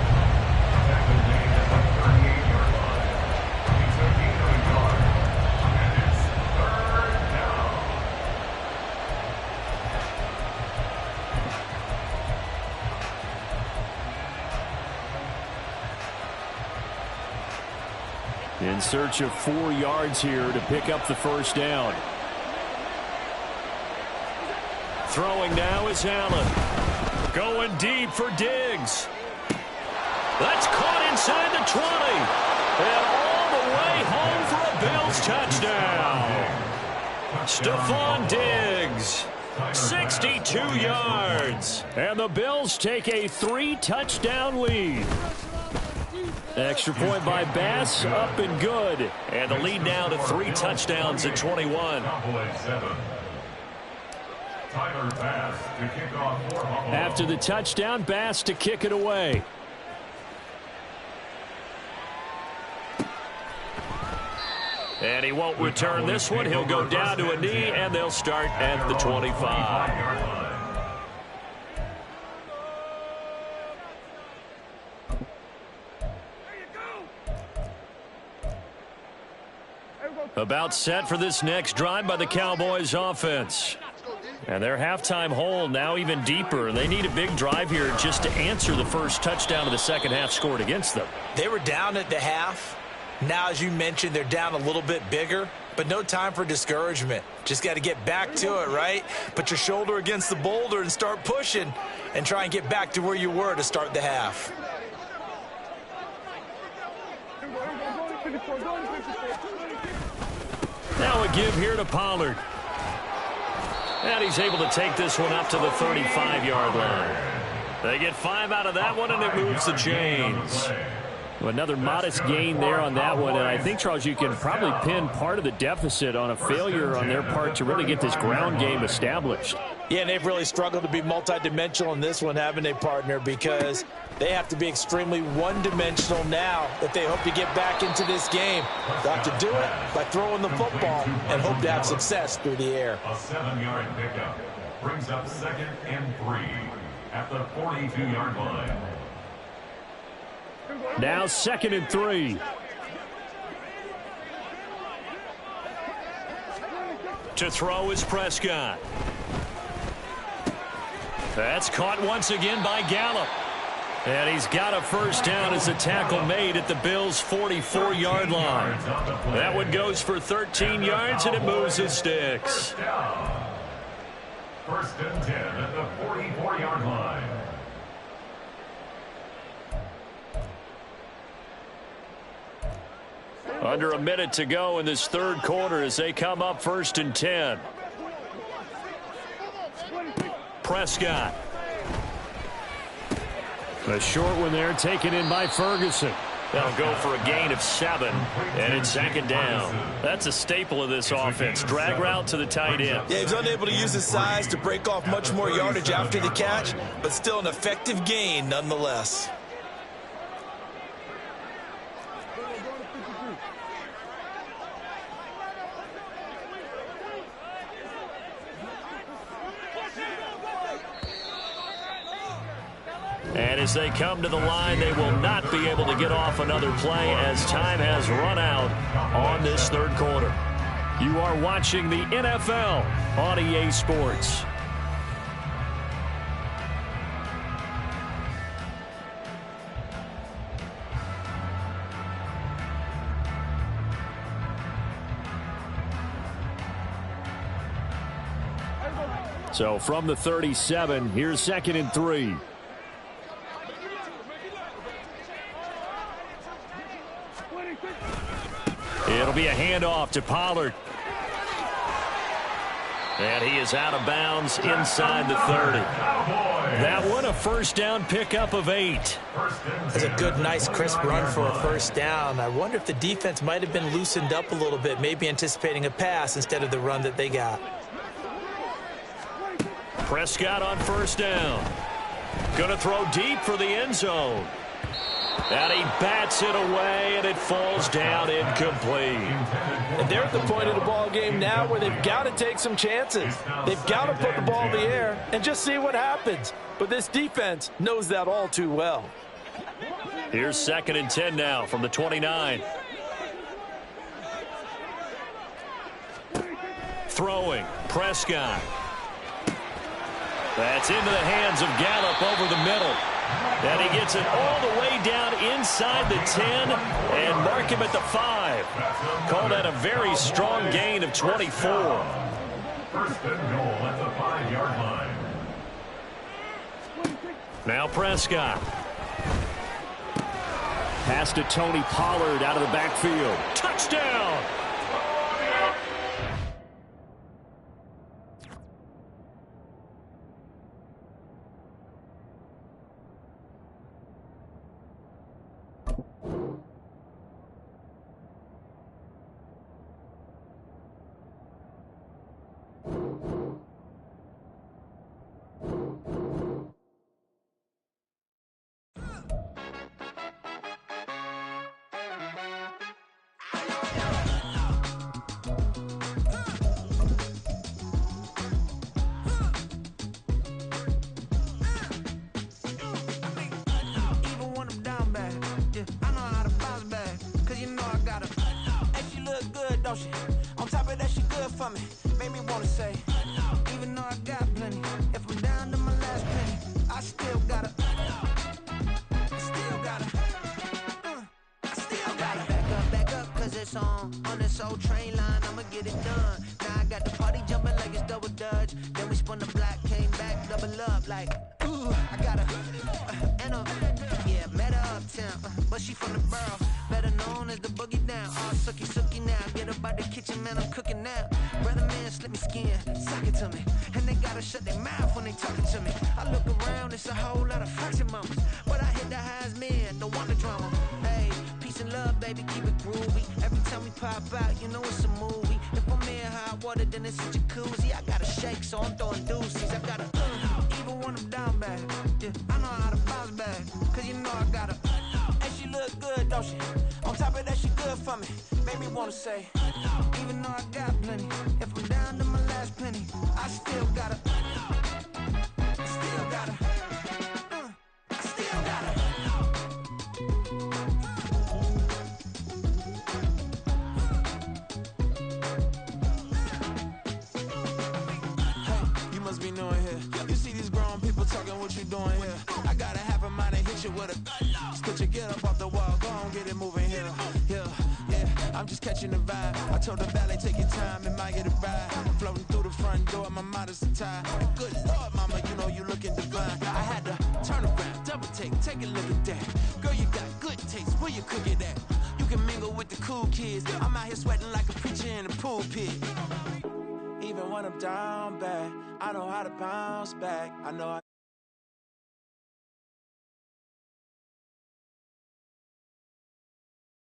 In search of 4 yards here to pick up the first down. Throwing now is Allen. Going deep for Diggs. That's caught inside the 20. And all the way home for a Bills touchdown. Stephon Diggs. 62 yards. And the Bills take a 3-touchdown lead. Extra point by Bass, up and good. And the lead now to 3 touchdowns at 21. After the touchdown, Bass to kick it away. And he won't return this one. He'll go down to a knee, and they'll start at the 25. About set for this next drive by the Cowboys offense. And their halftime hole now even deeper. They need a big drive here just to answer the first touchdown of the second half scored against them. They were down at the half. Now, as you mentioned, they're down a little bit bigger, but no time for discouragement. Just got to get back to it, right? Put your shoulder against the boulder and start pushing and try and get back to where you were to start the half. Now a give here to Pollard. And he's able to take this one up to the 35-yard line. They get 5 out of that one, and it moves the chains. Another modest gain there on that one, and I think, Charles, you can probably pin part of the deficit on a failure on their part to really get this ground game established. Yeah, and they've really struggled to be multidimensional in this one, haven't they, partner? Because they have to be extremely one-dimensional now if they hope to get back into this game. They have to do it by throwing the football and hope to have success through the air. A 7-yard pickup brings up 2nd and 3 at the 42-yard line. Now 2nd and 3. To throw is Prescott. That's caught once again by Gallup. And he's got a first down as a tackle made at the Bills' 44-yard line. That one goes for 13 yards, and it moves the sticks. 1st and 10 at the 44-yard line. Under a minute to go in this third quarter as they come up 1st and 10. Prescott. A short one there taken in by Ferguson. They'll go for a gain of 7, and it's 2nd down. That's a staple of this offense. Drag route to the tight end. Yeah, he's unable to use his size to break off much more yardage after the catch, but still an effective gain nonetheless. And as they come to the line, they will not be able to get off another play as time has run out on this third quarter. You are watching the NFL on EA Sports. So from the 37, here's 2nd and 3. It'll be a handoff to Pollard. And he is out of bounds inside the 30. That one a first down pickup of 8. That's a good, nice, crisp run for a first down. I wonder if the defense might have been loosened up a little bit, maybe anticipating a pass instead of the run that they got. Prescott on first down. Going to throw deep for the end zone. And he bats it away, and it falls down incomplete. And they're at the point of the ball game now where they've got to take some chances. They've got to put the ball in the air and just see what happens. But this defense knows that all too well. Here's 2nd and 10 now from the 29. Throwing, Prescott. That's into the hands of Gallup over the middle. And he gets it all the way down inside the 10 and mark him at the 5. Call that a very strong gain of 24. 1st and goal at the 5-yard line. Now Prescott. Pass to Tony Pollard out of the backfield. Touchdown! don't she? On top of that, she good for me. Made me wanna say, even though I got plenty, if I'm down to my last penny, I still gotta. Back up, cause it's on this old train line, I'ma get it done. Now I got the party jumping like it's double dutch. Then we spun the block, came back, double up like, ooh, I got a, yeah, met her uptown, but she from the borough, better known as the boogie down. All sucky now, get up out the kitchen, man, I'm cooking now. Brother man, slip me skin, suck it to me, and they gotta shut their mouth when they talking to me. I look around, it's a whole lot of foxy mamas, but I hit the highs, man, don't want the drama. Hey, peace and love, baby, keep it groovy. Every time we pop out, you know it's a movie. If I'm in hot water, then it's a jacuzzi. I gotta shake, so I'm throwing deuces. I gotta, even when I'm down bad, yeah, I know how to bounce back, cause you know I gotta. And she look good, don't she? On top of that, she good for me. Made me wanna say, even though I got plenty, if I'm down to my last penny, I still gotta. Still gotta. Still gotta. Be knowing here. You see these grown people talking, what you doing here? I got a half a mind to hit you with a could you get up off the wall, go on, get it moving here. Yeah, I'm just catching the vibe. I told the ballet, take your time, it might get a ride. Floating through the front door, my modest attire. And good Lord, mama, you know you looking divine. I had to turn around, double take a look at that. Girl, you got good taste, where you cook it at? You can mingle with the cool kids. I'm out here sweating like a preacher in a pulpit. Even when I'm down bad, I know how to bounce back. I know I